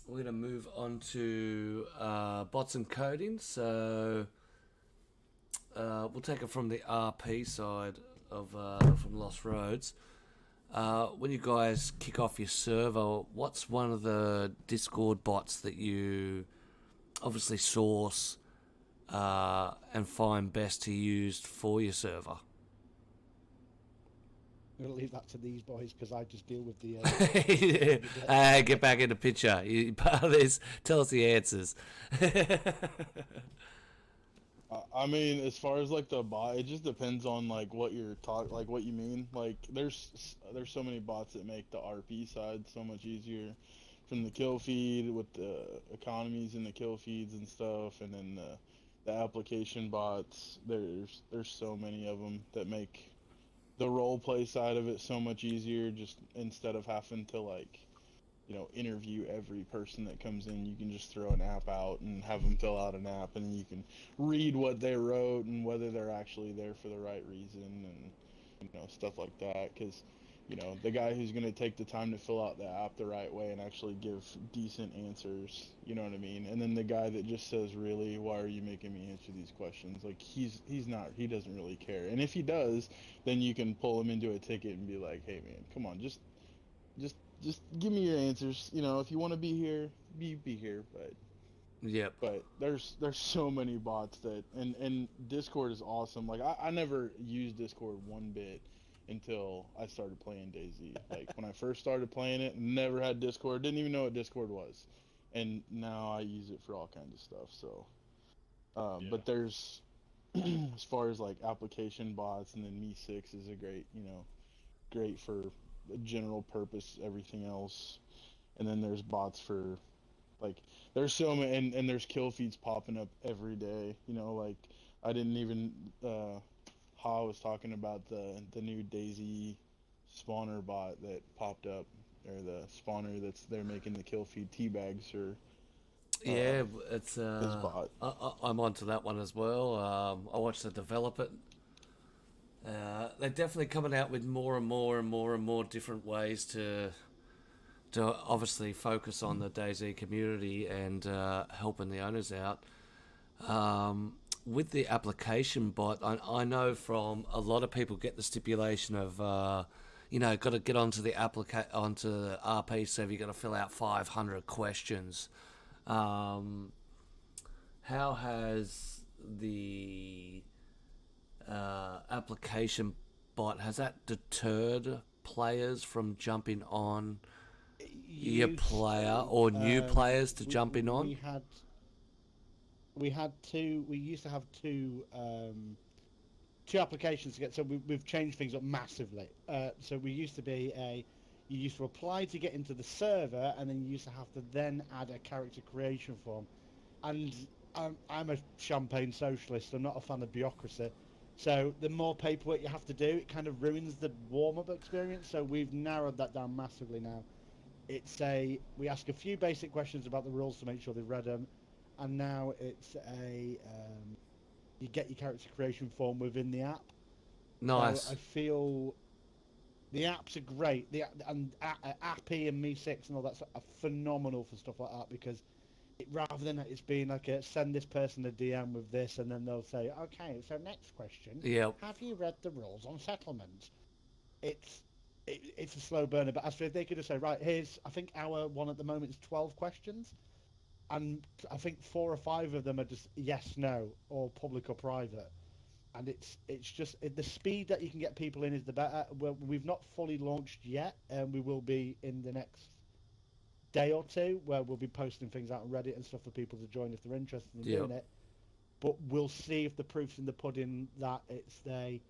We're going to move on to bots and coding. So we'll take it from the RP side of from Lost Roads. When you guys kick off your server, what's one of the Discord bots that you obviously source and find best to use for your server? I'm going to leave that to these boys because I just deal with the... Get back in the picture. You part of this. Tell us the answers. I mean, as far as like the bot, it just depends on like what you're like what you mean. Like there's so many bots that make the RP side so much easier, from the kill feed with the economies in the kill feeds and stuff, and then the application bots. There's so many of them that make the role play side of it so much easier. Just instead of having to like, interview every person that comes in, you can just throw an app out and have them fill out an app, and you can read what they wrote and whether they're actually there for the right reason, and stuff like that. Because the guy who's going to take the time to fill out the app the right way and actually give decent answers, you know what I mean? And then the guy that just says, really, why are you making me answer these questions? Like, he doesn't really care. And if he does, then you can pull him into a ticket and be like, hey man, come on, just give me your answers. If you want to be here, be here. Yep. But there's so many bots that, and Discord is awesome. Like I never used Discord one bit until I started playing DayZ. Like when I first started playing it, never had Discord, didn't even know what Discord was, and now I use it for all kinds of stuff. So, Yeah. but there's as far as like application bots, and then Me6 is a great for general purpose everything else. And then there's bots for like, there's so many, and there's kill feeds popping up every day, like I didn't even Ha was talking about the new Dayz spawner bot that popped up, or the spawner that's they're making the kill feed tea bags, or Yeah, it's his bot. I'm onto that one as well. I watched her develop it. They're definitely coming out with more and more and more and more different ways to obviously focus on the DayZ community and helping the owners out. With the application bot, I know from a lot of people get the stipulation of, got to get onto the onto the RP server. You got to fill out 500 questions. How has the application bot, has that deterred players from jumping on your player or new players to jumping on? We used to have two applications to get, so we've changed things up massively. So we used to be you used to apply to get into the server, and then you used to have to then add a character creation form. And I'm a champagne socialist. I'm not a fan of bureaucracy. So the more paperwork you have to do, it kind of ruins the warm-up experience. So we've narrowed that down massively now. We ask a few basic questions about the rules to make sure they've read them, and now it's you get your character creation form within the app. Nice. So I feel the apps are great. And Appy and Me6 and all that are phenomenal for stuff like that, because rather than it's being like send this person a DM with this, and then they'll say, okay, so next question. Yep. Have you read the rules on settlements? It's a slow burner, but as for if they could just say, right, I think our one at the moment is 12 questions, and I think 4 or 5 of them are just yes, no, or public or private. And it's just the speed that you can get people in is the better. We've not fully launched yet, and we will be in the next day or two, where we'll be posting things out on Reddit and stuff for people to join if they're interested in doing it. But we'll see if the proof's in the pudding that it's a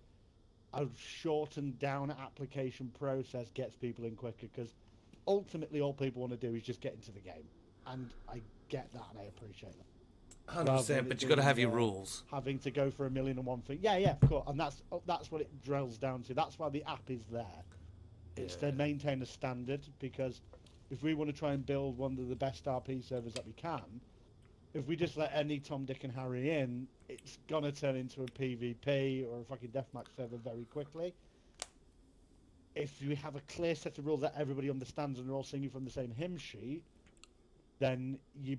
shortened down application process gets people in quicker, because ultimately all people want to do is just get into the game, and I get that and I appreciate that. 100%, but you've got to have your rules. Having to go for 1,000,001 thing. Yeah, of course. And that's what it drills down to. That's why the app is there. It's to maintain a standard, because if we want to try and build one of the best RP servers that we can, if we just let any Tom, Dick and Harry in, it's going to turn into a PvP or a fucking deathmatch server very quickly. If we have a clear set of rules that everybody understands and they're all singing from the same hymn sheet, then you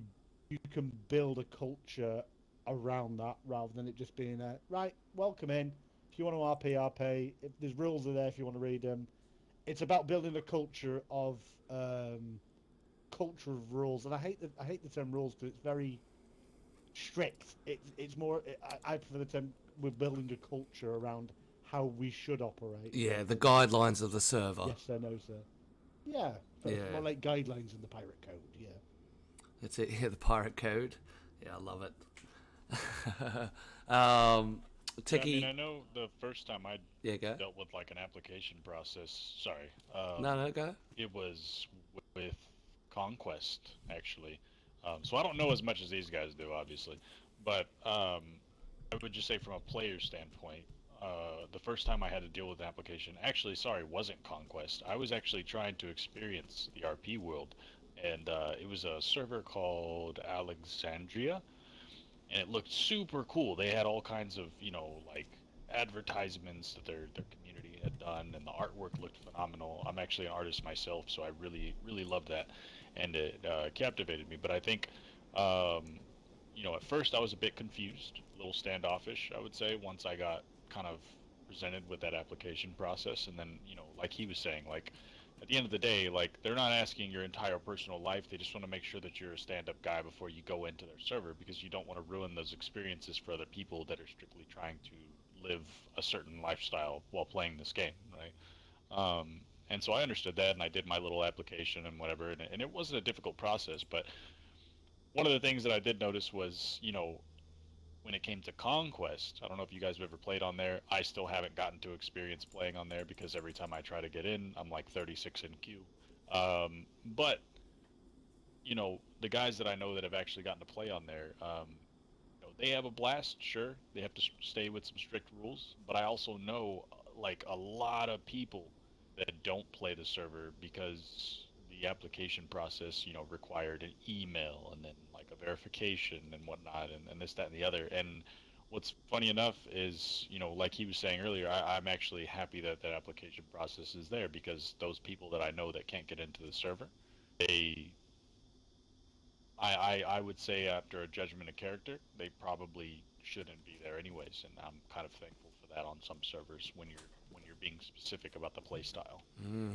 can build a culture around that, rather than it just being right, welcome in. If you want to RP, if there's rules are there if you want to read them. It's about building a culture of rules, and I hate the term rules because it's very strict. It's more, I prefer the term we're building a culture around how we should operate. Yeah, the guidelines of the server. Yes sir, no sir. Yeah, more like guidelines in the pirate code. Yeah. That's it. Yeah, the pirate code. Yeah, I love it. Techie. I know the first time I dealt with like an application process. Sorry. No, go. It was with Conquest actually. So I don't know as much as these guys do, obviously, but I would just say from a player standpoint, the first time I had to deal with an application, wasn't Conquest. I was actually trying to experience the RP world. And it was a server called Alexandria, and it looked super cool. They had all kinds of, like advertisements that their community had done, and the artwork looked phenomenal. I'm actually an artist myself, so I really, really loved that, and it captivated me. But I think, at first I was a bit confused, a little standoffish, I would say, once I got kind of presented with that application process. And then, like he was saying, like, at the end of the day, like, they're not asking your entire personal life. They just want to make sure that you're a stand-up guy before you go into their server, because you don't want to ruin those experiences for other people that are strictly trying to live a certain lifestyle while playing this game, right? And so I understood that, and I did my little application and whatever, and it wasn't a difficult process. But one of the things that I did notice was, when it came to Conquest, I don't know if you guys have ever played on there. I still haven't gotten to experience playing on there, because every time I try to get in, I'm like 36 in queue. But, the guys that I know that have actually gotten to play on there, they have a blast. Sure, they have to stay with some strict rules, but I also know like a lot of people that don't play the server because the application process, required an email and then like a verification and whatnot, and this, that, and the other. And what's funny enough is, like he was saying earlier, I'm actually happy that that application process is there, because those people that I know that can't get into the server, they, I would say after a judgment of character, they probably shouldn't be there anyways, and I'm kind of thankful for that on some servers when you're being specific about the play style.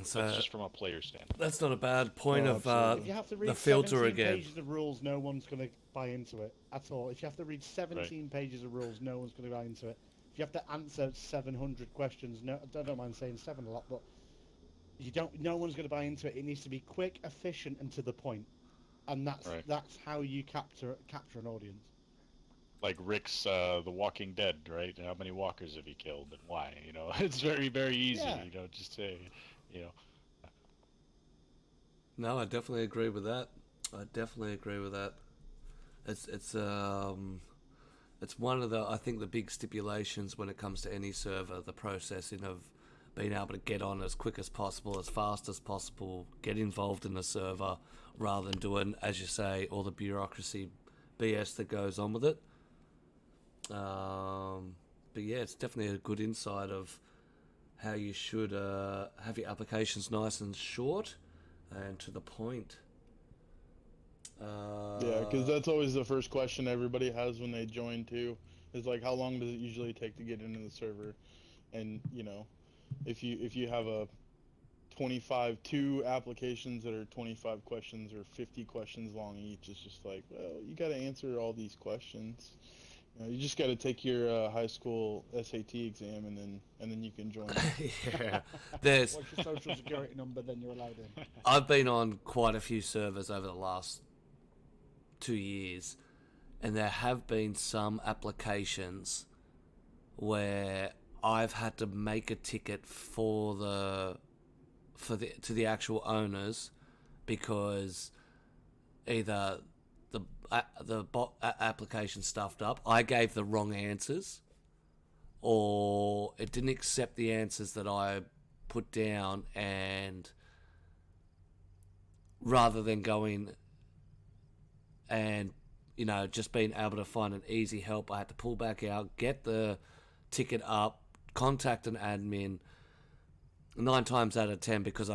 So That's just from a player standpoint. that's not a bad point Oh, of absolutely. If you have to the read filter 17 again. pages of rules, no one's going to buy into it at all. If you have to read 17 pages of rules, no one's going to buy into it. If you have to answer 700 questions, no, I don't mind saying 7 a lot, but no one's going to buy into it. It needs to be quick, efficient, and to the point. And that's how you capture an audience. Like Rick's The Walking Dead, right? How many walkers have he killed and why? It's very, very easy, Yeah. just say, No, I definitely agree with that. It's one of the, I think, the big stipulations when it comes to any server, the processing of being able to get on as quick as possible, as fast as possible, get involved in the server, rather than doing, as you say, all the bureaucracy BS that goes on with it. But yeah, it's definitely a good insight of how you should have your applications nice and short and to the point. Yeah, because that's always the first question everybody has when they join too. Is like, how long does it usually take to get into the server? And if you have a 2 applications that are 25 questions or 50 questions long each, it's just like, well, you got to answer all these questions. You just got to take your high school SAT exam, and then you can join. Yeah, there's. What's your social security number? Then you're allowed in. I've been on quite a few servers over the last 2 years, and there have been some applications where I've had to make a ticket to the actual owners, because either the bot application stuffed up, I gave the wrong answers, or it didn't accept the answers that I put down, and rather than going and just being able to find an easy help, I had to pull back out, get the ticket up, contact an admin. 9 times out of 10, because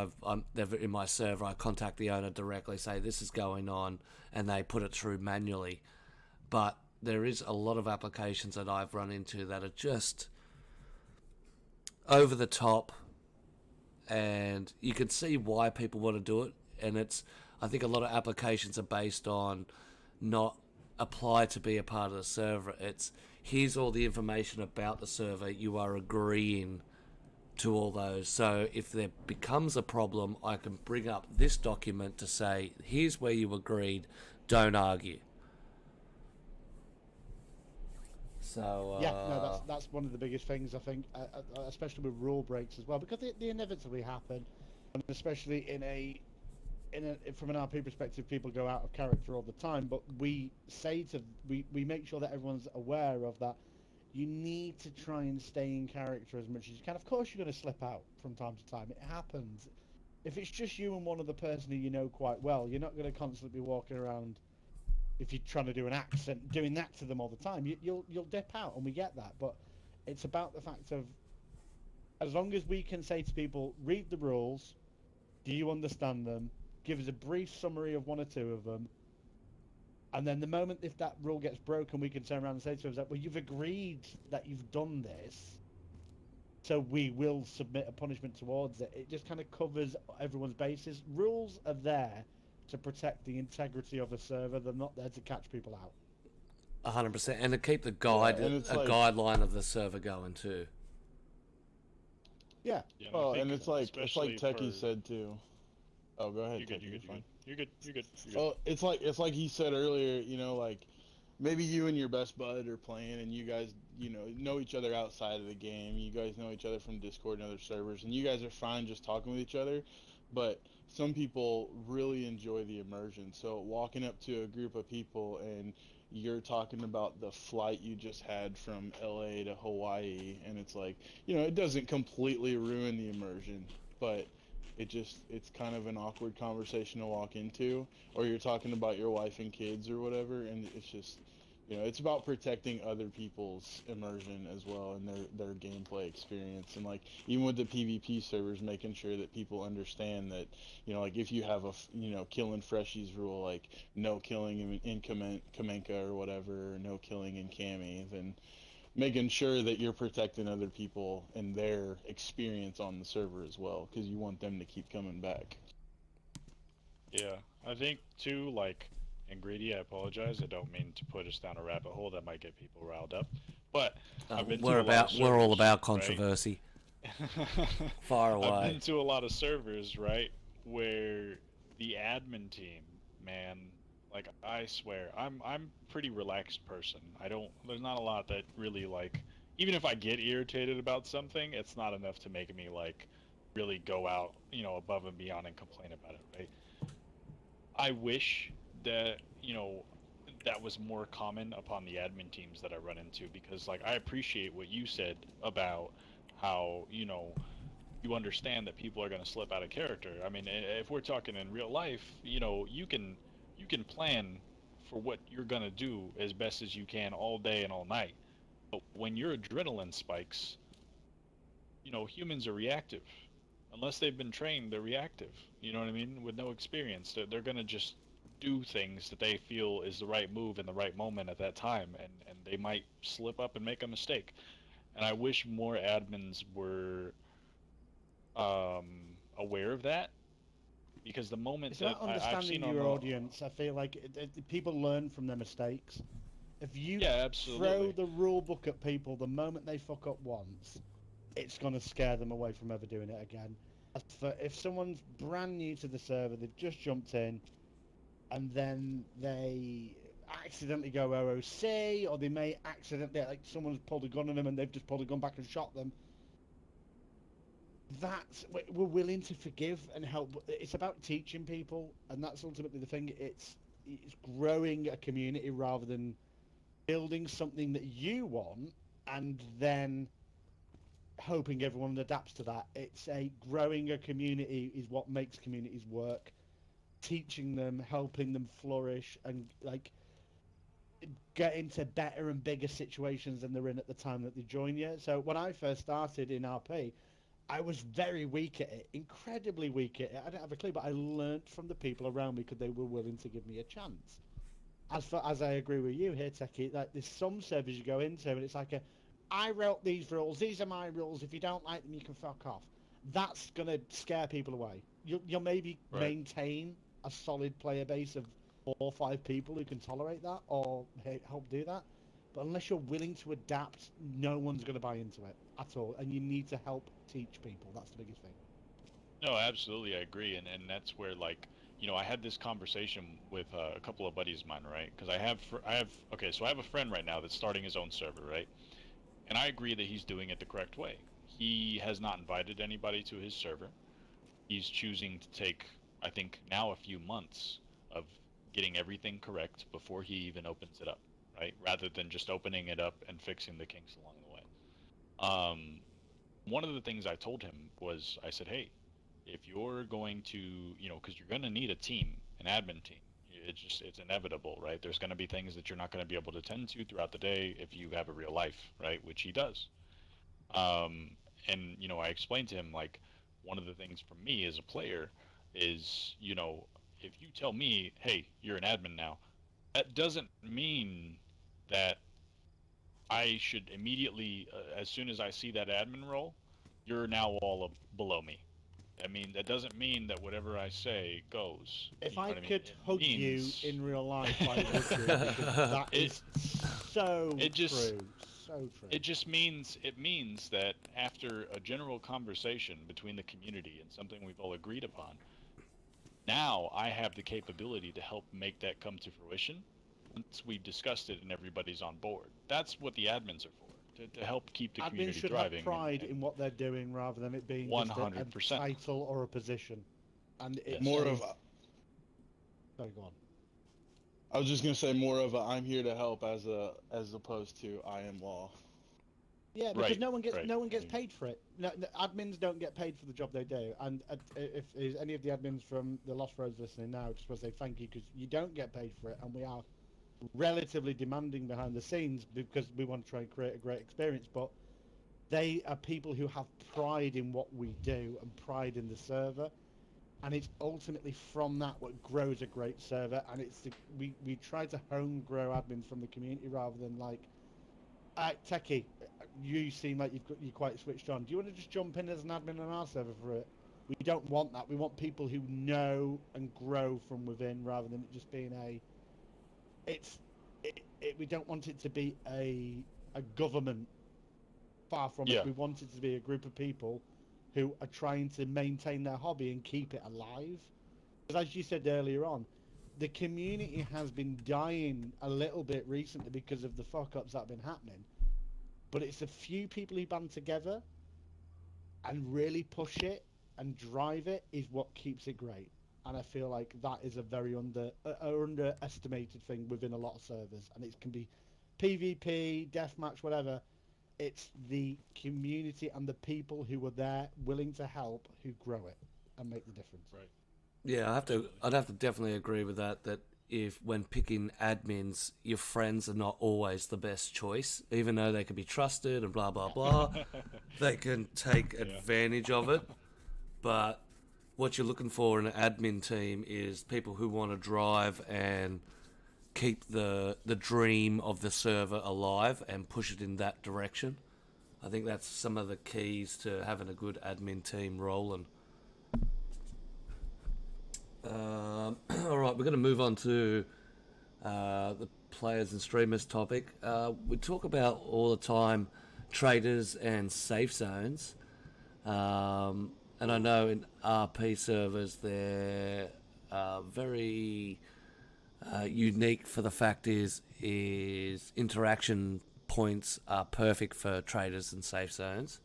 they're in my server, I contact the owner directly, say this is going on, and they put it through manually. But there is a lot of applications that I've run into that are just over the top, and you can see why people want to do it. And I think a lot of applications are based on not apply to be a part of the server. It's, here's all the information about the server, you are agreeing to all those. So if there becomes a problem, I can bring up this document to say, here's where you agreed, don't argue. So Yeah, no, that's one of the biggest things, I think, especially with rule breaks as well, because they inevitably happen, and especially from an RP perspective, people go out of character all the time. But we make sure that everyone's aware of that. You need to try and stay in character as much as you can. Of course, you're going to slip out from time to time. It happens. If it's just you and one other person who you know quite well, you're not going to constantly be walking around. If you're trying to do an accent, doing that to them all the time, you'll dip out, and we get that. But it's about the fact of, as long as we can say to people, read the rules, do you understand them? Give us a brief summary of 1 or 2 of them. And then the moment if that rule gets broken, we can turn around and say to them, well, you've agreed that you've done this, so we will submit a punishment towards it. It just kind of covers everyone's bases. Rules are there to protect the integrity of a server. They're not there to catch people out. 100%, and to keep the guideline of the server going too. Yeah. Yeah, Oh, I think and it's like especially Techie for- said too. Oh, go ahead. You're good. Techie, You're fine. good. You're good. You're good. Oh, it's like he said earlier. Like maybe you and your best bud are playing, and you guys know each other outside of the game. You guys know each other from Discord and other servers, and you guys are fine just talking with each other. But some people really enjoy the immersion. So walking up to a group of people and you're talking about the flight you just had from LA to Hawaii, and it's like, you know, it doesn't completely ruin the immersion, but it's kind of an awkward conversation to walk into, or you're talking about your wife and kids or whatever, and it's just, you know, it's about protecting other people's immersion as well and their gameplay experience. And like, even with the PvP servers, making sure that people understand that, you know, like if you have a you know, killing freshies rule, like no killing in Kamenka or whatever, or no killing in Kami, then making sure that you're protecting other people and their experience on the server as well, because you want them to keep coming back. Yeah, I think too, like, and Greedy, I apologize. I don't mean to put us down a rabbit hole that might get people riled up, but I've been to a lot of we're all servers, about right? controversy. Far I've away. been to a lot of servers, right, where the admin team, man, like I swear, I'm pretty relaxed person. I don't. There's not a lot that really like. Even if I get irritated about something, it's not enough to make me like really go out, you know, above and beyond and complain about it, right? I wish that, you know, that was more common upon the admin teams that I run into, because like I appreciate what you said about how, you know, you understand that people are going to slip out of character. I mean, if we're talking in real life, you know, you can plan for what you're going to do as best as you can all day and all night. But when your adrenaline spikes, you know, humans are reactive. Unless they've been trained, they're reactive. You know what I mean? With no experience, they're going to just do things that they feel is the right move in the right moment at that time, and they might slip up and make a mistake. And I wish more admins were um, aware of that, because the moment It's that about I've understanding seen on your the audience. I feel like people learn from their mistakes. If you yeah, throw absolutely, the rule book at people the moment they fuck up once, it's going to scare them away from ever doing it again. As for if someone's brand new to the server, they've just jumped in, and then they accidentally go OOC, or they may accidentally, like someone's pulled a gun on them and they've just pulled a gun back and shot them. We're willing to forgive and help. It's about teaching people, and that's ultimately the thing. It's growing a community rather than building something that you want and then hoping everyone adapts to that. It's a growing a community is what makes communities work. Teaching them, helping them flourish, and like get into better and bigger situations than they're in at the time that they join you. So when I first started in RP, I was very weak at it, incredibly weak at it. I didn't have a clue, but I learnt from the people around me because they were willing to give me a chance. As I agree with you here, Techie, like there's some servers you go into and it's like I wrote these rules, these are my rules, if you don't like them you can fuck off. That's going to scare people away. You'll maybe right. maintain a solid player base of 4 or 5 people who can tolerate that or help do that. But unless you're willing to adapt, no one's going to buy into it at all. And you need to help teach people. That's the biggest thing. No, absolutely, I agree, and that's where like, you know, I had this conversation with a couple of buddies of mine, right? Because I have a friend right now that's starting his own server, right? And I agree that he's doing it the correct way. He has not invited anybody to his server. He's choosing to take, I think, now a few months of getting everything correct before he even opens it up, right? Rather than just opening it up and fixing the kinks along the way. One of the things I told him was, I said, hey, if you're going to, you know, because you're going to need a team, an admin team. It's inevitable, right? There's going to be things that you're not going to be able to tend to throughout the day if you have a real life, right? Which he does. And, you know, I explained to him, like, one of the things for me as a player is, you know, if you tell me, hey, you're an admin now, that doesn't mean that I should immediately, as soon as I see that admin role, you're now all below me. I mean, that doesn't mean that whatever I say goes. If You know I what I mean? could It hug means... you in real life, I would do, because that is so true. So true. it means that after a general conversation between the community and something we've all agreed upon, now I have the capability to help make that come to fruition once we've discussed it and everybody's on board. That's what the admins are for, to help keep the Admins community should driving. have pride and in what they're doing rather than it being just a 100%. title or a position. And it's More of sorry, go on. I was just gonna say more of a I'm here to help as opposed to I am law. Yeah, because Right, no one gets right. paid for it. No, admins don't get paid for the job they do. And if is any of the admins from the Lost Roads listening now, just want to say thank you, because you don't get paid for it, and we are relatively demanding behind the scenes because we want to try and create a great experience. But they are people who have pride in what we do and pride in the server, and it's ultimately from that what grows a great server. And we try to home grow admins from the community rather than like, Techie, you seem like you're quite switched on. Do you want to just jump in as an admin on our server for it? We don't want that. We want people who know and grow from within rather than it just being we don't want it to be a government. Far from it. Yeah. We want it to be a group of people who are trying to maintain their hobby and keep it alive. Because as you said earlier on, the community has been dying a little bit recently because of the fuck-ups that have been happening. But it's a few people who band together and really push it and drive it is what keeps it great. And I feel like that is a very underestimated thing within a lot of servers. And it can be PvP, deathmatch, whatever. It's the community and the people who are there willing to help who grow it and make the difference. Right. Yeah, I'd have to definitely agree with that. That if when picking admins, your friends are not always the best choice, even though they can be trusted and blah blah blah, they can take advantage of it. But what you're looking for in an admin team is people who want to drive and keep the dream of the server alive and push it in that direction. I think that's some of the keys to having a good admin team rolling. All right, we're going to move on to the players and streamers topic. We talk about all the time traders and safe zones. And I know in RP servers they're very unique for the fact is interaction points are perfect for traders and safe zones.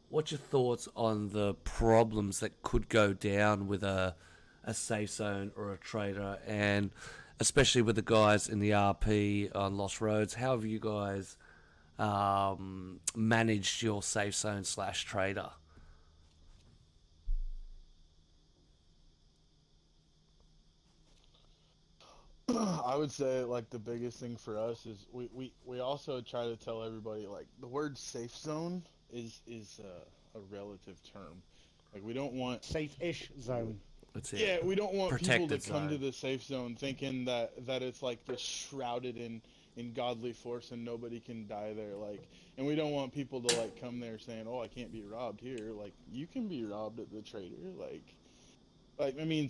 What's your thoughts on the problems that could go down with a safe zone or a trader, and especially with the guys in the RP on Lost Roads? How have you guys managed your safe zone / trader? I would say like the biggest thing for us is we also try to tell everybody like the word safe zone is a relative term. Like we don't want Safe-ish zone. That's it. yeah, we don't want people to Protected come to zone. the safe zone thinking that it's like this shrouded in godly force and nobody can die there. Like, and we don't want people to like come there saying, "Oh, I can't be robbed here." Like, you can be robbed at the trader. Like I mean,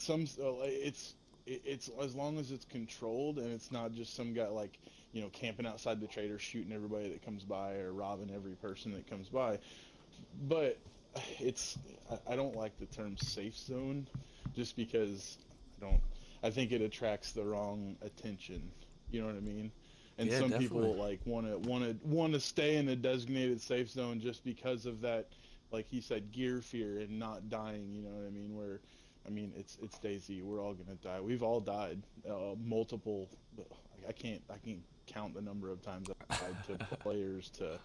it's as long as it's controlled and it's not just some guy like camping outside the trader shooting everybody that comes by or robbing every person that comes by. But it's I don't like the term safe zone just because I think it attracts the wrong attention. You know what I mean? And Yeah, some definitely. people like want to stay in a designated safe zone just because of that, like he said, gear fear and not dying. You know what I mean? Where I mean, it's Dayz. We're all gonna die. We've all died. Multiple. I can't count the number of times I've died to players, to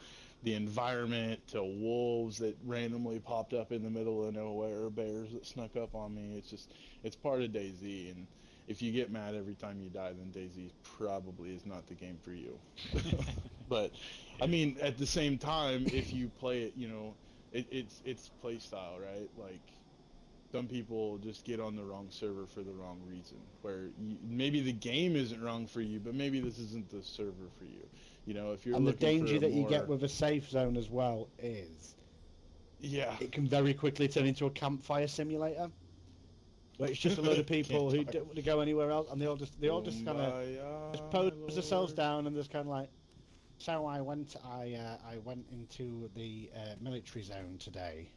the environment, to wolves that randomly popped up in the middle of nowhere, or bears that snuck up on me. It's part of Dayz, and if you get mad every time you die, then Dayz probably is not the game for you. But I mean, at the same time, if you play it, it's play style, right? Like some people just get on the wrong server for the wrong reason. Where maybe the game isn't wrong for you, but maybe this isn't the server for you. If you're And the looking for danger a that you more get with a safe zone as well is yeah, it can very quickly turn into a campfire simulator, where it's just a load of people who don't want to go anywhere else, and they all just kind of just pose themselves down and just kind of like, so I went into the military zone today.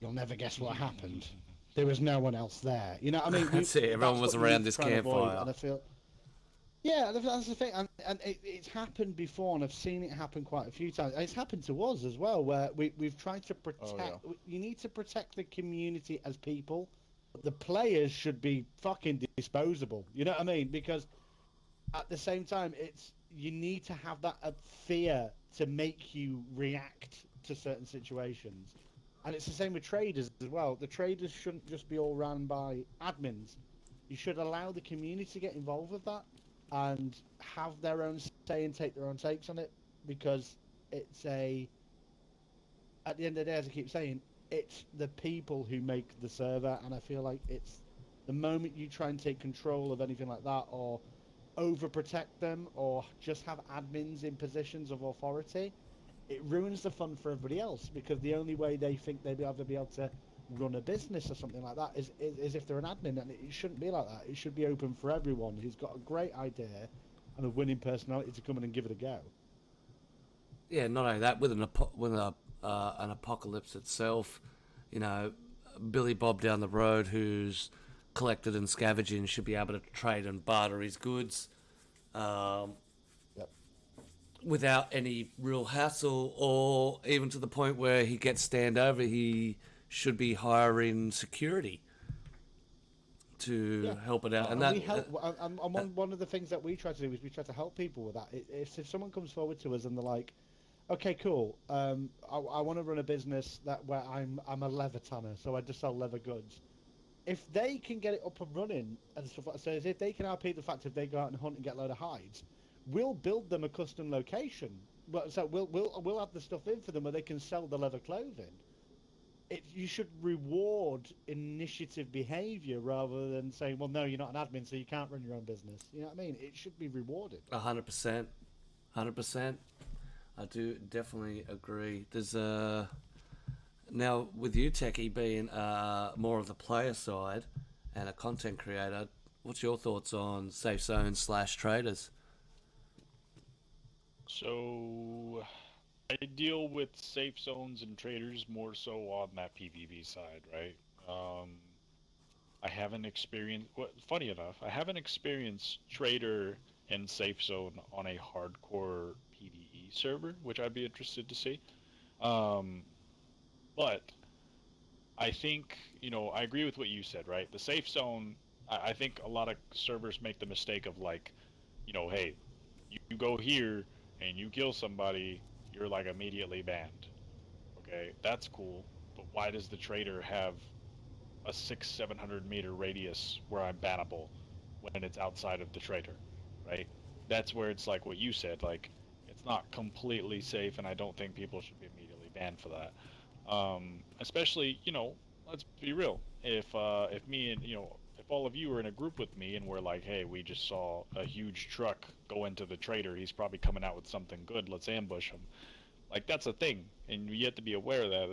You'll never guess what happened. There was no one else there. You know what I mean? That's it. Everyone That's was what we around this try and avoid, campfire. and I feel. Yeah, that's the thing, and it's happened before, and I've seen it happen quite a few times. And it's happened to us as well, where we've tried to protect. Oh, yeah. You need to protect the community as people, The players should be fucking disposable. You know what I mean? Because at the same time, you need to have that fear to make you react to certain situations. And it's the same with traders as well. The traders shouldn't just be all run by admins. You should allow the community to get involved with that and have their own say and take their own takes on it, because it's at the end of the day, as I keep saying, it's the people who make the server, and I feel like it's the moment you try and take control of anything like that, or overprotect them, or just have admins in positions of authority, it ruins the fun for everybody else, because the only way they think they'll be able to run a business or something like that is if they're an admin, and it shouldn't be like that. It should be open for everyone who's got a great idea and a winning personality to come in and give it a go. Yeah, not only that, with an apocalypse itself, you know, Billy Bob down the road who's collected and scavenging should be able to trade and barter his goods Yep. without any real hassle, or even to the point where he gets stand over. He should be hiring security to help it out, and we help. And one of the things that we try to do is we try to help people with that. If someone comes forward to us and they're like, "Okay, cool. I want to run a business where I'm a leather tanner, so I just sell leather goods." If they can get it up and running and stuff like that, so if they can RP the fact if they go out and hunt and get a load of hides, we'll build them a custom location. So we'll have the stuff in for them where they can sell the leather clothing. You should reward initiative behavior rather than saying, well, no, you're not an admin, so you can't run your own business. You know what I mean? It should be rewarded. 100%. 100%. I do definitely agree. There's now with you, Techie, being more of the player side and a content creator, what's your thoughts on safe zones / traders? So I deal with safe zones and traders more so on that PvP side, right? I haven't experienced. Funny enough, I haven't experienced trader and safe zone on a hardcore PvE server, which I'd be interested to see. But I think, I agree with what you said, right? The safe zone, I think a lot of servers make the mistake of like, hey, you go here and you kill somebody, you're like immediately banned. Okay, that's cool, but why does the trader have a 600-700 meter radius where I'm bannable when it's outside of the trader, right? That's where it's like what you said, like it's not completely safe, and I don't think people should be immediately banned for that. Especially, let's be real. If me and if all of you are in a group with me and we're like, hey, we just saw a huge truck go into the trader, he's probably coming out with something good, let's ambush him. Like that's a thing, and you have to be aware of that.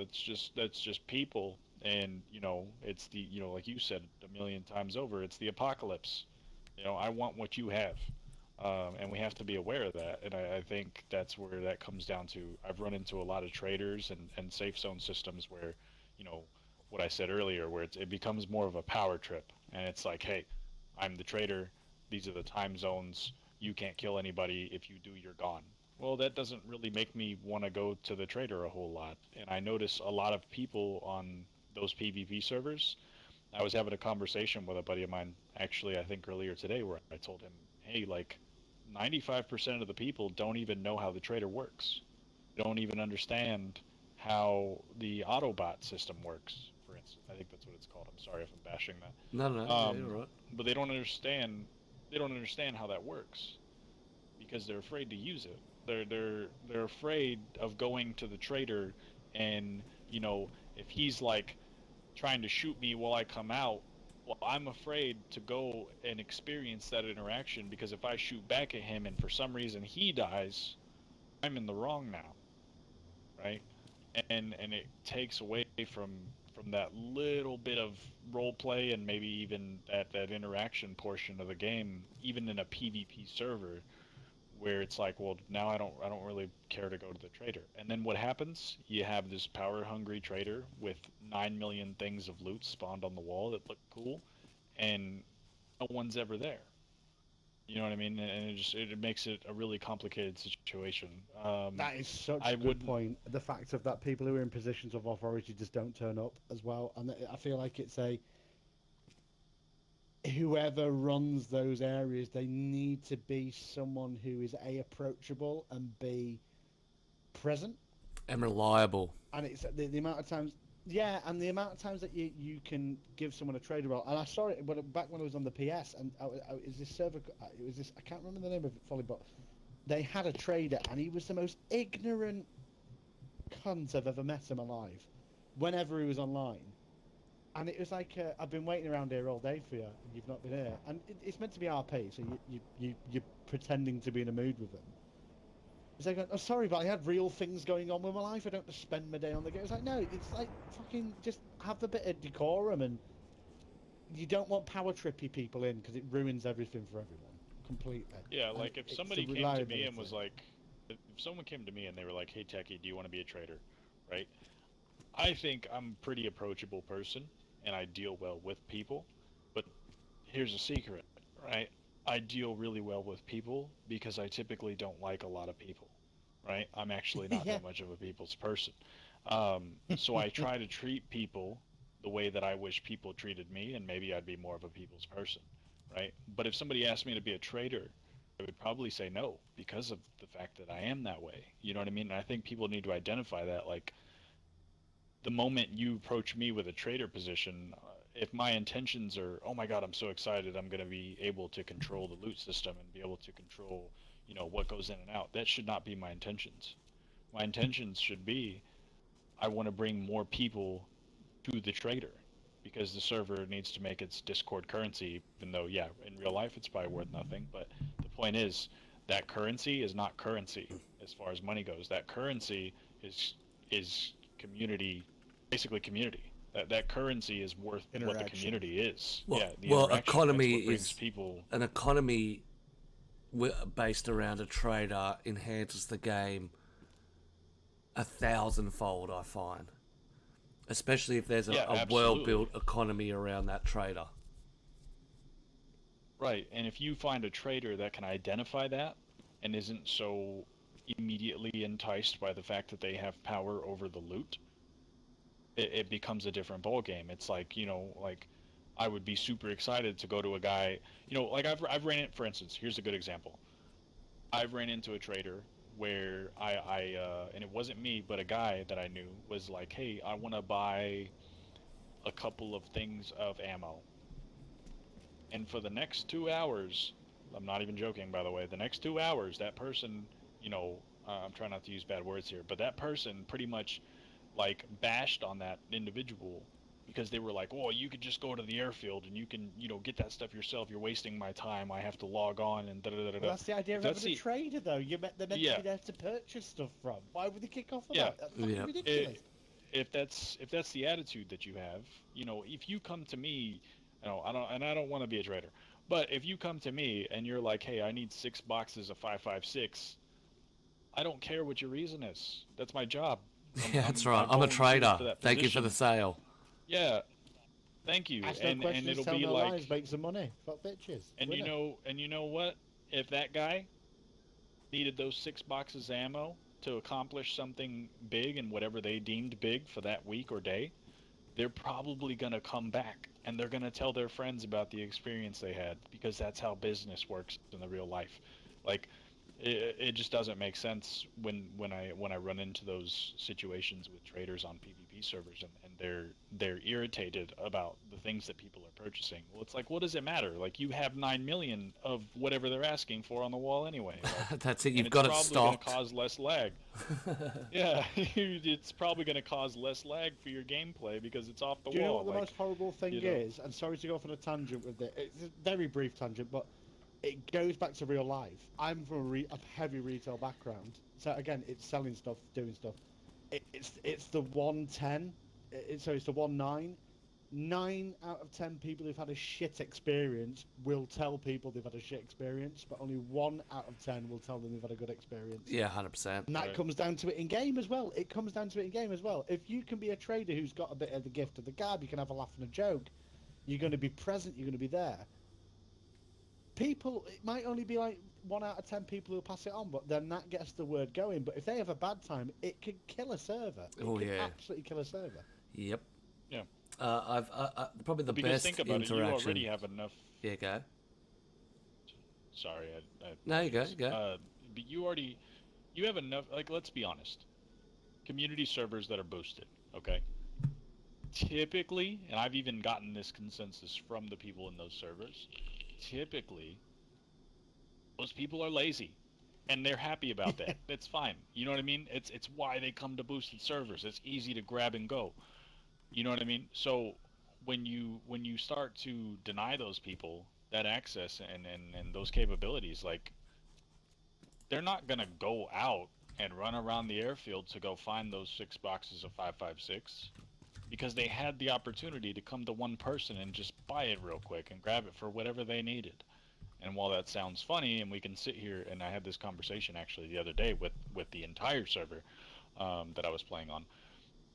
That's just people, and it's the like you said a million times over, it's the apocalypse. I want what you have. And we have to be aware of that. And I think that's where that comes down to. I've run into a lot of traders and safe zone systems where, what I said earlier, where it becomes more of a power trip. And it's like, hey, I'm the trader. These are the time zones. You can't kill anybody. If you do, you're gone. Well, that doesn't really make me want to go to the trader a whole lot. And I notice a lot of people on those PvP servers. I was having a conversation with a buddy of mine, actually, I think earlier today, where I told him, hey, like, 95% of the people don't even know how the trader works. They don't even understand how the Autobot system works, for instance. I think that's what it's called. I'm sorry if I'm bashing that. No, yeah, you're right. But they don't understand how that works because they're afraid to use it. They're afraid of going to the trader and, if he's like trying to shoot me while I come out, well, I'm afraid to go and experience that interaction because if I shoot back at him and for some reason he dies, I'm in the wrong now, right? And it takes away from that little bit of role play and maybe even that interaction portion of the game, even in a PvP server, where it's like, well, now I don't really care to go to the trader. And then what happens? You have this power hungry trader with 9 million things of loot spawned on the wall that look cool, and no one's ever there. You know what I mean? And it makes it a really complicated situation. That is such a good point. The fact of that people who are in positions of authority just don't turn up as well, and I feel like it's whoever runs those areas, they need to be someone who is A, approachable, and B, present. And reliable. And it's the amount of times, yeah, and the amount of times that you can give someone a trader role. And I saw it back when I was on the PS, and it was this server, it was this, I can't remember the name of it fully, but they had a trader, and he was the most ignorant cunt I've ever met in my life, whenever he was online. And it was like, I've been waiting around here all day for you, and you've not been here. And it's meant to be RP, so you're pretending to be in a mood with them. It's like, oh, sorry, but I had real things going on with my life. I don't just spend my day on the game. It's like, no, it's like, fucking just have a bit of decorum, and you don't want power trippy people in, because it ruins everything for everyone, completely. Yeah, And like if somebody came to me and was like, if someone came to me and they were like, hey, Techie, do you want to be a trader, right? I think I'm a pretty approachable person, and I deal well with people, but here's a secret, right? I deal really well with people because I typically don't like a lot of people, right? I'm actually not that much of a people's person. So I try to treat people the way that I wish people treated me, and maybe I'd be more of a people's person, right? But if somebody asked me to be a trader, I would probably say no because of the fact that I am that way. You know what I mean? And I think people need to identify that, like, the moment you approach me with a trader position, if my intentions are, oh my god, I'm so excited, I'm going to be able to control the loot system and be able to control, you know, what goes in and out, that should not be my intentions. My intentions should be, I want to bring more people to the trader, because the server needs to make its Discord currency, even though, yeah, in real life it's probably worth nothing, but the point is, that currency is not currency as far as money goes. That currency is community, basically community. That currency is worth what the community is. Well, yeah, the well, interaction, economy that's what brings is people. An economy based around a trader enhances the game 1,000-fold, I find, especially if there's a well-built economy around that trader. Right, and if you find a trader that can identify that and isn't so immediately enticed by the fact that they have power over the loot, it becomes a different ball game. It's like, you know, like, I would be super excited to go to a guy, you know, like I've ran it, for instance, here's a good example. I've ran into a trader where and it wasn't me, but a guy that I knew was like, hey, I want to buy a couple of things of ammo. And for the next 2 hours, I'm not even joking, by the way, the next 2 hours, that person, you know, I'm trying not to use bad words here, but that person pretty much, like, bashed on that individual because they were like, oh, you could just go to the airfield and you can, you know, get that stuff yourself. You're wasting my time. I have to log on and da-da-da-da. Well, that's the idea of having a trader, though. They're meant to be there to purchase stuff from. Why would they kick off on that? That's fucking ridiculous. If that's the attitude that you have, you know, if you come to me, you know, I don't want to be a trader, but if you come to me and you're like, hey, I need 6 boxes of 5.56, I don't care what your reason is. That's my job. That's right. I'm a trader. Thank you for the sale. Yeah, thank you. Ask no questions, and it'll tell be no like, lies, make some money. Fuck bitches. And you know what? If that guy needed those 6 boxes of ammo to accomplish something big and whatever they deemed big for that week or day, they're probably gonna come back and they're gonna tell their friends about the experience they had, because that's how business works in the real life. Like, it just doesn't make sense when I run into those situations with traders on PvP servers and they're irritated about the things that people are purchasing. Well, it's like, what does it matter? Like, you have 9 million of whatever they're asking for on the wall anyway. Like, that's it. You've got it stocked. It's probably going to cause less lag. Yeah, it's probably going to cause less lag for your gameplay because it's off the wall. Do you know what the most horrible thing is? And sorry to go off on a tangent with it. It's a very brief tangent, but it goes back to real life. I'm from a heavy retail background, so again, it's selling stuff, doing stuff. It's the 110. So it's the 19. 9 out of 10 people who've had a shit experience will tell people they've had a shit experience, but only 1 out of 10 will tell them they've had a good experience. Yeah, 100%. And that comes down to it in game as well. It comes down to it in game as well. If you can be a trader who's got a bit of the gift of the gab, you can have a laugh and a joke. You're going to be present. You're going to be there. People, it might only be like 1 out of 10 people who'll pass it on, but then that gets the word going. But if they have a bad time, it could kill a server. It could absolutely kill a server. Yep. Yeah. I've probably the Because best think about it, interaction. you already have enough. Yeah, go. Sorry, No, you go. You go. But you have enough. Like, let's be honest. Community servers that are boosted, okay? Typically, and I've even gotten this consensus from the people in those servers. Typically, those people are lazy, and they're happy about that. That's fine. You know what I mean? It's why they come to boosted servers. It's easy to grab and go. You know what I mean? So when you start to deny those people that access and those capabilities, like, they're not gonna go out and run around the airfield to go find those 6 boxes of 5.56 because they had the opportunity to come to one person and just buy it real quick and grab it for whatever they needed. And while that sounds funny, and we can sit here, and I had this conversation actually the other day with the entire server that I was playing on.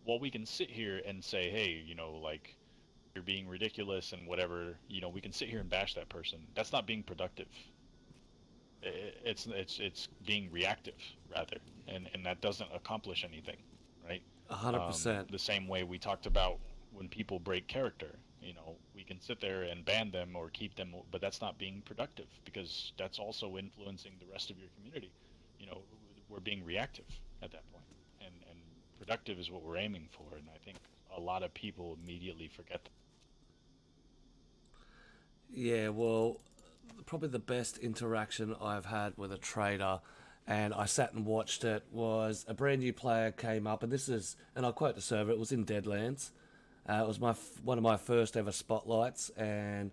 Well, we can sit here and say, hey, like, you're being ridiculous and whatever, we can sit here and bash that person. That's not being productive. It's being reactive rather, and that doesn't accomplish anything, right? 100%. The same way we talked about when people break character, we can sit there and ban them or keep them, but that's not being productive because that's also influencing the rest of your community. We're being reactive at that point, and productive is what we're aiming for, and I think a lot of people immediately forget that. Yeah, well, probably the best interaction I've had with a trader, and I sat and watched it, was a brand new player came up, and I quote the server, it was in Deadlands. It was one of my first ever spotlights, and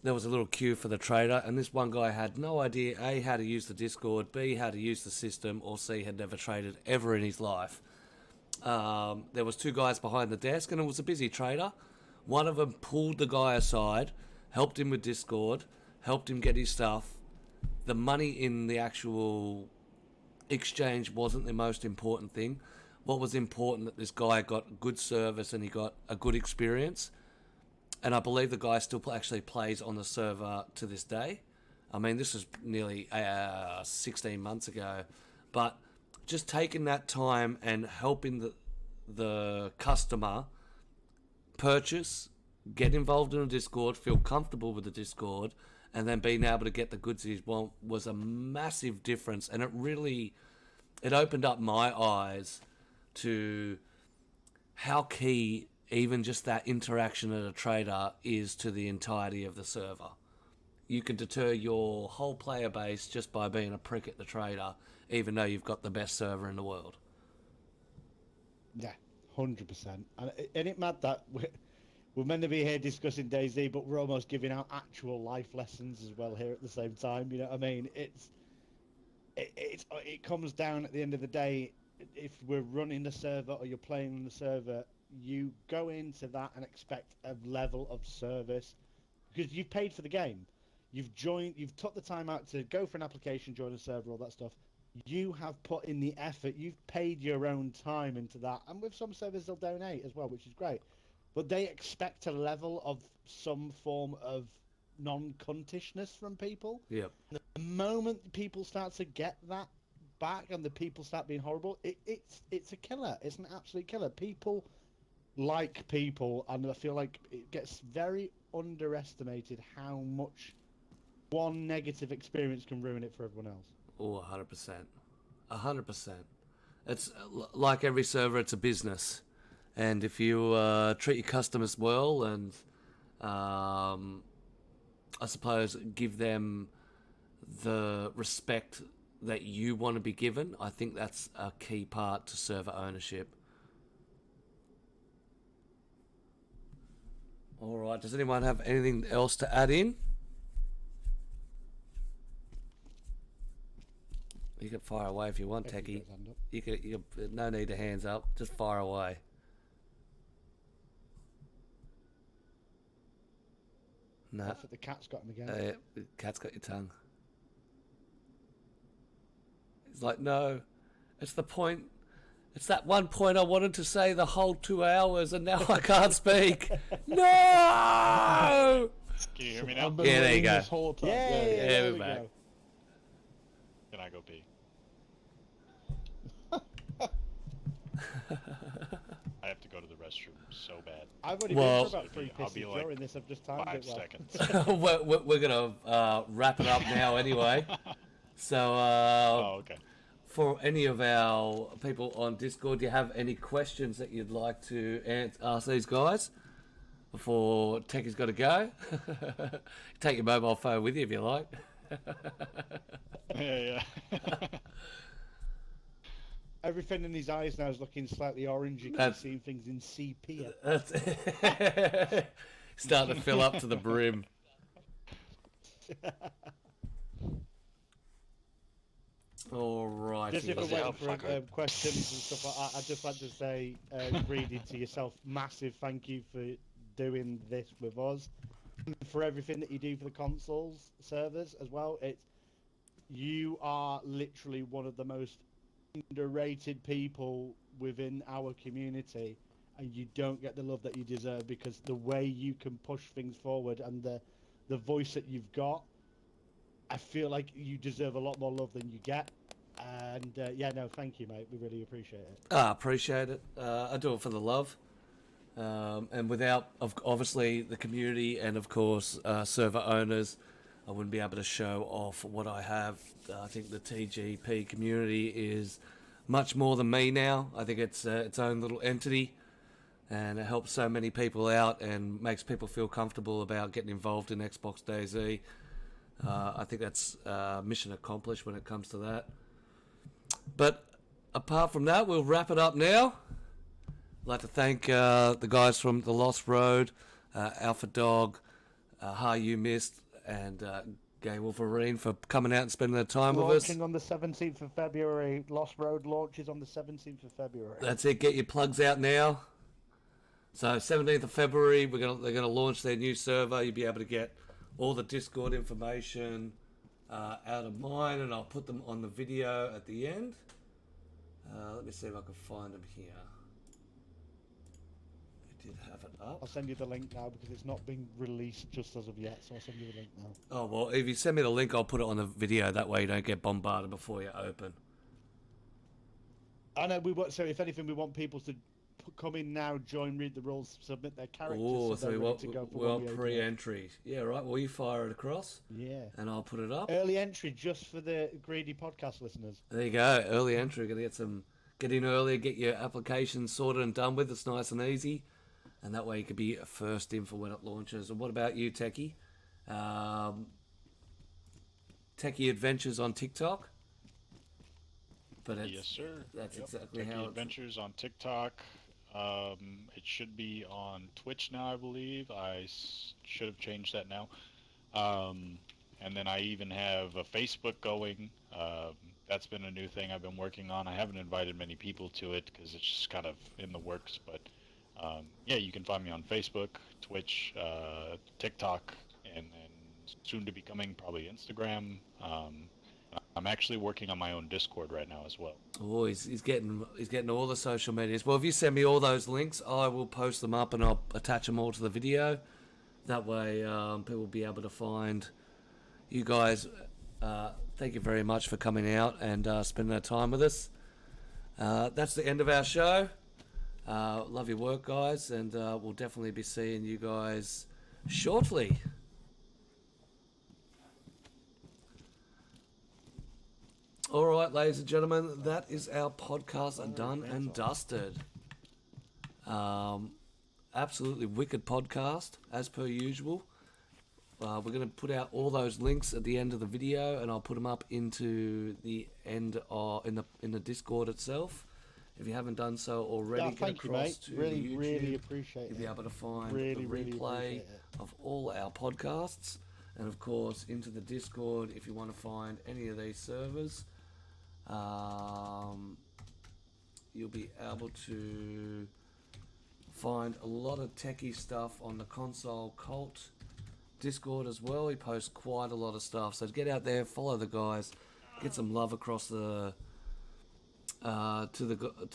there was a little queue for the trader, and this one guy had no idea, A, how to use the Discord, B, how to use the system, or C, had never traded ever in his life. There was 2 guys behind the desk, and it was a busy trader. One of them pulled the guy aside, helped him with Discord, helped him get his stuff. The money in the actual exchange wasn't the most important thing. What was important, that this guy got good service and he got a good experience. And I believe the guy still actually plays on the server to this day. I mean, this is nearly 16 months ago. But just taking that time and helping the customer purchase, get involved in a Discord, feel comfortable with the Discord, and then being able to get the goods he want was a massive difference. And it opened up my eyes to how key even just that interaction at a trader is to the entirety of the server. You can deter your whole player base just by being a prick at the trader, even though you've got the best server in the world. Yeah, 100%. And it mad that we're meant to be here discussing Dayz, but we're almost giving out actual life lessons as well here at the same time. You know what I mean? It comes down at the end of the day, if we're running the server or you're playing on the server, you go into that and expect a level of service because you've paid for the game. You've took the time out to go for an application, join a server, all that stuff. You have put in the effort. You've paid your own time into that. And with some servers, they'll donate as well, which is great. But they expect a level of some form of non-cuntishness from people. Yep. The moment people start to get that back and the people start being horrible, it's a killer. It's an absolute killer. People like people, and I feel like it gets very underestimated how much one negative experience can ruin it for everyone else. Oh, 100%. 100%. It's like every server, it's a business. And if you treat your customers well and, I suppose, give them the respect that you want to be given, I think that's a key part to server ownership. All right, does anyone have anything else to add in? You can fire away if you want, Techie. You can, no need to hands up, just fire away. No. I think the cat's got him again. The cat's got your tongue. He's like, no, it's the point. It's that one point I wanted to say the whole 2 hours, and now I can't speak. No! Can you hear me now? Yeah, there you go. This whole time. Yeah, there we go. go. Can I go pee? I have to go to the restroom so bad. I've only Well- been for about 3 I'll pisses be like during this. I've just timed 5 it well. seconds. we're gonna wrap it up now anyway. So Oh, okay. for any of our people on Discord, do you have any questions that you'd like to ask these guys before Techie's got to go? Take your mobile phone with you if you like. Yeah. Everything in his eyes now is looking slightly orangey because That's- he's seeing things in sepia. That's starting to fill up to the brim. All right. Just if we're Does it waiting help, for fucker? questions and stuff like that, I'd just like to say, Greedy, to yourself, massive thank you for doing this with us, and for everything that you do for the consoles servers as well. You are literally one of the most underrated people within our community, and you don't get the love that you deserve, because the way you can push things forward and the voice that you've got, I feel like you deserve a lot more love than you get. And yeah, no, thank you, mate. We really appreciate it. I appreciate it. I do it for the love. And without, obviously, the community and, of course, server owners, I wouldn't be able to show off what I have. I think the TGP community is much more than me now. I think it's its own little entity, and it helps so many people out and makes people feel comfortable about getting involved in Xbox Dayz. I think that's mission accomplished when it comes to that. But apart from that, we'll wrap it up now. I'd like to thank the guys from The Lost Road, Alpha Dog, HaYuuMissed, and GayWolverine for coming out and spending their time with us. Launching on the 17th of February. Lost Road launches on the 17th of February. That's it. Get your plugs out now. So 17th of February, they're gonna launch their new server. You'll be able to get all the Discord information out of mine, and I'll put them on the video at the end. Let me see if I can find them here. I did have it up. I'll send you the link now because it's not been released just as of yet, so I'll send you the link now. Oh, well, if you send me the link, I'll put it on the video. That way you don't get bombarded before you open. I know so if anything, we want people to come in now, join, read the rules, submit their characters, Oh, so they're we ready want, to go for we when want we open it. pre-entry. Yeah, right. Well, you fire it across, Yeah. and I'll put it up. Early entry just for the Greedy podcast listeners. There you go. Early entry. Gonna get in earlier, get your application sorted and done with. It's nice and easy, and that way you could be first in for when it launches. And what about you, Techie? TechyAdventureZ on TikTok. But it's, Yes, sir. That's Yep. exactly Techie how Adventures on TikTok. It should be on Twitch now, I believe. I should have changed that now. And then I even have a Facebook going. That's been a new thing I've been working on. I haven't invited many people to it because it's just kind of in the works. But yeah, you can find me on Facebook, Twitch, TikTok, and then soon to be coming probably Instagram. I'm actually working on my own Discord right now as well. Oh, he's getting all the social medias. Well, if you send me all those links, I will post them up and I'll attach them all to the video. That way, people will be able to find you guys. Thank you very much for coming out and spending their time with us. That's the end of our show. Love your work, guys, and we'll definitely be seeing you guys shortly. All right, ladies and gentlemen, that is our podcast done and dusted. Absolutely wicked podcast, as per usual. We're going to put out all those links at the end of the video, and I'll put them up into the end in the Discord itself. If you haven't done so already, get thank you, across mate. to Really, YouTube. really appreciate You'll it. be able to find Really, the really replay appreciate it. of all our podcasts, and of course into the Discord if you want to find any of these servers. You'll be able to find a lot of techie stuff on the Console Cult Discord as well. He posts quite a lot of stuff, so get out there, follow the guys, get some love across the to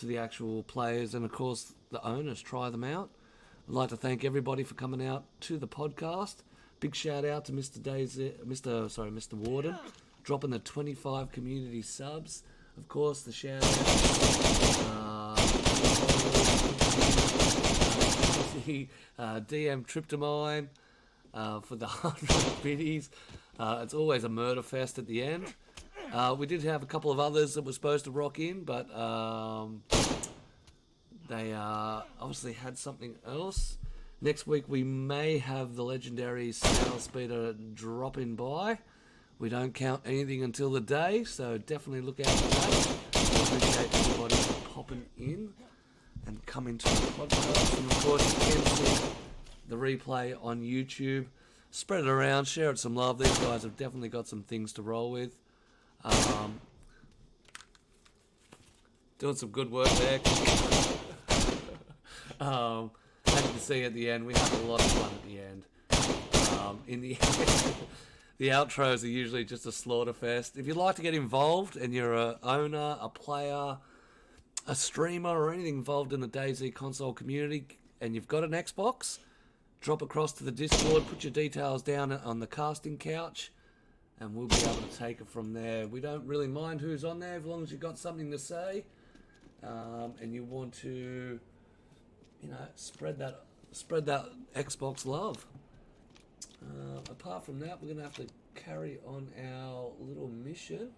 the actual players, and of course the owners. Try them out. I'd like to thank everybody for coming out to the podcast. Big shout out to Mr. Dayz, Mr. Warden, dropping the 25 community subs. Of course, the shout out DM Tryptamine for the 100 biddies. It's always a murder fest at the end. We did have a couple of others that were supposed to rock in, but they obviously had something else. Next week we may have the legendary Snail Speeder dropping by. We don't count anything until the day, so definitely look out for that. I appreciate everybody popping in and coming to the podcast. And of course, you can see the replay on YouTube. Spread it around, share it some love. These guys have definitely got some things to roll with. Doing some good work there. As you can see at the end, we have a lot of fun at the end. In the end, the outros are usually just a slaughter fest. If you'd like to get involved and you're a owner, a player, a streamer, or anything involved in the Dayz console community, and you've got an Xbox, drop across to the Discord, put your details down on the casting couch, and we'll be able to take it from there. We don't really mind who's on there as long as you've got something to say, and you want to, spread that Xbox love. Apart from that, we're going to have to carry on our little mission.